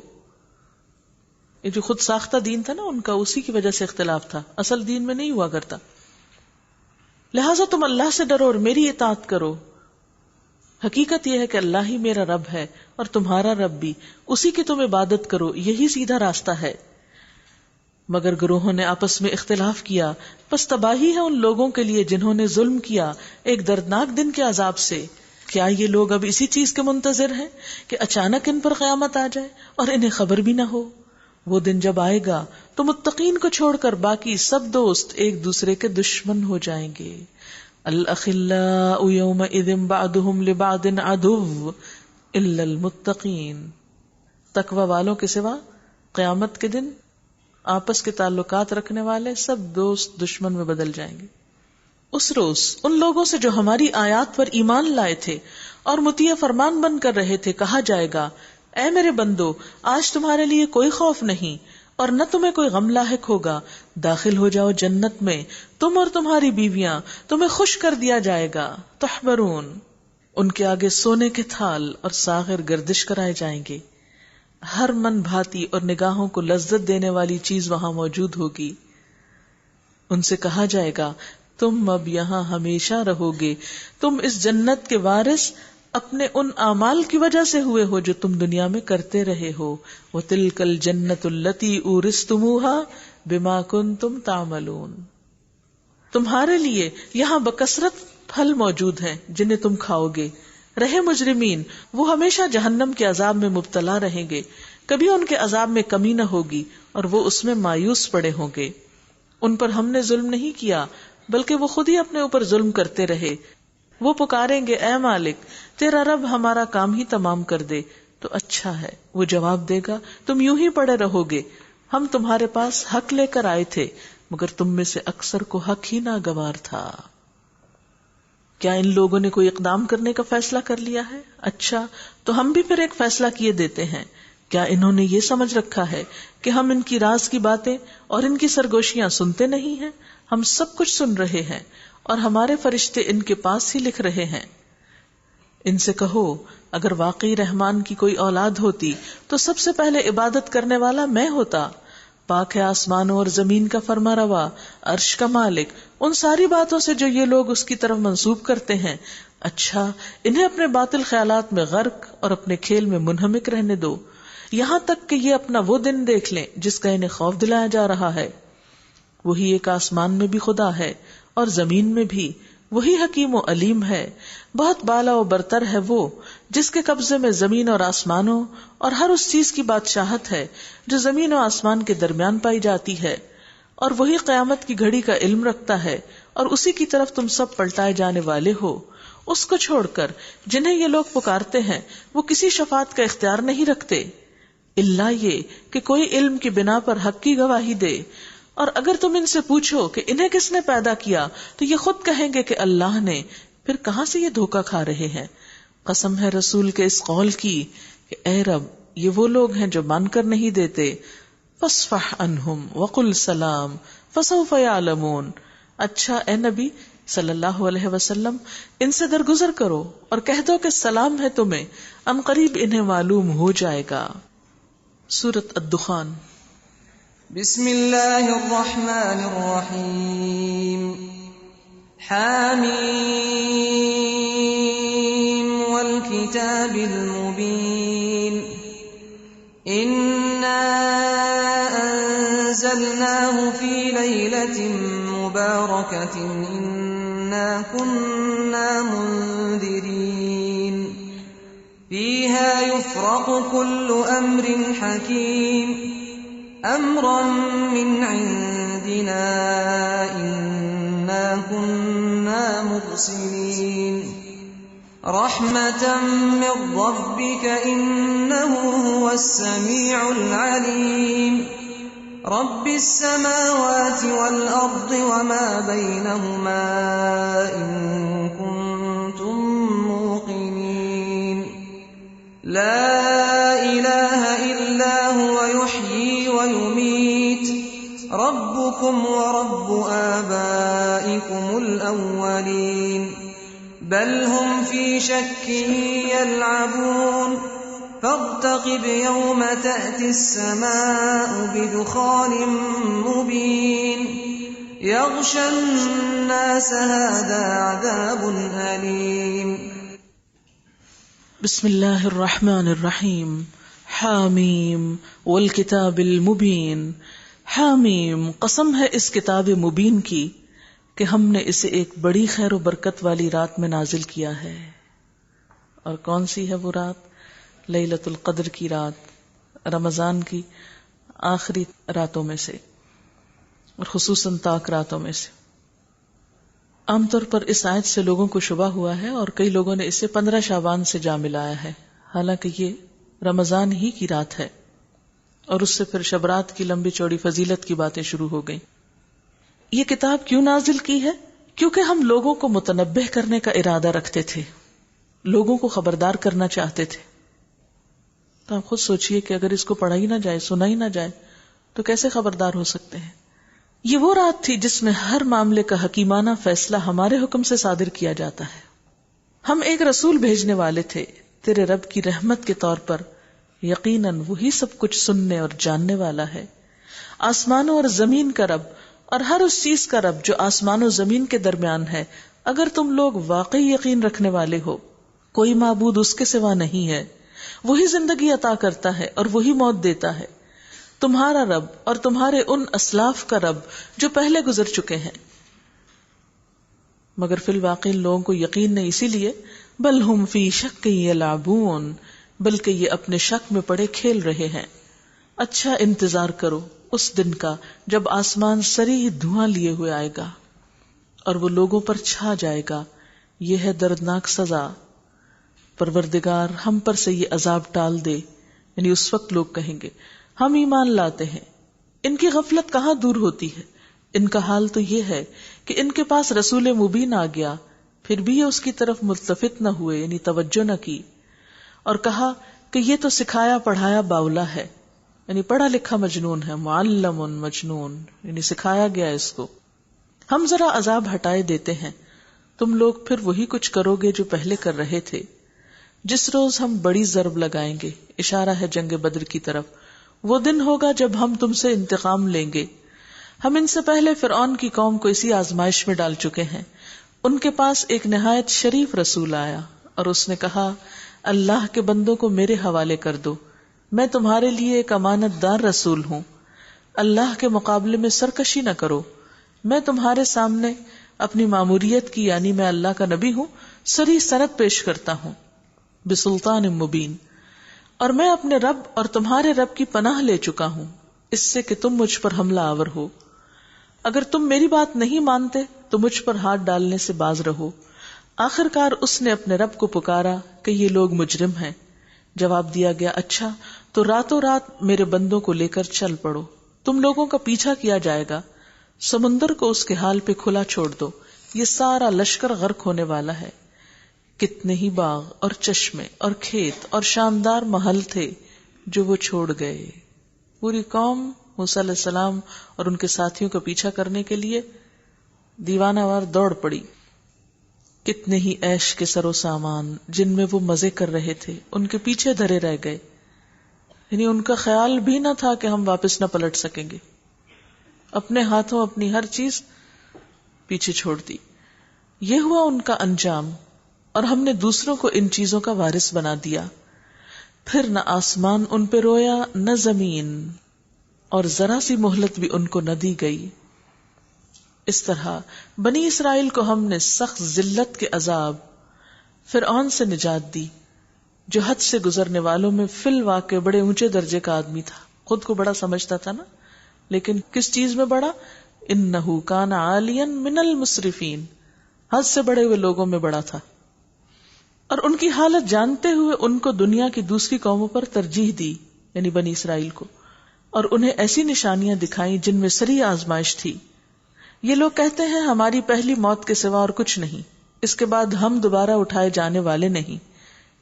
یہ جو خود ساختہ دین تھا نا ان کا، اسی کی وجہ سے اختلاف تھا، اصل دین میں نہیں ہوا کرتا. لہٰذا تم اللہ سے ڈرو اور میری اطاعت کرو. حقیقت یہ ہے کہ اللہ ہی میرا رب ہے اور تمہارا رب بھی، اسی کی تم عبادت کرو، یہی سیدھا راستہ ہے. مگر گروہوں نے آپس میں اختلاف کیا، پس تباہی ہے ان لوگوں کے لیے جنہوں نے ظلم کیا ایک دردناک دن کے عذاب سے. کیا یہ لوگ اب اسی چیز کے منتظر ہیں کہ اچانک ان پر قیامت آ جائے اور انہیں خبر بھی نہ ہو؟ وہ دن جب آئے گا تو متقین کو چھوڑ کر باقی سب دوست ایک دوسرے کے دشمن ہو جائیں گے. الاخلاء یومئذ بعضهم لبعض عدو الا المتقین. تقوی والوں کے سوا قیامت کے دن آپس کے تعلقات رکھنے والے سب دوست دشمن میں بدل جائیں گے. اس روز ان لوگوں سے جو ہماری آیات پر ایمان لائے تھے اور مطیع فرمان بن کر رہے تھے کہا جائے گا اے میرے بندو، آج تمہارے لیے کوئی خوف نہیں اور نہ تمہیں کوئی غم لاحق ہوگا. داخل ہو جاؤ جنت میں، تم اور تمہاری بیویاں، تمہیں خوش کر دیا جائے گا. تحبرون، ان کے آگے سونے کے تھال اور ساغر گردش کرائے جائیں گے. ہر من بھاتی اور نگاہوں کو لذت دینے والی چیز وہاں موجود ہوگی. ان سے کہا جائے گا تم اب یہاں ہمیشہ رہو گے. تم اس جنت کے وارث اپنے ان اعمال کی وجہ سے ہوئے ہو جو تم دنیا میں کرتے رہے ہو. وَتِلْكَ الْجَنَّةُ الَّتِي أُورِثْتُمُوهَا بِمَا كُنْتُمْ تَعْمَلُونَ. تمہارے لیے یہاں بکثرت پھل موجود ہیں جنہیں تم کھاؤ گے. رہے مجرمین، وہ ہمیشہ جہنم کے عذاب میں مبتلا رہیں گے، کبھی ان کے عذاب میں کمی نہ ہوگی اور وہ اس میں مایوس پڑے ہوں گے. ان پر ہم نے ظلم نہیں کیا بلکہ وہ خود ہی اپنے اوپر ظلم کرتے رہے. وہ پکاریں گے اے مالک تیرا رب ہمارا کام ہی تمام کر دے تو اچھا ہے. وہ جواب دے گا تم یوں ہی پڑے رہو گے، ہم تمہارے پاس حق لے کر آئے تھے مگر تم میں سے اکثر کو حق ہی ناگوار تھا. کیا ان لوگوں نے کوئی اقدام کرنے کا فیصلہ کر لیا ہے؟ اچھا تو ہم بھی پھر ایک فیصلہ کیے دیتے ہیں. کیا انہوں نے یہ سمجھ رکھا ہے کہ ہم ان کی راز کی باتیں اور ان کی سرگوشیاں سنتے نہیں ہیں؟ ہم سب کچھ سن رہے ہیں اور ہمارے فرشتے ان کے پاس ہی لکھ رہے ہیں. ان سے کہو اگر واقعی رحمان کی کوئی اولاد ہوتی تو سب سے پہلے عبادت کرنے والا میں ہوتا. پاک ہے آسمانوں اور زمین کا فرما روا، عرش کا مالک، ان ساری باتوں سے جو یہ لوگ اس کی طرف منسوب کرتے ہیں. اچھا انہیں اپنے باطل خیالات میں غرق اور اپنے کھیل میں منہمک رہنے دو یہاں تک کہ یہ اپنا وہ دن دیکھ لیں جس کا انہیں خوف دلایا جا رہا ہے. وہی ایک آسمان میں بھی خدا ہے اور زمین میں بھی، وہی حکیم و علیم ہے. بہت بالا و برتر ہے وہ جس کے قبضے میں زمین اور آسمانوں اور ہر اس چیز کی بادشاہت ہے جو زمین و آسمان کے درمیان پائی جاتی ہے. اور وہی قیامت کی گھڑی کا علم رکھتا ہے اور اسی کی طرف تم سب پلٹائے جانے والے ہو. اس کو چھوڑ کر جنہیں یہ لوگ پکارتے ہیں وہ کسی شفاعت کا اختیار نہیں رکھتے الا یہ کہ کوئی علم کی بنا پر حق کی گواہی دے. اور اگر تم ان سے پوچھو کہ انہیں کس نے پیدا کیا تو یہ خود کہیں گے کہ اللہ نے. پھر کہاں سے یہ دھوکہ کھا رہے ہیں؟ قسم ہے رسول کے اس قول کی کہ اے رب یہ وہ لوگ ہیں جو مان کر نہیں دیتے. فاصفح عنہم وقل سلام فسوف یعلمون. اچھا اے نبی صلی اللہ علیہ وسلم ان سے درگزر کرو اور کہہ دو کہ سلام ہے تمہیں، ان قریب انہیں معلوم ہو جائے گا. سورۃ الدخان. بسم اللہ الرحمن الرحیم. حامیم والکتاب المبین. انا انزلناه فی لیلۃ مبارکۃ انا كنا منذرین. فیہا یفرق کل امر حکیم امرا من عندنا انا كنا مرسلین. رحمة من ربك انه هو السميع العليم. رب السماوات والارض وما بينهما ان كنتم موقنين. لا اله الا هو يحيي ويميت. ربكم ورب آبائكم الأولين. بل هم في شك يلعبون. فارتقب يوم تأتي السماء بدخان مبين. يغشى الناس هذا عذاب أليم. بسم اللہ الرحمن الرحیم. حامیم والکتاب المبین. حامیم قسم ہے اس کتاب مبین کی کہ ہم نے اسے ایک بڑی خیر و برکت والی رات میں نازل کیا ہے. اور کون سی ہے وہ رات؟ لیلۃ القدر کی رات، رمضان کی آخری راتوں میں سے اور خصوصاً طاق راتوں میں سے. عام طور پر اس آیت سے لوگوں کو شبہ ہوا ہے اور کئی لوگوں نے اسے 15 شعبان سے جا ملایا ہے، حالانکہ یہ رمضان ہی کی رات ہے. اور اس سے پھر شب رات کی لمبی چوڑی فضیلت کی باتیں شروع ہو گئیں. یہ کتاب کیوں نازل کی ہے؟ کیونکہ ہم لوگوں کو متنبہ کرنے کا ارادہ رکھتے تھے، لوگوں کو خبردار کرنا چاہتے تھے. تو آپ خود سوچئے کہ اگر اس کو پڑھا ہی نہ جائے، سنا ہی نہ جائے تو کیسے خبردار ہو سکتے ہیں؟ یہ وہ رات تھی جس میں ہر معاملے کا حکیمانہ فیصلہ ہمارے حکم سے صادر کیا جاتا ہے. ہم ایک رسول بھیجنے والے تھے تیرے رب کی رحمت کے طور پر. یقیناً وہی سب کچھ سننے اور جاننے والا ہے. آسمانوں اور زمین کا رب اور ہر اس چیز کا رب جو آسمان و زمین کے درمیان ہے، اگر تم لوگ واقعی یقین رکھنے والے ہو، کوئی معبود اس کے سوا نہیں ہے، وہی زندگی عطا کرتا ہے اور وہی موت دیتا ہے، تمہارا رب اور تمہارے ان اسلاف کا رب جو پہلے گزر چکے ہیں۔ مگر فی الواقع لوگوں کو یقین نہیں، اسی لیے بل ہم فی شک یلعبون، بلکہ یہ اپنے شک میں پڑے کھیل رہے ہیں۔ اچھا انتظار کرو اس دن کا جب آسمان سری دھواں لیے ہوئے آئے گا اور وہ لوگوں پر چھا جائے گا، یہ ہے دردناک سزا۔ پروردگار ہم پر سے یہ عذاب ٹال دے، یعنی اس وقت لوگ کہیں گے ہم ایمان لاتے ہیں۔ ان کی غفلت کہاں دور ہوتی ہے، ان کا حال تو یہ ہے کہ ان کے پاس رسول مبین آ گیا، پھر بھی یہ اس کی طرف ملتفت نہ ہوئے، یعنی توجہ نہ کی، اور کہا کہ یہ تو سکھایا پڑھایا باولا ہے، یعنی پڑھا لکھا مجنون ہے، معلم مجنون، یعنی سکھایا گیا اس کو۔ ہم ذرا عذاب ہٹائے دیتے ہیں، تم لوگ پھر وہی کچھ کرو گے جو پہلے کر رہے تھے۔ جس روز ہم بڑی ضرب لگائیں گے، اشارہ ہے جنگ بدر کی طرف، وہ دن ہوگا جب ہم تم سے انتقام لیں گے۔ ہم ان سے پہلے فرعون کی قوم کو اسی آزمائش میں ڈال چکے ہیں۔ ان کے پاس ایک نہایت شریف رسول آیا اور اس نے کہا، اللہ کے بندوں کو میرے حوالے کر دو، میں تمہارے لیے ایک امانت دار رسول ہوں، اللہ کے مقابلے میں سرکشی نہ کرو، میں تمہارے سامنے اپنی ماموریت کی، یعنی میں اللہ کا نبی ہوں، سری سند پیش کرتا ہوں بسلطان مبین، اور میں اپنے رب اور تمہارے رب کی پناہ لے چکا ہوں اس سے کہ تم مجھ پر حملہ آور ہو۔ اگر تم میری بات نہیں مانتے تو مجھ پر ہاتھ ڈالنے سے باز رہو۔ آخر کار اس نے اپنے رب کو پکارا کہ یہ لوگ مجرم ہیں۔ جواب دیا گیا، اچھا تو راتوں رات میرے بندوں کو لے کر چل پڑو، تم لوگوں کا پیچھا کیا جائے گا، سمندر کو اس کے حال پہ کھلا چھوڑ دو، یہ سارا لشکر غرق ہونے والا ہے۔ کتنے ہی باغ اور چشمے اور کھیت اور شاندار محل تھے جو وہ چھوڑ گئے۔ پوری قوم موسیٰ علیہ السلام اور ان کے ساتھیوں کا پیچھا کرنے کے لیے دیوانہ وار دوڑ پڑی۔ کتنے ہی عیش کے سر و سامان جن میں وہ مزے کر رہے تھے ان کے پیچھے دھرے رہ گئے، یعنی ان کا خیال بھی نہ تھا کہ ہم واپس نہ پلٹ سکیں گے، اپنے ہاتھوں اپنی ہر چیز پیچھے چھوڑ دی۔ یہ ہوا ان کا انجام، اور ہم نے دوسروں کو ان چیزوں کا وارث بنا دیا۔ پھر نہ آسمان ان پہ رویا نہ زمین، اور ذرا سی مہلت بھی ان کو نہ دی گئی۔ اس طرح بنی اسرائیل کو ہم نے سخت ذلت کے عذاب فرعون سے نجات دی، جو حد سے گزرنے والوں میں فی الواقع بڑے اونچے درجے کا آدمی تھا، خود کو بڑا سمجھتا تھا نا، لیکن کس چیز میں بڑا؟ انہ کان عالیا من المسرفین، حد سے بڑے ہوئے لوگوں میں بڑا تھا، اور ان کی حالت جانتے ہوئے ان کو دنیا کی دوسری قوموں پر ترجیح دی، یعنی بنی اسرائیل کو، اور انہیں ایسی نشانیاں دکھائیں جن میں سری آزمائش تھی۔ یہ لوگ کہتے ہیں ہماری پہلی موت کے سوا اور کچھ نہیں، اس کے بعد ہم دوبارہ اٹھائے جانے والے نہیں،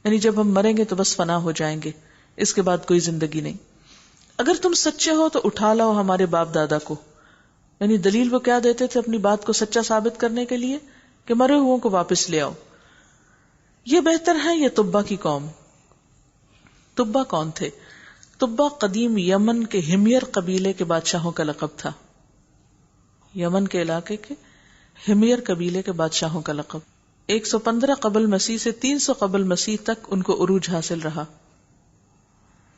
یعنی جب ہم مریں گے تو بس فنا ہو جائیں گے، اس کے بعد کوئی زندگی نہیں۔ اگر تم سچے ہو تو اٹھا لاؤ ہمارے باپ دادا کو، یعنی دلیل وہ کیا دیتے تھے اپنی بات کو سچا ثابت کرنے کے لیے کہ مرے ہوئوں کو واپس لے آؤ۔ یہ بہتر ہے یہ تبا کی قوم۔ تبا کون تھے؟ تبا قدیم یمن کے ہمیر قبیلے کے بادشاہوں کا لقب تھا، یمن کے علاقے کے ہمیر قبیلے کے بادشاہوں کا لقب۔ 115 قبل مسیح سے 300 قبل مسیح تک ان کو عروج حاصل رہا۔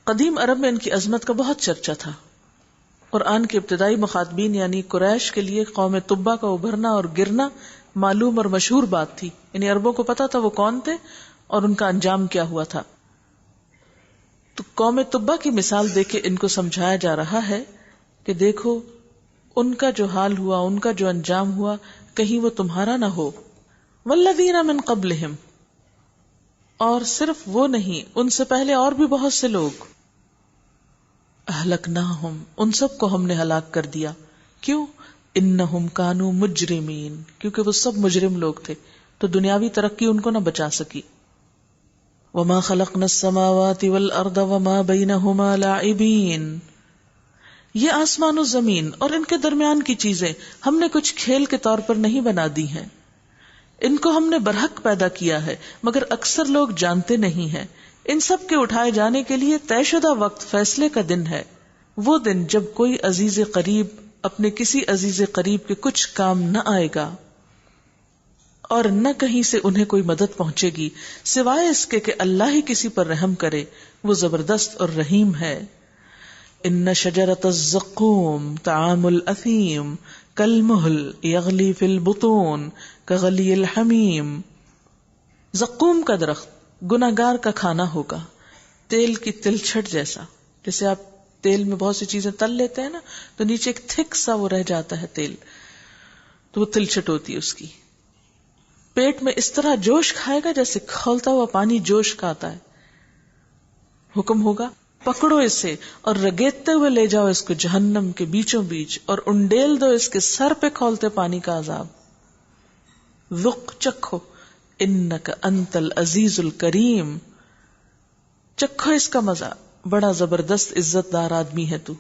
قدیم عرب میں ان کی عظمت کا بہت چرچا تھا۔ قرآن کے ابتدائی مخاطبین یعنی قریش کے لیے قوم تبا کا ابھرنا اور گرنا معلوم اور مشہور بات تھی، یعنی عربوں کو پتا تھا وہ کون تھے اور ان کا انجام کیا ہوا تھا۔ تو قوم تبا کی مثال دے کے ان کو سمجھایا جا رہا ہے کہ دیکھو ان کا جو حال ہوا، ان کا جو انجام ہوا، کہیں وہ تمہارا نہ ہو۔ والذین من قبلہم، اور صرف وہ نہیں، ان سے پہلے اور بھی بہت سے لوگ، اہلکناہم، ان سب کو ہم نے ہلاک کر دیا۔ کیوں؟ انہم کانوا مجرمین، کیونکہ وہ سب مجرم لوگ تھے، تو دنیاوی ترقی ان کو نہ بچا سکی۔ وما خلقنا السماوات والارض وما بینہما لاعبین، یہ آسمان و زمین اور ان کے درمیان کی چیزیں ہم نے کچھ کھیل کے طور پر نہیں بنا دی ہیں، ان کو ہم نے برحق پیدا کیا ہے، مگر اکثر لوگ جانتے نہیں ہیں۔ ان سب کے اٹھائے جانے کے لیے طے شدہ وقت، فیصلے کا دن ہے، وہ دن جب کوئی عزیز قریب اپنے کسی عزیز قریب کے کچھ کام نہ آئے گا اور نہ کہیں سے انہیں کوئی مدد پہنچے گی سوائے اس کے کہ اللہ ہی کسی پر رحم کرے، وہ زبردست اور رحیم ہے۔ ان شجرۃ الزقوم طعام الاثیم کالمہل یغلی فی البطون کغلی الحمیم۔ زقوم کا درخت گناہگار کا کھانا ہوگا، تیل کی تلچھٹ جیسا۔ جیسے آپ تیل میں بہت سی چیزیں تل لیتے ہیں نا، تو نیچے ایک تھک سا وہ رہ جاتا ہے تیل، تو وہ تلچھٹ ہوتی ہے اس کی۔ پیٹ میں اس طرح جوش کھائے گا جیسے کھولتا ہوا پانی جوش کا آتا ہے۔ حکم ہوگا پکڑو اسے اور رگیدتے ہوئے لے جاؤ اس کو جہنم کے بیچوں بیچ اور انڈیل دو اس کے سر پہ کھولتے پانی کا عذاب۔ ذق چکھو انک انت العزیز الکریم، چکھو اس کا مزہ، بڑا زبردست عزت دار آدمی ہے تو۔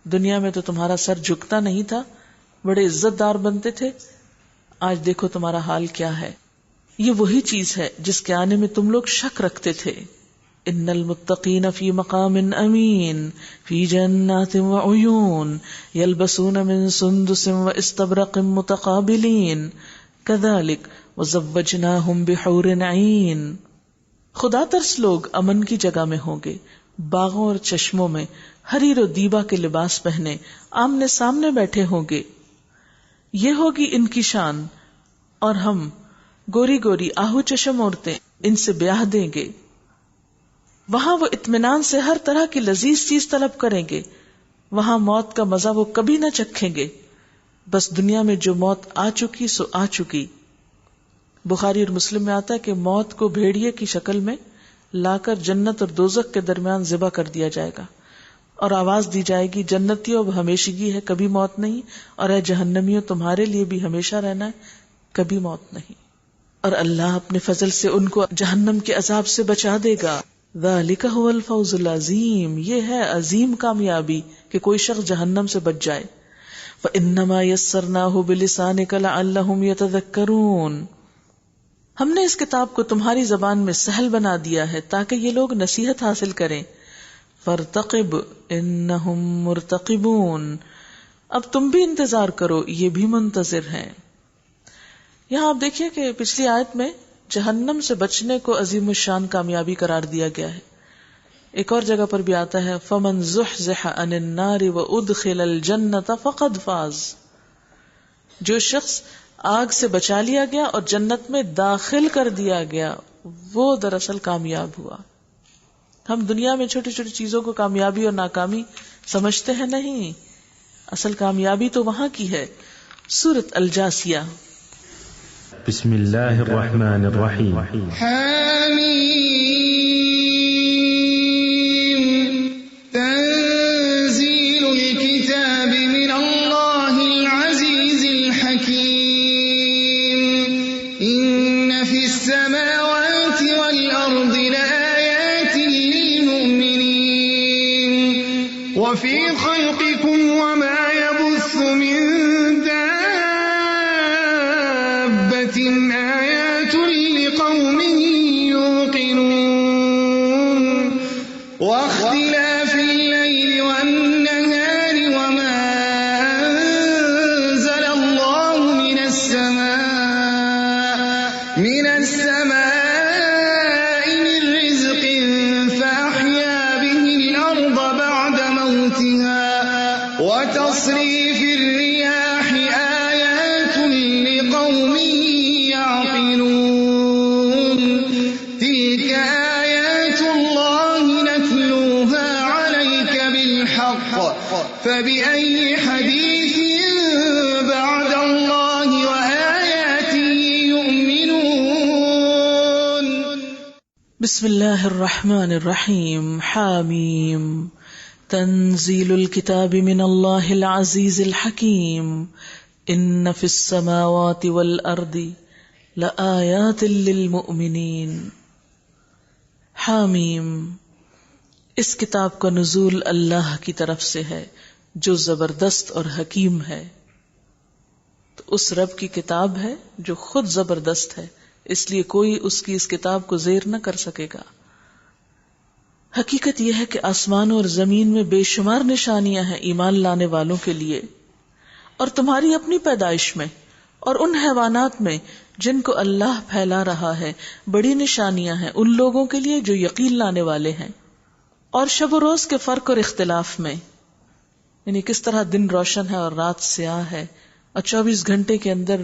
دنیا میں تو تمہارا سر جھکتا نہیں تھا، بڑے عزت دار بنتے تھے، آج دیکھو تمہارا حال کیا ہے۔ یہ وہی چیز ہے جس کے آنے میں تم لوگ شک رکھتے تھے۔ ان المتقین فی مقام امین فی جنات وعیون یلبسون من سندس واستبرق متقابلین کذالک وزوجناہم بحور عین۔ خدا ترس لوگ امن کی جگہ میں ہوں گے، باغوں اور چشموں میں حریر و دیبا کے لباس پہنے آمنے سامنے بیٹھے ہوں گے۔ یہ ہوگی ان کی شان، اور ہم گوری گوری آہو چشم عورتیں ان سے بیاہ دیں گے۔ وہاں وہ اطمینان سے ہر طرح کی لذیذ چیز طلب کریں گے، وہاں موت کا مزہ وہ کبھی نہ چکھیں گے۔ بس دنیا میں جو موت آ چکی سو آ چکی۔ بخاری اور مسلم میں آتا ہے کہ موت کو بھیڑیے کی شکل میں لا کر جنت اور دوزخ کے درمیان ذبح کر دیا جائے گا، اور آواز دی جائے گی جنتیوں اب ہمیشگی ہے، کبھی موت نہیں، اور اے جہنمیوں تمہارے لیے بھی ہمیشہ رہنا ہے، کبھی موت نہیں۔ اور اللہ اپنے فضل سے ان کو جہنم کے عذاب سے بچا دے گا۔ ذالک هو الفوز العظیم، یہ ہے عظیم کامیابی کہ کوئی شخص جہنم سے بچ جائے۔ فإنما یسرناہ بلسانک لعلہم یتذکرون، ہم نے اس کتاب کو تمہاری زبان میں سہل بنا دیا ہے تاکہ یہ لوگ نصیحت حاصل کریں۔ فارتقب انہم مرتقبون، اب تم بھی انتظار کرو، یہ بھی منتظر ہیں۔ یہاں آپ دیکھیے کہ پچھلی آیت میں جہنم سے بچنے کو عظیم الشان کامیابی قرار دیا گیا ہے۔ ایک اور جگہ پر بھی آتا ہے فمن زحزح عن النار وادخل الجنۃ فقد فاز، جو شخص آگ سے بچا لیا گیا اور جنت میں داخل کر دیا گیا وہ دراصل کامیاب ہوا۔ ہم دنیا میں چھوٹی چھوٹی چیزوں کو کامیابی اور ناکامی سمجھتے ہیں، نہیں، اصل کامیابی تو وہاں کی ہے۔ سورۃ الجاثیہ۔ بسم اللہ الرحمن الرحیم۔ حامیم تنزیل الکتاب من اللہ العزیز الحکیم ان فی السماوات والارض لآیات للمؤمنین وفی خلقکم وما یبث من آیات لقوم یوقنون واختلاف الليل والنهار وما أنزل الله من السماء من رزق فأحيا به الأرض بعد موتها وتصريف الرياح آيات لقوم يعقلون تلك آيات الله نتلوها عليك بالحق فبأي حديث بعد الله وآياته يؤمنون۔ بسم اللہ الرحمن الرحیم۔ حامیم تنزیل الکتاب من اللہ العزیز الحکیم ان فی السماوات والارض لآیات للمؤمنین۔ حامیم، اس کتاب کا نزول اللہ کی طرف سے ہے جو زبردست اور حکیم ہے۔ تو اس رب کی کتاب ہے جو خود زبردست ہے، اس لیے کوئی اس کی اس کتاب کو زیر نہ کر سکے گا۔ حقیقت یہ ہے کہ آسمانوں اور زمین میں بے شمار نشانیاں ہیں ایمان لانے والوں کے لیے، اور تمہاری اپنی پیدائش میں اور ان حیوانات میں جن کو اللہ پھیلا رہا ہے بڑی نشانیاں ہیں ان لوگوں کے لیے جو یقین لانے والے ہیں. اور شب و روز کے فرق اور اختلاف میں، یعنی کس طرح دن روشن ہے اور رات سیاہ ہے، اور 24 گھنٹے کے اندر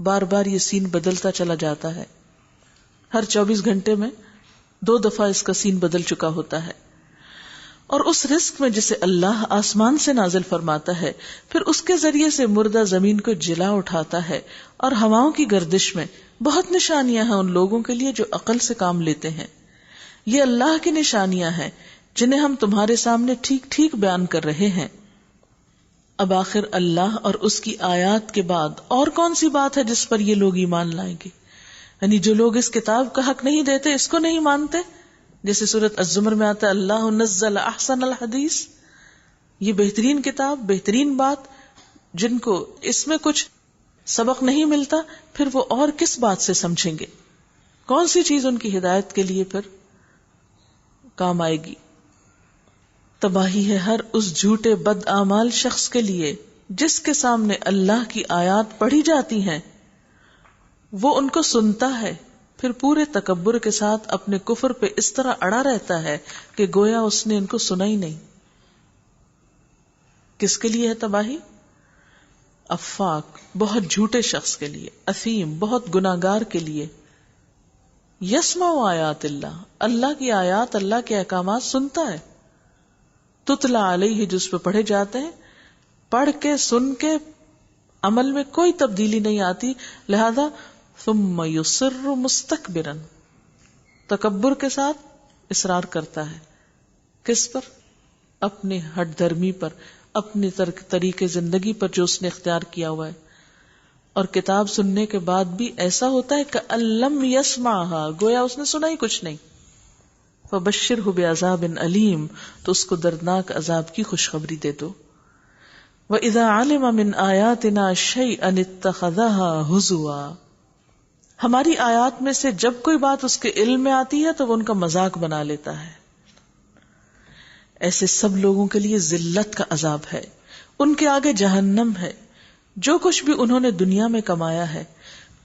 بار بار یہ سین بدلتا چلا جاتا ہے. ہر 24 گھنٹے میں 2 دفعہ اس کا سین بدل چکا ہوتا ہے. اور اس رزق میں جسے اللہ آسمان سے نازل فرماتا ہے، پھر اس کے ذریعے سے مردہ زمین کو جلا اٹھاتا ہے، اور ہواؤں کی گردش میں بہت نشانیاں ہیں ان لوگوں کے لیے جو عقل سے کام لیتے ہیں. یہ اللہ کی نشانیاں ہیں جنہیں ہم تمہارے سامنے ٹھیک ٹھیک بیان کر رہے ہیں. اب آخر اللہ اور اس کی آیات کے بعد اور کون سی بات ہے جس پر یہ لوگ ایمان لائیں گے؟ یعنی جو لوگ اس کتاب کا حق نہیں دیتے، اس کو نہیں مانتے، جیسے سورۃ الزمر میں آتا ہے اللہ نزل احسن الحدیث، یہ بہترین کتاب، بہترین بات، جن کو اس میں کچھ سبق نہیں ملتا، پھر وہ اور کس بات سے سمجھیں گے؟ کون سی چیز ان کی ہدایت کے لیے پھر کام آئے گی؟ تباہی ہے ہر اس جھوٹے بد اعمال شخص کے لیے جس کے سامنے اللہ کی آیات پڑھی جاتی ہیں، وہ ان کو سنتا ہے، پھر پورے تکبر کے ساتھ اپنے کفر پہ اس طرح اڑا رہتا ہے کہ گویا اس نے ان کو سنا ہی نہیں. کس کے لیے ہے تباہی؟ افاق، بہت جھوٹے شخص کے لیے، اثیم، بہت گناہگار کے لیے. یسمع آیات اللہ، اللہ کی آیات، اللہ کے احکامات سنتا ہے. تتلا علیہ، جس پہ پڑھے جاتے ہیں، پڑھ کے سن کے عمل میں کوئی تبدیلی نہیں آتی، لہذا ثم یصر مستکبرا، تکبر کے ساتھ اصرار کرتا ہے. کس پر؟ اپنی ہٹ دھرمی پر، اپنی طریقے زندگی پر جو اس نے اختیار کیا ہوا ہے. اور کتاب سننے کے بعد بھی ایسا ہوتا ہے کہ لم یسمعھا، گویا اس نے سنا ہی کچھ نہیں. فبشرہ بعذاب علیم، تو اس کو دردناک عذاب کی خوشخبری دے دو. وَإِذَا عَلِمَ مِنْ آيَاتِنَا شَيْئًا اتَّخَذَهَا هُزُوًا، ہماری آیات میں سے جب کوئی بات اس کے علم میں آتی ہے تو وہ ان کا مذاق بنا لیتا ہے. ایسے سب لوگوں کے لیے ذلت کا عذاب ہے، ان کے آگے جہنم ہے. جو کچھ بھی انہوں نے دنیا میں کمایا ہے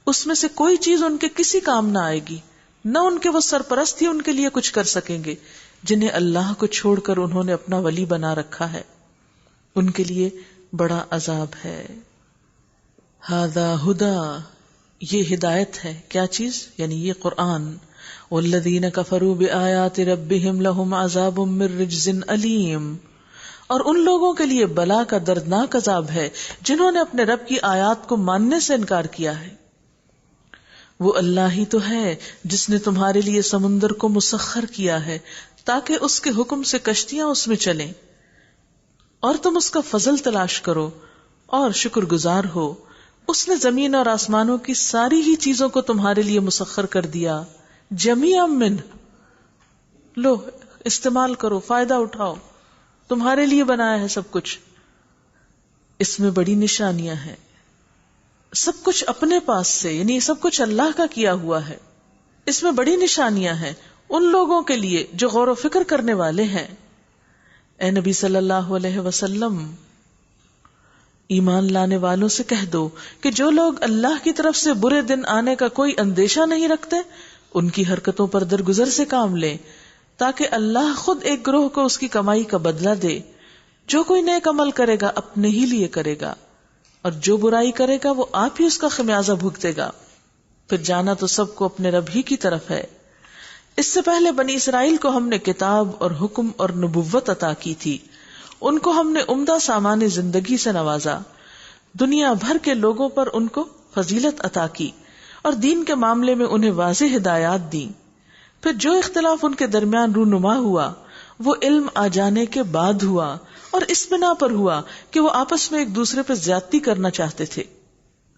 اس میں سے کوئی چیز ان کے کسی کام نہ آئے گی، نہ ان کے وہ سرپرست ہی ان کے لیے کچھ کر سکیں گے جنہیں اللہ کو چھوڑ کر انہوں نے اپنا ولی بنا رکھا ہے. ان کے لیے بڑا عذاب ہے. ھذا ھدی، یہ ہدایت ہے. کیا چیز؟ یعنی یہ قرآن. والذین کفروا بآیات ربہم لہم عذاب من رجز علیم، اور ان لوگوں کے لیے بلا کا دردناک عذاب ہے جنہوں نے اپنے رب کی آیات کو ماننے سے انکار کیا ہے. وہ اللہ ہی تو ہے جس نے تمہارے لیے سمندر کو مسخر کیا ہے تاکہ اس کے حکم سے کشتیاں اس میں چلیں، اور تم اس کا فضل تلاش کرو اور شکر گزار ہو. اس نے زمین اور آسمانوں کی ساری ہی چیزوں کو تمہارے لیے مسخر کر دیا. جمیعا منہ، لو استعمال کرو، فائدہ اٹھاؤ، تمہارے لیے بنایا ہے سب کچھ. اس میں بڑی نشانیاں ہیں. سب کچھ اپنے پاس سے، یعنی سب کچھ اللہ کا کیا ہوا ہے. اس میں بڑی نشانیاں ہیں ان لوگوں کے لیے جو غور و فکر کرنے والے ہیں. اے نبی صلی اللہ علیہ وسلم، ایمان لانے والوں سے کہہ دو کہ جو لوگ اللہ کی طرف سے برے دن آنے کا کوئی اندیشہ نہیں رکھتے ان کی حرکتوں پر درگزر سے کام لیں، تاکہ اللہ خود ایک گروہ کو اس کی کمائی کا بدلہ دے. جو کوئی نیک عمل کرے گا اپنے ہی لیے کرے گا، اور جو برائی کرے گا وہ آپ ہی اس کا خمیازہ بھگتے گا. پھر جانا تو سب کو اپنے رب ہی کی طرف ہے. اس سے پہلے بنی اسرائیل کو ہم نے کتاب اور حکم اور نبوت عطا کی تھی. ان کو ہم نے عمدہ سامان زندگی سے نوازا. دنیا بھر کے لوگوں پر ان کو فضیلت عطا کی اور دین کے معاملے میں انہیں واضح ہدایات دی. پھر جو اختلاف ان کے درمیان رونما ہوا وہ علم آ جانے کے بعد ہوا، اور اس بنا پر ہوا کہ وہ آپس میں ایک دوسرے پہ زیادتی کرنا چاہتے تھے.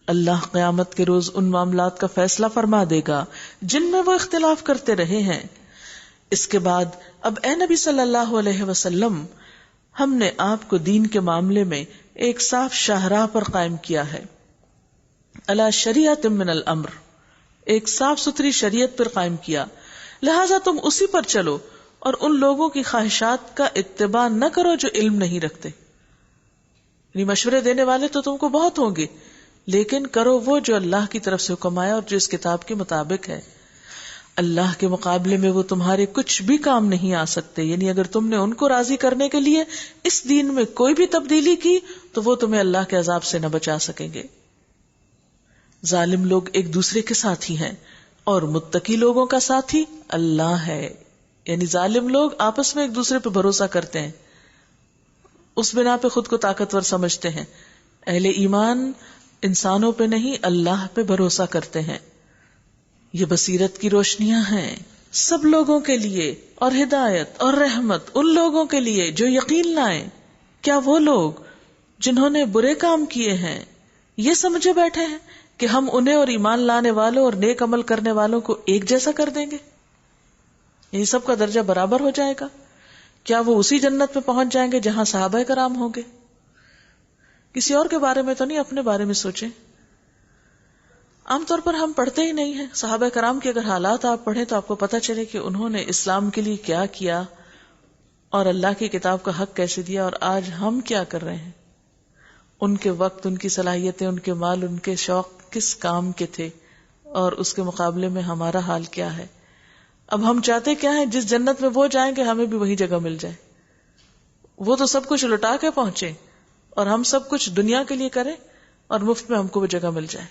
اللہ قیامت کے روز ان معاملات کا فیصلہ فرما دے گا جن میں وہ اختلاف کرتے رہے ہیں. اس کے بعد اب اے نبی صلی اللہ علیہ وسلم، ہم نے آپ کو دین کے معاملے میں ایک صاف شاہراہ پر قائم کیا ہے. علی شریعت من الامر، ایک صاف ستھری شریعت پر قائم کیا، لہذا تم اسی پر چلو اور ان لوگوں کی خواہشات کا اتباع نہ کرو جو علم نہیں رکھتے. یعنی مشورے دینے والے تو تم کو بہت ہوں گے، لیکن کرو وہ جو اللہ کی طرف سے حکم آیا اور جو اس کتاب کے مطابق ہے. اللہ کے مقابلے میں وہ تمہارے کچھ بھی کام نہیں آ سکتے. یعنی اگر تم نے ان کو راضی کرنے کے لیے اس دین میں کوئی بھی تبدیلی کی تو وہ تمہیں اللہ کے عذاب سے نہ بچا سکیں گے. ظالم لوگ ایک دوسرے کے ساتھی ہیں اور متقی لوگوں کا ساتھی اللہ ہے. یعنی ظالم لوگ آپس میں ایک دوسرے پہ بھروسہ کرتے ہیں، اس بنا پہ خود کو طاقتور سمجھتے ہیں. اہل ایمان انسانوں پہ نہیں اللہ پہ بھروسہ کرتے ہیں. یہ بصیرت کی روشنیاں ہیں سب لوگوں کے لیے، اور ہدایت اور رحمت ان لوگوں کے لیے جو یقین لائیں. کیا وہ لوگ جنہوں نے برے کام کیے ہیں یہ سمجھے بیٹھے ہیں کہ ہم انہیں اور ایمان لانے والوں اور نیک عمل کرنے والوں کو ایک جیسا کر دیں گے؟ یہ سب کا درجہ برابر ہو جائے گا؟ کیا وہ اسی جنت میں پہنچ جائیں گے جہاں صحابہ کرام ہوں گے؟ کسی اور کے بارے میں تو نہیں، اپنے بارے میں سوچیں. عام طور پر ہم پڑھتے ہی نہیں ہیں. صحابہ کرام کے اگر حالات آپ پڑھیں تو آپ کو پتہ چلے کہ انہوں نے اسلام کے لیے کیا کیا اور اللہ کی کتاب کا حق کیسے دیا، اور آج ہم کیا کر رہے ہیں. ان کے وقت، ان کی صلاحیتیں، ان کے مال، ان کے شوق کس کام کے تھے، اور اس کے مقابلے میں ہمارا حال کیا ہے. اب ہم چاہتے کیا ہیں؟ جس جنت میں وہ جائیں گے ہمیں بھی وہی جگہ مل جائے. وہ تو سب کچھ لٹا کے پہنچے اور ہم سب کچھ دنیا کے لیے کریں اور مفت میں ہم کو وہ جگہ مل جائے.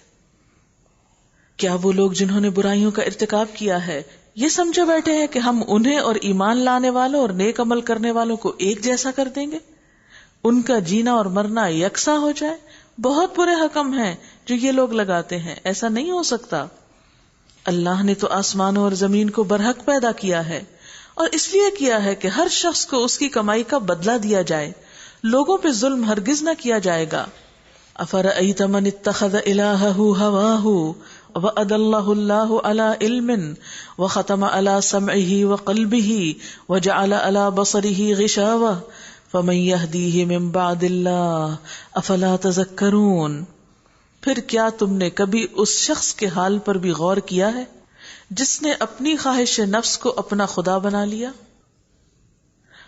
کیا وہ لوگ جنہوں نے برائیوں کا ارتکاب کیا ہے یہ سمجھے بیٹھے ہیں کہ ہم انہیں اور ایمان لانے والوں اور نیک عمل کرنے والوں کو ایک جیسا کر دیں گے، ان کا جینا اور مرنا یکساں ہو جائے؟ بہت برے حکم ہیں جو یہ لوگ لگاتے ہیں. ایسا نہیں ہو سکتا. اللہ نے تو آسمانوں اور زمین کو برحق پیدا کیا ہے، اور اس لیے کیا ہے کہ ہر شخص کو اس کی کمائی کا بدلہ دیا جائے. لوگوں پہ ظلم ہرگز نہ کیا جائے گا. افرأیت من اتخذ الہہ ہواہ وأضلہ اللہ علی علم وختم علی سمعہ وقلبہ وجعل علی بصرہ غشاوہ فمن یہدیہ من بعد اللہ افلا تذکرون. پھر کیا تم نے کبھی اس شخص کے حال پر بھی غور کیا ہے جس نے اپنی خواہش نفس کو اپنا خدا بنا لیا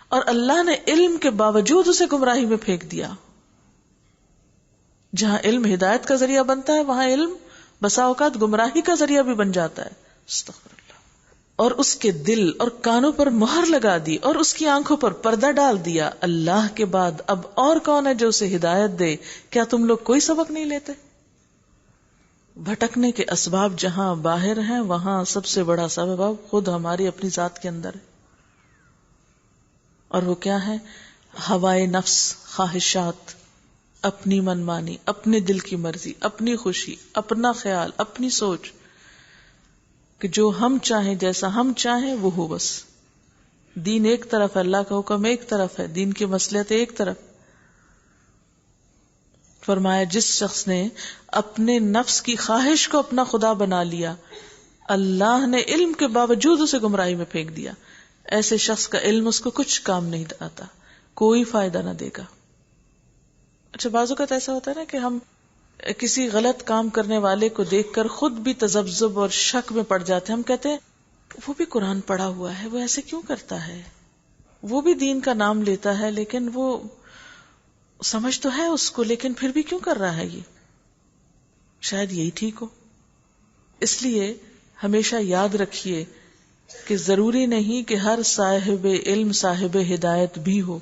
اور اللہ نے علم کے باوجود اسے گمراہی میں پھینک دیا؟ جہاں علم ہدایت کا ذریعہ بنتا ہے وہاں علم بسا اوقات گمراہی کا ذریعہ بھی بن جاتا ہے. استغفر اللہ. اور اس کے دل اور کانوں پر مہر لگا دی اور اس کی آنکھوں پر پردہ ڈال دیا. اللہ کے بعد اب اور کون ہے جو اسے ہدایت دے؟ کیا تم لوگ کوئی سبق نہیں لیتے؟ بھٹکنے کے اسباب جہاں باہر ہیں وہاں سب سے بڑا سبب خود ہماری اپنی ذات کے اندر ہے. اور وہ کیا ہے؟ ہوائے نفس، خواہشات، اپنی منمانی، اپنے دل کی مرضی، اپنی خوشی، اپنا خیال، اپنی سوچ کہ جو ہم چاہیں، جیسا ہم چاہیں وہ ہو. بس دین ایک طرف ہے، اللہ کا حکم ایک طرف ہے، دین کی مصلحت ایک طرف. فرمایا جس شخص نے اپنے نفس کی خواہش کو اپنا خدا بنا لیا اللہ نے علم کے باوجود اسے گمراہی میں پھینک دیا. ایسے شخص کا علم اس کو کچھ کام نہیں آتا، کوئی فائدہ نہ دے گا. اچھا بعض اوقات ایسا ہوتا ہے نا کہ ہم کسی غلط کام کرنے والے کو دیکھ کر خود بھی تذبذب اور شک میں پڑ جاتے ہیں. ہم کہتے ہیں وہ بھی قرآن پڑھا ہوا ہے، وہ ایسے کیوں کرتا ہے؟ وہ بھی دین کا نام لیتا ہے لیکن وہ سمجھ تو ہے اس کو، لیکن پھر بھی کیوں کر رہا ہے؟ یہ شاید یہی ٹھیک ہو. اس لیے ہمیشہ یاد رکھیے کہ ضروری نہیں کہ ہر صاحب علم صاحب ہدایت بھی ہو.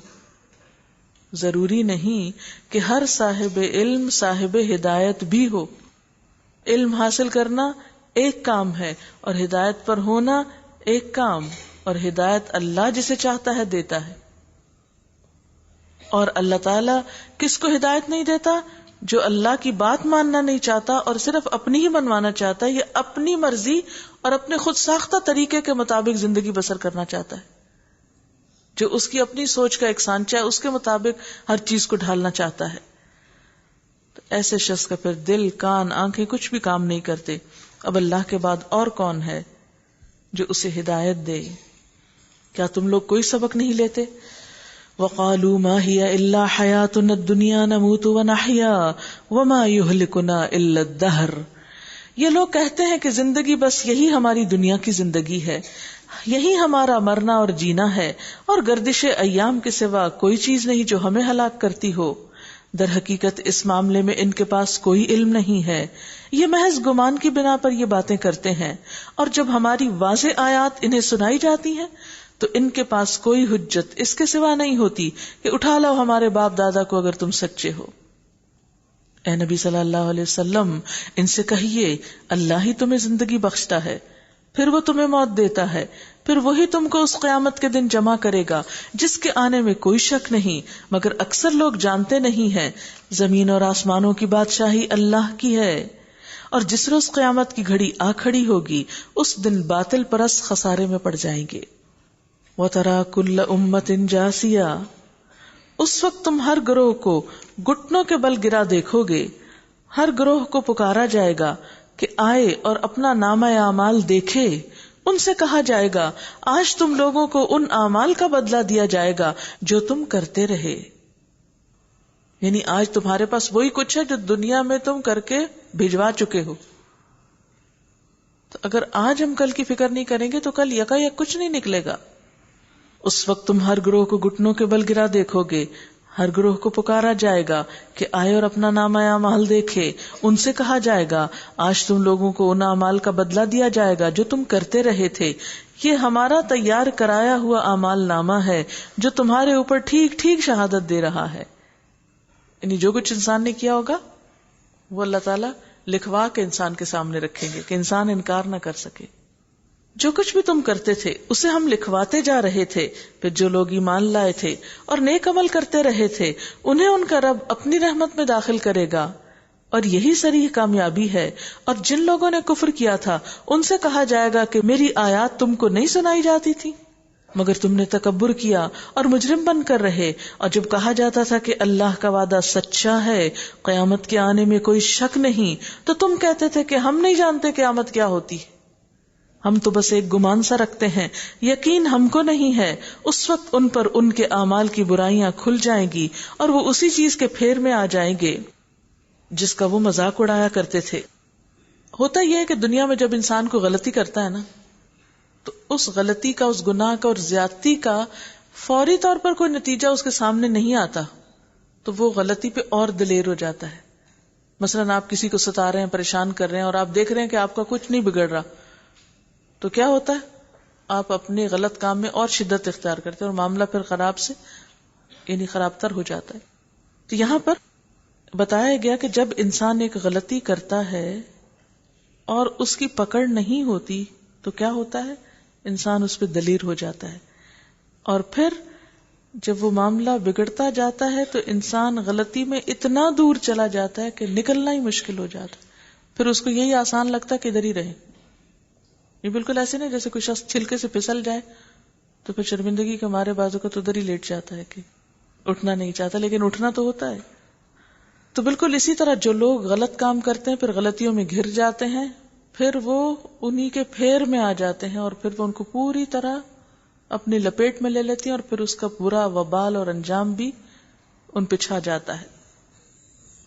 ضروری نہیں کہ ہر صاحب علم صاحب ہدایت بھی ہو. علم حاصل کرنا ایک کام ہے اور ہدایت پر ہونا ایک کام، اور ہدایت اللہ جسے چاہتا ہے دیتا ہے. اور اللہ تعالیٰ کس کو ہدایت نہیں دیتا؟ جو اللہ کی بات ماننا نہیں چاہتا اور صرف اپنی ہی منوانا چاہتا ہے، یہ اپنی مرضی اور اپنے خود ساختہ طریقے کے مطابق زندگی بسر کرنا چاہتا ہے، جو اس کی اپنی سوچ کا ایک سانچہ ہے اس کے مطابق ہر چیز کو ڈھالنا چاہتا ہے. تو ایسے شخص کا پھر دل، کان، آنکھیں کچھ بھی کام نہیں کرتے. اب اللہ کے بعد اور کون ہے جو اسے ہدایت دے؟ کیا تم لوگ کوئی سبق نہیں لیتے؟ وَقَالُوا مَا هِيَ إِلَّا حَيَاتُنَا الدُّنْيَا نَمُوتُ وَنَحْيَا وَمَا يُهْلِكُنَا إِلَّا الدَّهْرُ. یہ لوگ کہتے ہیں کہ زندگی بس یہی ہماری دنیا کی زندگی ہے، یہی ہمارا مرنا اور جینا ہے، اور گردش ایام کے سوا کوئی چیز نہیں جو ہمیں ہلاک کرتی ہو. در حقیقت اس معاملے میں ان کے پاس کوئی علم نہیں ہے، یہ محض گمان کی بنا پر یہ باتیں کرتے ہیں، اور جب ہماری واضح آیات انہیں سنائی جاتی ہیں تو ان کے پاس کوئی حجت اس کے سوا نہیں ہوتی کہ اٹھا لو ہمارے باپ دادا کو اگر تم سچے ہو۔ اے نبی صلی اللہ علیہ وسلم، ان سے کہیے اللہ ہی تمہیں زندگی بخشتا ہے، پھر وہ تمہیں موت دیتا ہے، پھر وہی تم کو اس قیامت کے دن جمع کرے گا جس کے آنے میں کوئی شک نہیں، مگر اکثر لوگ جانتے نہیں ہیں۔ زمین اور آسمانوں کی بادشاہی اللہ کی ہے، اور جس روز قیامت کی گھڑی آ کھڑی ہوگی اس دن باطل پرست خسارے میں پڑ جائیں گے۔ وَتَرَى كُلَّ أُمَّةٍ جَاثِيَةً، اس وقت تم ہر گروہ کو گھٹنوں کے بل گرا دیکھو گے، ہر گروہ کو پکارا جائے گا کہ آئے اور اپنا نامہ اعمال دیکھے۔ ان سے کہا جائے گا آج تم لوگوں کو ان اعمال کا بدلہ دیا جائے گا جو تم کرتے رہے، یعنی آج تمہارے پاس وہی کچھ ہے جو دنیا میں تم کر کے بھجوا چکے ہو۔ تو اگر آج ہم کل کی فکر نہیں کریں گے تو کل یکا یک کچھ نہیں نکلے گا۔ اس وقت تم ہر گروہ کو گھٹنوں کے بل گرا دیکھو گے، ہر گروہ کو پکارا جائے گا کہ آئے اور اپنا نامہ اعمال دیکھے۔ ان سے کہا جائے گا آج تم لوگوں کو ان اعمال کا بدلہ دیا جائے گا جو تم کرتے رہے تھے، یہ ہمارا تیار کرایا ہوا اعمال نامہ ہے جو تمہارے اوپر ٹھیک ٹھیک شہادت دے رہا ہے۔ یعنی جو کچھ انسان نے کیا ہوگا وہ اللہ تعالیٰ لکھوا کے انسان کے سامنے رکھیں گے کہ انسان انکار نہ کر سکے۔ جو کچھ بھی تم کرتے تھے اسے ہم لکھواتے جا رہے تھے، پھر جو لوگ ایمان لائے تھے اور نیک عمل کرتے رہے تھے انہیں ان کا رب اپنی رحمت میں داخل کرے گا، اور یہی صریح کامیابی ہے۔ اور جن لوگوں نے کفر کیا تھا ان سے کہا جائے گا کہ میری آیات تم کو نہیں سنائی جاتی تھی، مگر تم نے تکبر کیا اور مجرم بن کر رہے۔ اور جب کہا جاتا تھا کہ اللہ کا وعدہ سچا ہے، قیامت کے آنے میں کوئی شک نہیں، تو تم کہتے تھے کہ ہم نہیں جانتے قیامت کیا ہوتی ہے، ہم تو بس ایک گمان سا رکھتے ہیں، یقین ہم کو نہیں ہے۔ اس وقت ان پر ان کے اعمال کی برائیاں کھل جائیں گی اور وہ اسی چیز کے پھیر میں آ جائیں گے جس کا وہ مذاق اڑایا کرتے تھے۔ ہوتا یہ ہے کہ دنیا میں جب انسان کو غلطی کرتا ہے نا تو اس غلطی کا، اس گناہ کا اور زیادتی کا فوری طور پر کوئی نتیجہ اس کے سامنے نہیں آتا تو وہ غلطی پہ اور دلیر ہو جاتا ہے۔ مثلاً آپ کسی کو ستا رہے ہیں، پریشان کر رہے ہیں، اور آپ دیکھ رہے ہیں کہ آپ کا کچھ نہیں بگڑ رہا، تو کیا ہوتا ہے؟ آپ اپنے غلط کام میں اور شدت اختیار کرتے ہیں اور معاملہ پھر خراب سے یعنی خراب تر ہو جاتا ہے۔ تو یہاں پر بتایا گیا کہ جب انسان ایک غلطی کرتا ہے اور اس کی پکڑ نہیں ہوتی تو کیا ہوتا ہے؟ انسان اس پہ دلیر ہو جاتا ہے، اور پھر جب وہ معاملہ بگڑتا جاتا ہے تو انسان غلطی میں اتنا دور چلا جاتا ہے کہ نکلنا ہی مشکل ہو جاتا ہے، پھر اس کو یہی آسان لگتا ہے کہ ادھر ہی رہے۔ یہ بالکل ایسے نہیں جیسے کوئی شخص چھلکے سے پھسل جائے تو پھر شرمندگی کے مارے بازو کا تو ادھر ہی لیٹ جاتا ہے کہ اٹھنا نہیں چاہتا، لیکن اٹھنا تو ہوتا ہے۔ تو بالکل اسی طرح جو لوگ غلط کام کرتے ہیں پھر غلطیوں میں گھر جاتے ہیں، پھر وہ انہی کے پھیر میں آ جاتے ہیں اور پھر وہ ان کو پوری طرح اپنی لپیٹ میں لے لیتی ہیں اور پھر اس کا پورا وبال اور انجام بھی ان پہ چھا جاتا ہے۔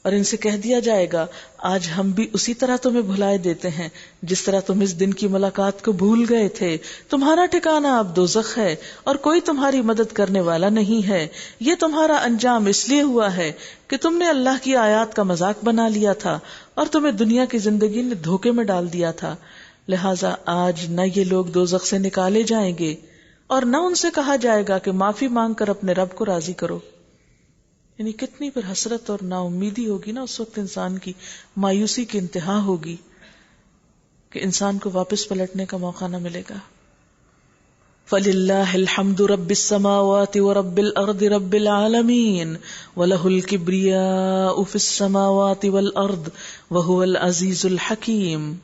اور ان سے کہہ دیا جائے گا آج ہم بھی اسی طرح تمہیں بھلائے دیتے ہیں جس طرح تم اس دن کی ملاقات کو بھول گئے تھے، تمہارا ٹھکانہ اب دوزخ ہے اور کوئی تمہاری مدد کرنے والا نہیں ہے۔ یہ تمہارا انجام اس لیے ہوا ہے کہ تم نے اللہ کی آیات کا مذاق بنا لیا تھا اور تمہیں دنیا کی زندگی نے دھوکے میں ڈال دیا تھا، لہٰذا آج نہ یہ لوگ دوزخ سے نکالے جائیں گے اور نہ ان سے کہا جائے گا کہ معافی مانگ کر اپنے رب کو راضی کرو۔ یعنی کتنی پھر حسرت اور نا امیدی ہوگی نا اس وقت، انسان کی مایوسی کی انتہا ہوگی کہ انسان کو واپس پلٹنے کا موقع نہ ملے گا۔ فَلِلَّهِ الْحَمْدُ رَبِّ السَّمَاوَاتِ وَرَبِّ الْأَرْضِ رَبِّ الْعَالَمِينَ وَلَهُ الْكِبْرِيَاءُ فِي السَّمَاوَاتِ وَالْأَرْضِ وَهُوَ الْعَزِيزُ الْحَكِيمُ۔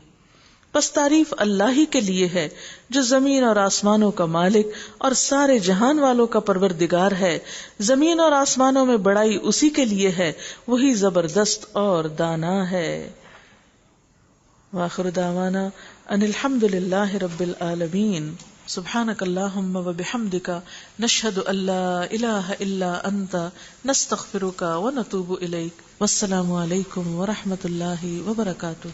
بس تعریف اللہ ہی کے لیے ہے جو زمین اور آسمانوں کا مالک اور سارے جہان والوں کا پروردگار ہے۔ زمین اور آسمانوں میں بڑائی اسی کے لیے ہے، وہی زبردست اور دانا ہے۔ وآخر دعوانا ان الحمد للہ رب العالمین۔ سبحانک اللہم وبحمدک نشہد ان لا الہ الا انت نستغفرک ونتوب الیک۔ والسلام علیکم ورحمۃ اللہ وبرکاتہ۔